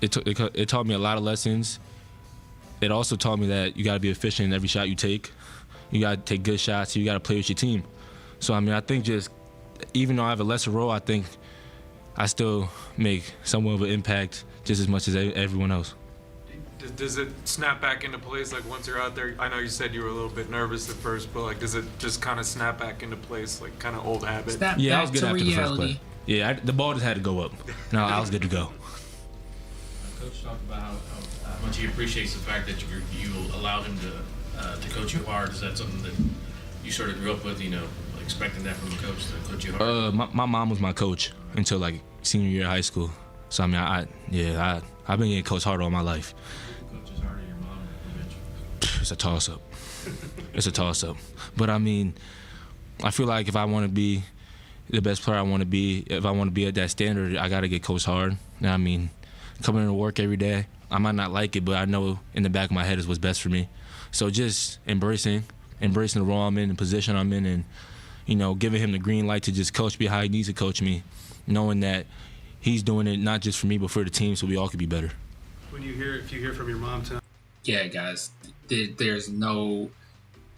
it taught me a lot of lessons. It also taught me that you got to be efficient in every shot you take. You got to take good shots. You got to play with your team. So, I mean, I think just even though I have a lesser role, I think I still make somewhat of an impact just as much as everyone else. Does it snap back into place, like once you're out there? I know you said you were a little bit nervous at first, but like, does it just kind of snap back into place, like kind of old habit? Yeah, I was good after the first play. Yeah, the ball just had to go up. No, I was good to go. Coach talked about how much he appreciates the fact that you allowed him to coach you hard. Is that something that you sort of grew up with, expecting that from a coach to coach you hard? My mom was my coach until like senior year of high school. So I mean, I've been getting coached hard all my life. Who coaches harder, your mom or Mitch? It's a toss-up. It's a toss-up. But I mean, I feel like if I want to be the best player I want to be, if I want to be at that standard, I got to get coached hard. And I mean, coming into work every day, I might not like it, but I know in the back of my head is what's best for me. So just embracing the role I'm in, the position I'm in, and giving him the green light to just coach me how he needs to coach me, knowing that he's doing it not just for me but for the team, so we all could be better. If you hear from your mom tonight. Yeah, guys, there's no.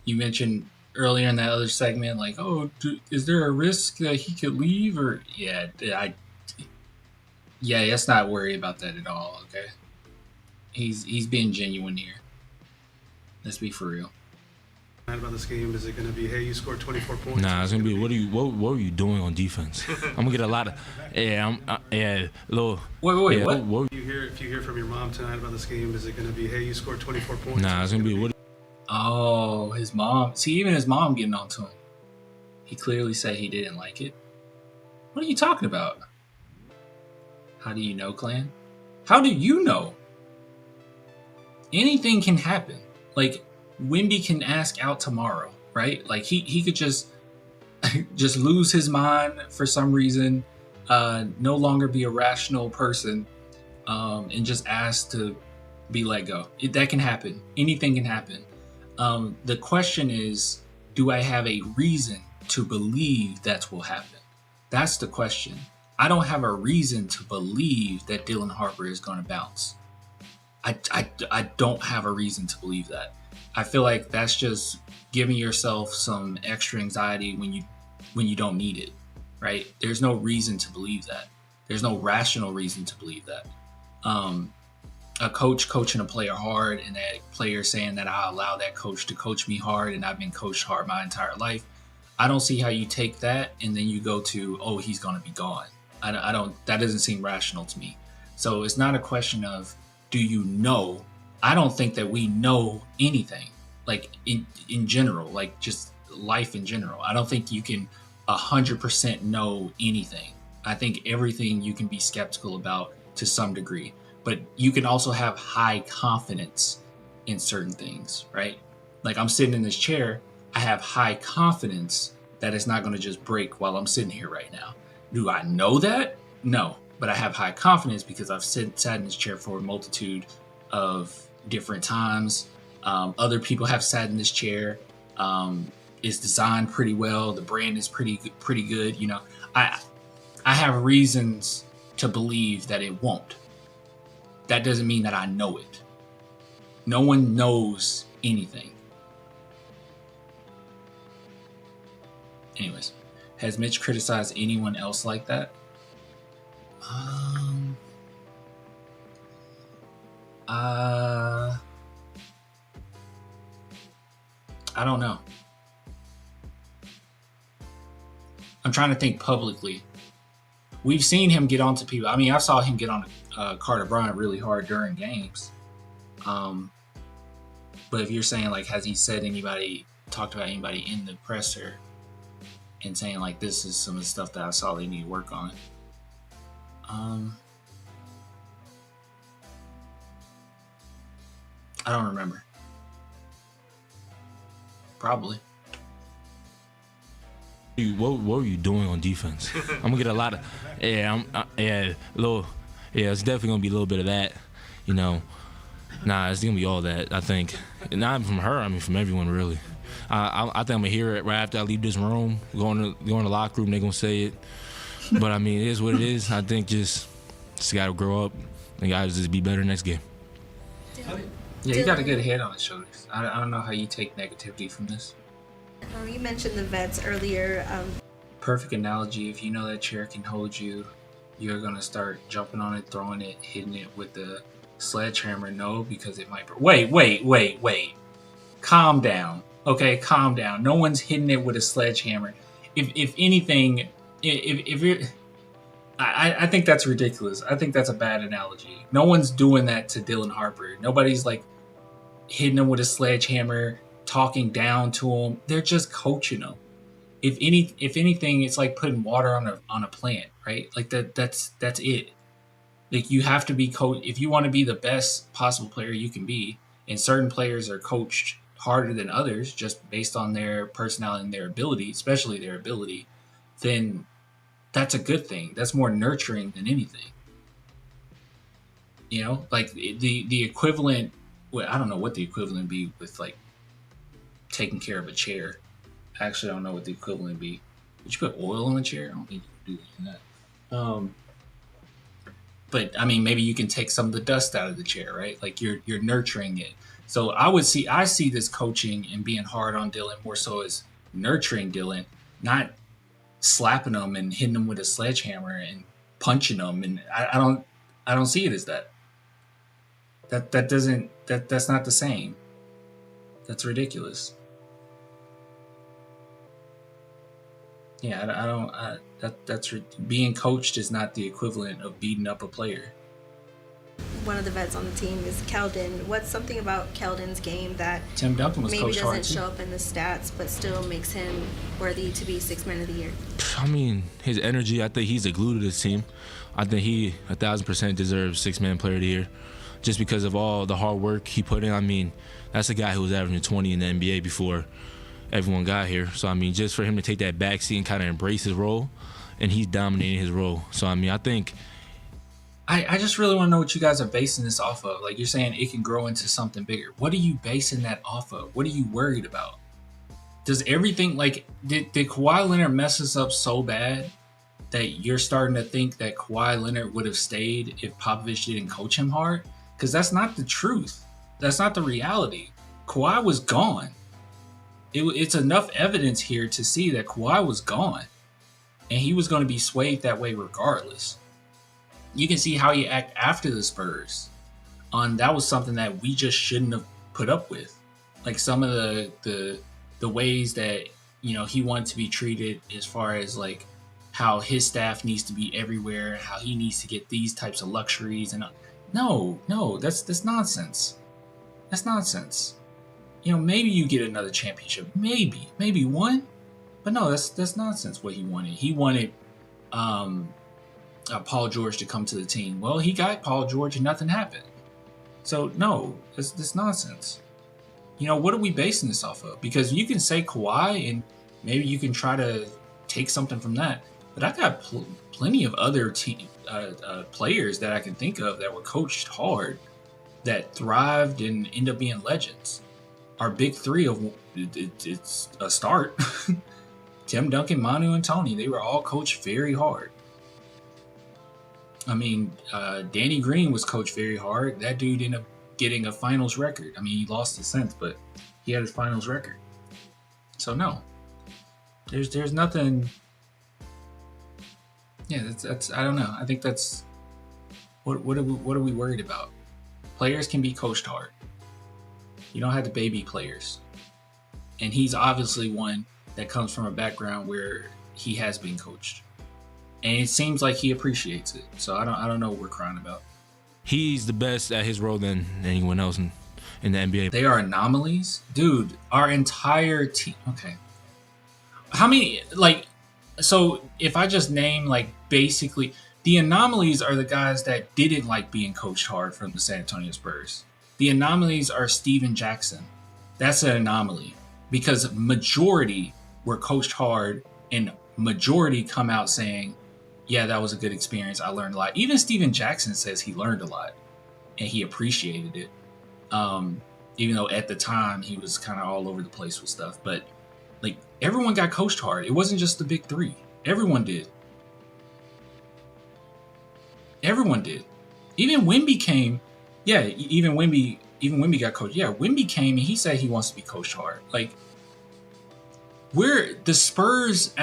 You mentioned earlier in that other segment, like, oh, is there a risk that he could leave? Or let's not worry about that at all. Okay, he's being genuine here. Let's be for real. About this game, is it going to be, hey, you scored 24 points? Nah, it's gonna be what are you doing on defense? I'm gonna get a lot of little. Wait, what? If you hear from your mom tonight about this game, is it going to be, hey, you scored 24 points? Nah, it's gonna be what? Oh, his mom. See, even his mom getting on to him. He clearly said he didn't like it. What are you talking about? How do you know, Clan? How do you know? Anything can happen. Like, Wemby can ask out tomorrow, right? Like, he could just lose his mind for some reason, no longer be a rational person, and just ask to be let go. That can happen. Anything can happen. The question is, do I have a reason to believe that will happen? That's the question. I don't have a reason to believe that Dylan Harper is going to bounce. I don't have a reason to believe that. I feel like that's just giving yourself some extra anxiety when you don't need it, right? There's no reason to believe that. There's no rational reason to believe that. A coach coaching a player hard and that player saying that I allow that coach to coach me hard and I've been coached hard my entire life. I don't see how you take that and then you go to, oh, he's going to be gone. I don't, that doesn't seem rational to me. So it's not a question of, do you know? I don't think that we know anything, like in general, like just life in general. I don't think you can 100% know anything. I think everything you can be skeptical about to some degree, but you can also have high confidence in certain things, right? Like, I'm sitting in this chair, I have high confidence that it's not going to just break while I'm sitting here right now. Do I know that? No, but I have high confidence because I've sat in this chair for a multitude of different times. Other people have sat in this chair. It's designed pretty well. The brand is pretty good. You know, I have reasons to believe that it won't. That doesn't mean that I know it. No one knows anything. Anyways, has Mitch criticized anyone else like that? I don't know. I'm trying to think publicly. We've seen him get onto people. I mean, I saw him get on Carter Bryant really hard during games. But if you're saying, like, has he talked about anybody in the presser and saying, like, this is some of the stuff that I saw they need to work on? I don't remember. Probably. What were you doing on defense? I'm gonna get a lot of it's definitely gonna be a little bit of that, you know. Nah, it's gonna be all that, I think. Not from her, I mean from everyone really. I think I'm gonna hear it right after I leave this room, go in the locker room, they're gonna say it. But I mean, it is what it is. I think just gotta grow up and gotta just be better next game. Yeah, you got a good head on his shoulders. I don't know how you take negativity from this. You mentioned the vets earlier. Perfect analogy. If you know that chair can hold you, you're going to start jumping on it, throwing it, hitting it with the sledgehammer. No, because it might... Wait. Calm down. Okay, calm down. No one's hitting it with a sledgehammer. If anything, if you're... I think that's ridiculous. I think that's a bad analogy. No one's doing that to Dylan Harper. Nobody's like hitting him with a sledgehammer, talking down to him. They're just coaching him. If anything, it's like putting water on a plant, right? Like that's it. Like, you have to be coached if you want to be the best possible player you can be. And certain players are coached harder than others just based on their personality and their ability, especially their ability. Then that's a good thing. That's more nurturing than anything. You know, like the equivalent. Well, I don't know what the equivalent would be with like taking care of a chair. Actually, I don't know what the equivalent would be. Would you put oil on the chair? I don't think you can do that. but I mean, maybe you can take some of the dust out of the chair, right? Like you're nurturing it. So I see this coaching and being hard on Dylan more so as nurturing Dylan, not slapping him and hitting him with a sledgehammer and punching him. And I don't see it as that. That's not the same. That's ridiculous. Yeah, being coached is not the equivalent of beating up a player. One of the vets on the team is Keldon. What's something about Keldon's game that Tim Duncan was maybe coached hard doesn't too. show up in the stats, but still makes him worthy to be Sixth Man of the Year? I mean, his energy, I think he's the glue to this team. I think he 1,000% deserves Sixth-Man Player of the Year just because of all the hard work he put in. I mean, that's a guy who was averaging 20 in the NBA before everyone got here. So, I mean, just for him to take that backseat and kind of embrace his role, and he's dominating his role. So, I mean, I think... I just really want to know what you guys are basing this off of. Like, you're saying it can grow into something bigger. What are you basing that off of? What are you worried about? Does everything, like, did Kawhi Leonard mess us up so bad that you're starting to think that Kawhi Leonard would have stayed if Popovich didn't coach him hard? Because that's not the truth. That's not the reality. Kawhi was gone. It's enough evidence here to see that Kawhi was gone. And he was going to be swayed that way regardless. You can see how he act after the Spurs. That was something that we just shouldn't have put up with. Like some of the ways that, you know, he wanted to be treated as far as like how his staff needs to be everywhere, how he needs to get these types of luxuries. And no, that's nonsense. That's nonsense. You know, maybe you get another championship. Maybe one. But no, that's nonsense what he wanted. He wanted Paul George to come to the team. Well, he got Paul George and nothing happened. So no, that's nonsense. You know, what are we basing this off of? Because you can say Kawhi and maybe you can try to take something from that. But I got plenty of other players that I can think of that were coached hard, that thrived and end up being legends. Our big three it's a start. Tim Duncan, Manu, and Tony, they were all coached very hard. I mean, Danny Green was coached very hard. That dude ended up getting a finals record. I mean, he lost his sense, but he had his finals record. So no, there's nothing. Yeah, that's I don't know. I think that's what are we worried about? Players can be coached hard. You don't have to baby players, and he's obviously one that comes from a background where he has been coached. And it seems like he appreciates it. So I don't know what we're crying about. He's the best at his role than anyone else in the NBA. They are anomalies? Dude, our entire team. Okay. How many, like, so if I just name, like, basically, the anomalies are the guys that didn't like being coached hard from the San Antonio Spurs. The anomalies are Steven Jackson. That's an anomaly because majority were coached hard and majority come out saying, yeah, that was a good experience. I learned a lot. Even Steven Jackson says he learned a lot and he appreciated it. Even though at the time he was kind of all over the place with stuff. But like everyone got coached hard. It wasn't just the big three. Everyone did. Everyone did. Even Wemby came. Yeah, even Wemby got coached. Yeah, Wemby came and he said he wants to be coached hard. Like, we're the Spurs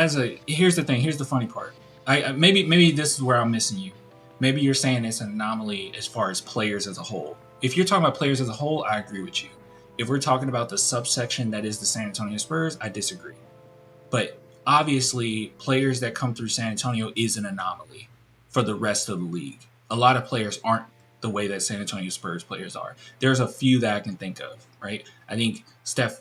here's the thing. Here's the funny part. Maybe this is where I'm missing you. Maybe you're saying it's an anomaly as far as players as a whole. If you're talking about players as a whole, I agree with you. If we're talking about the subsection that is the San Antonio Spurs, I disagree. But obviously, players that come through San Antonio is an anomaly for the rest of the league. A lot of players aren't the way that San Antonio Spurs players are. There's a few that I can think of, right? I think Steph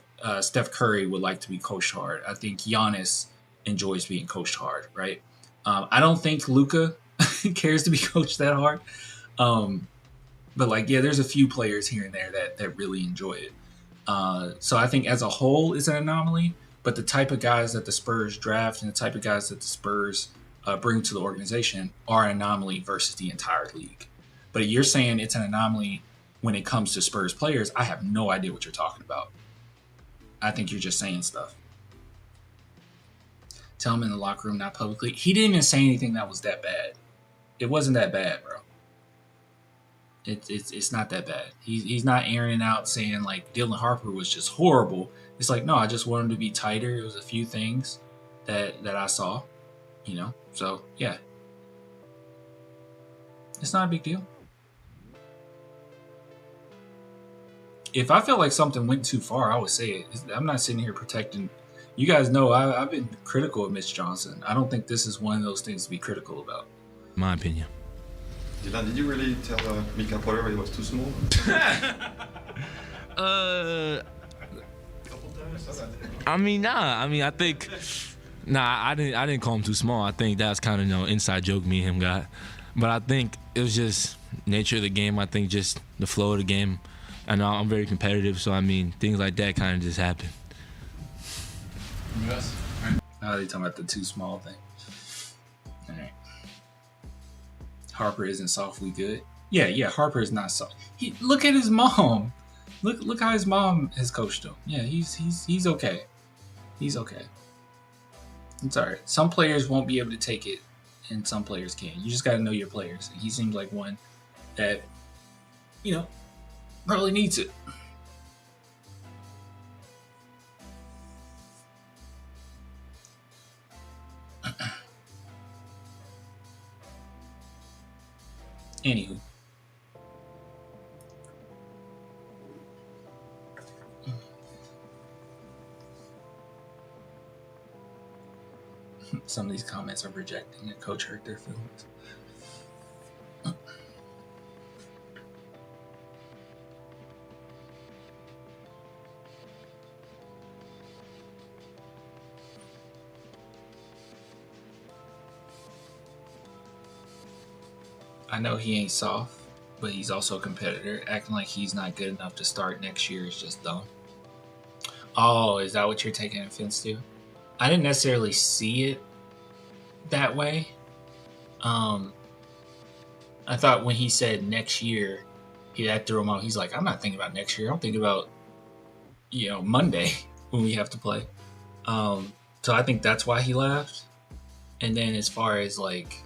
Curry would like to be coached hard. I think Giannis enjoys being coached hard, right? I don't think Luka cares to be coached that hard. But like, yeah, there's a few players here and there that really enjoy it. So I think as a whole it's an anomaly, but the type of guys that the Spurs draft and the type of guys that the Spurs bring to the organization are an anomaly versus the entire league. But you're saying it's an anomaly when it comes to Spurs players. I have no idea what you're talking about. I think you're just saying stuff. Tell him in the locker room, not publicly. He didn't even say anything that was that bad. It wasn't that bad, bro. It's not that bad. He's not airing out saying like Dylan Harper was just horrible. It's like, no, I just want him to be tighter. It was a few things that I saw, you know. So yeah, it's not a big deal. If I felt like something went too far, I would say it. I'm not sitting here protecting. You guys know I've been critical of Mitch Johnson. I don't think this is one of those things to be critical about. My opinion. Dylan, did you really tell Mika Porter he was too small? I mean, nah. I mean, I think, nah. I didn't call him too small. I think that's kind of inside joke me and him got. But I think it was just nature of the game. I think just the flow of the game. I know I'm very competitive, so I mean, things like that kind of just happen. Yes. Oh, they talking about the too small thing. All right. Harper isn't softly good. Yeah. Harper is not soft. Look at his mom. Look how his mom has coached him. Yeah, he's okay. He's okay. It's all right. Some players won't be able to take it, and some players can. You just got to know your players. And he seems like one that, probably needs it. Anywho. Some of these comments are rejecting that coach hurt their feelings. I know he ain't soft, but he's also a competitor. Acting like he's not good enough to start next year is just dumb. Oh, is that what you're taking offense to? I didn't necessarily see it that way. I thought when he said next year, that threw him out. He's like, I'm not thinking about next year. I'm thinking about, Monday when we have to play. So I think that's why he laughed. And then as far as like,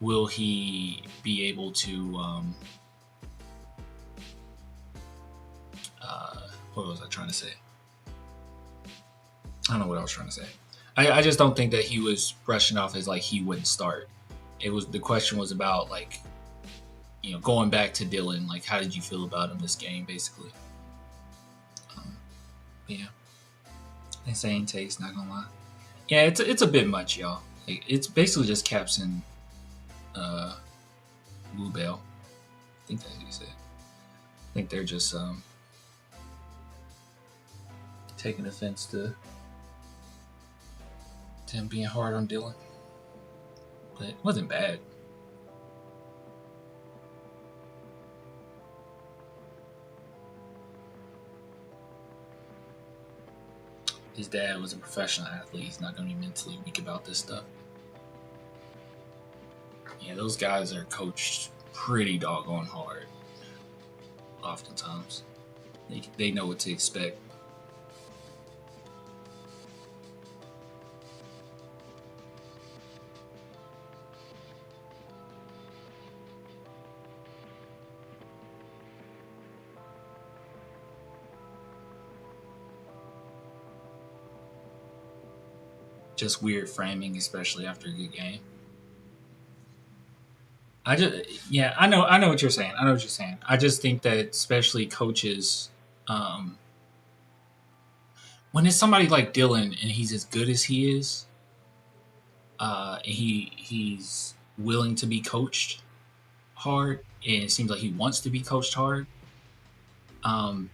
will he be able to, what was I trying to say? I don't know what I was trying to say. I just don't think that he was brushing off as like he wouldn't start. The question was about like, going back to Dylan, like how did you feel about him this game, basically? Yeah. Insane takes, not gonna lie. Yeah, it's a bit much, y'all. Like, it's basically just Caps and Blue Bell. I think that's what he said. I think they're just taking offense to him being hard on Dylan. But it wasn't bad. His dad was a professional athlete. He's not going to be mentally weak about this stuff. Yeah, those guys are coached pretty doggone hard. Oftentimes. They know what to expect. Just weird framing, especially after a good game. I know what you're saying. I just think that especially coaches, when it's somebody like Dylan and he's as good as he is, and he's willing to be coached hard, and it seems like he wants to be coached hard. I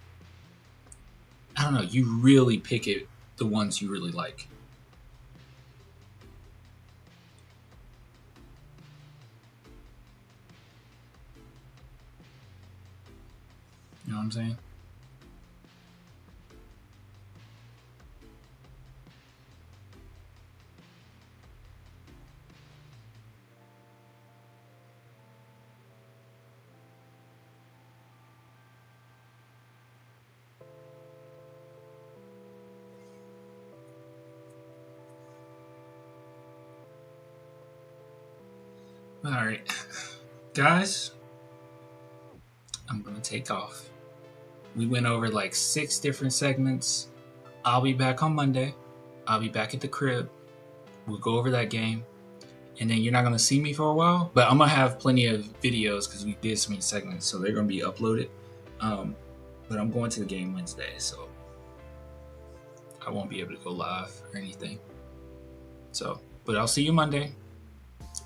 don't know. You really pick it the ones you really like. You know what I'm saying? All right, guys. I'm going to take off. We went over like 6 different segments. I'll be back on Monday. I'll be back at the crib. We'll go over that game. And then you're not going to see me for a while. But I'm going to have plenty of videos because we did so many segments. So they're going to be uploaded. But I'm going to the game Wednesday. So I won't be able to go live or anything. So, but I'll see you Monday.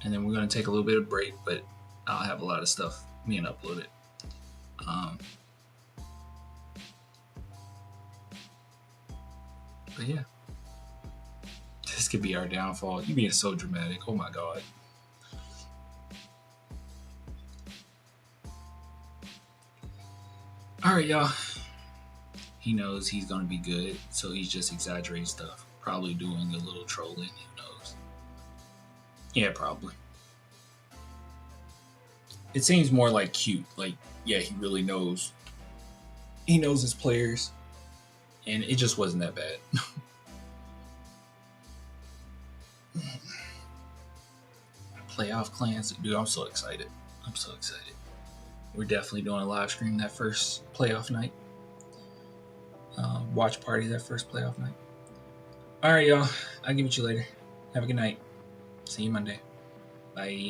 And then we're going to take a little bit of break. But I'll have a lot of stuff being uploaded. But yeah. This could be our downfall. You being so dramatic. Oh my God. All right, y'all. He knows he's going to be good, so he's just exaggerating stuff. Probably doing a little trolling. Who knows? Yeah, probably. It seems more like cute. Like, yeah, he really knows. He knows his players. And it just wasn't that bad. Playoff clans. Dude, I'm so excited. I'm so excited. We're definitely doing a live stream that first playoff night. Watch party that first playoff night. All right, y'all. I'll give it to you later. Have a good night. See you Monday. Bye.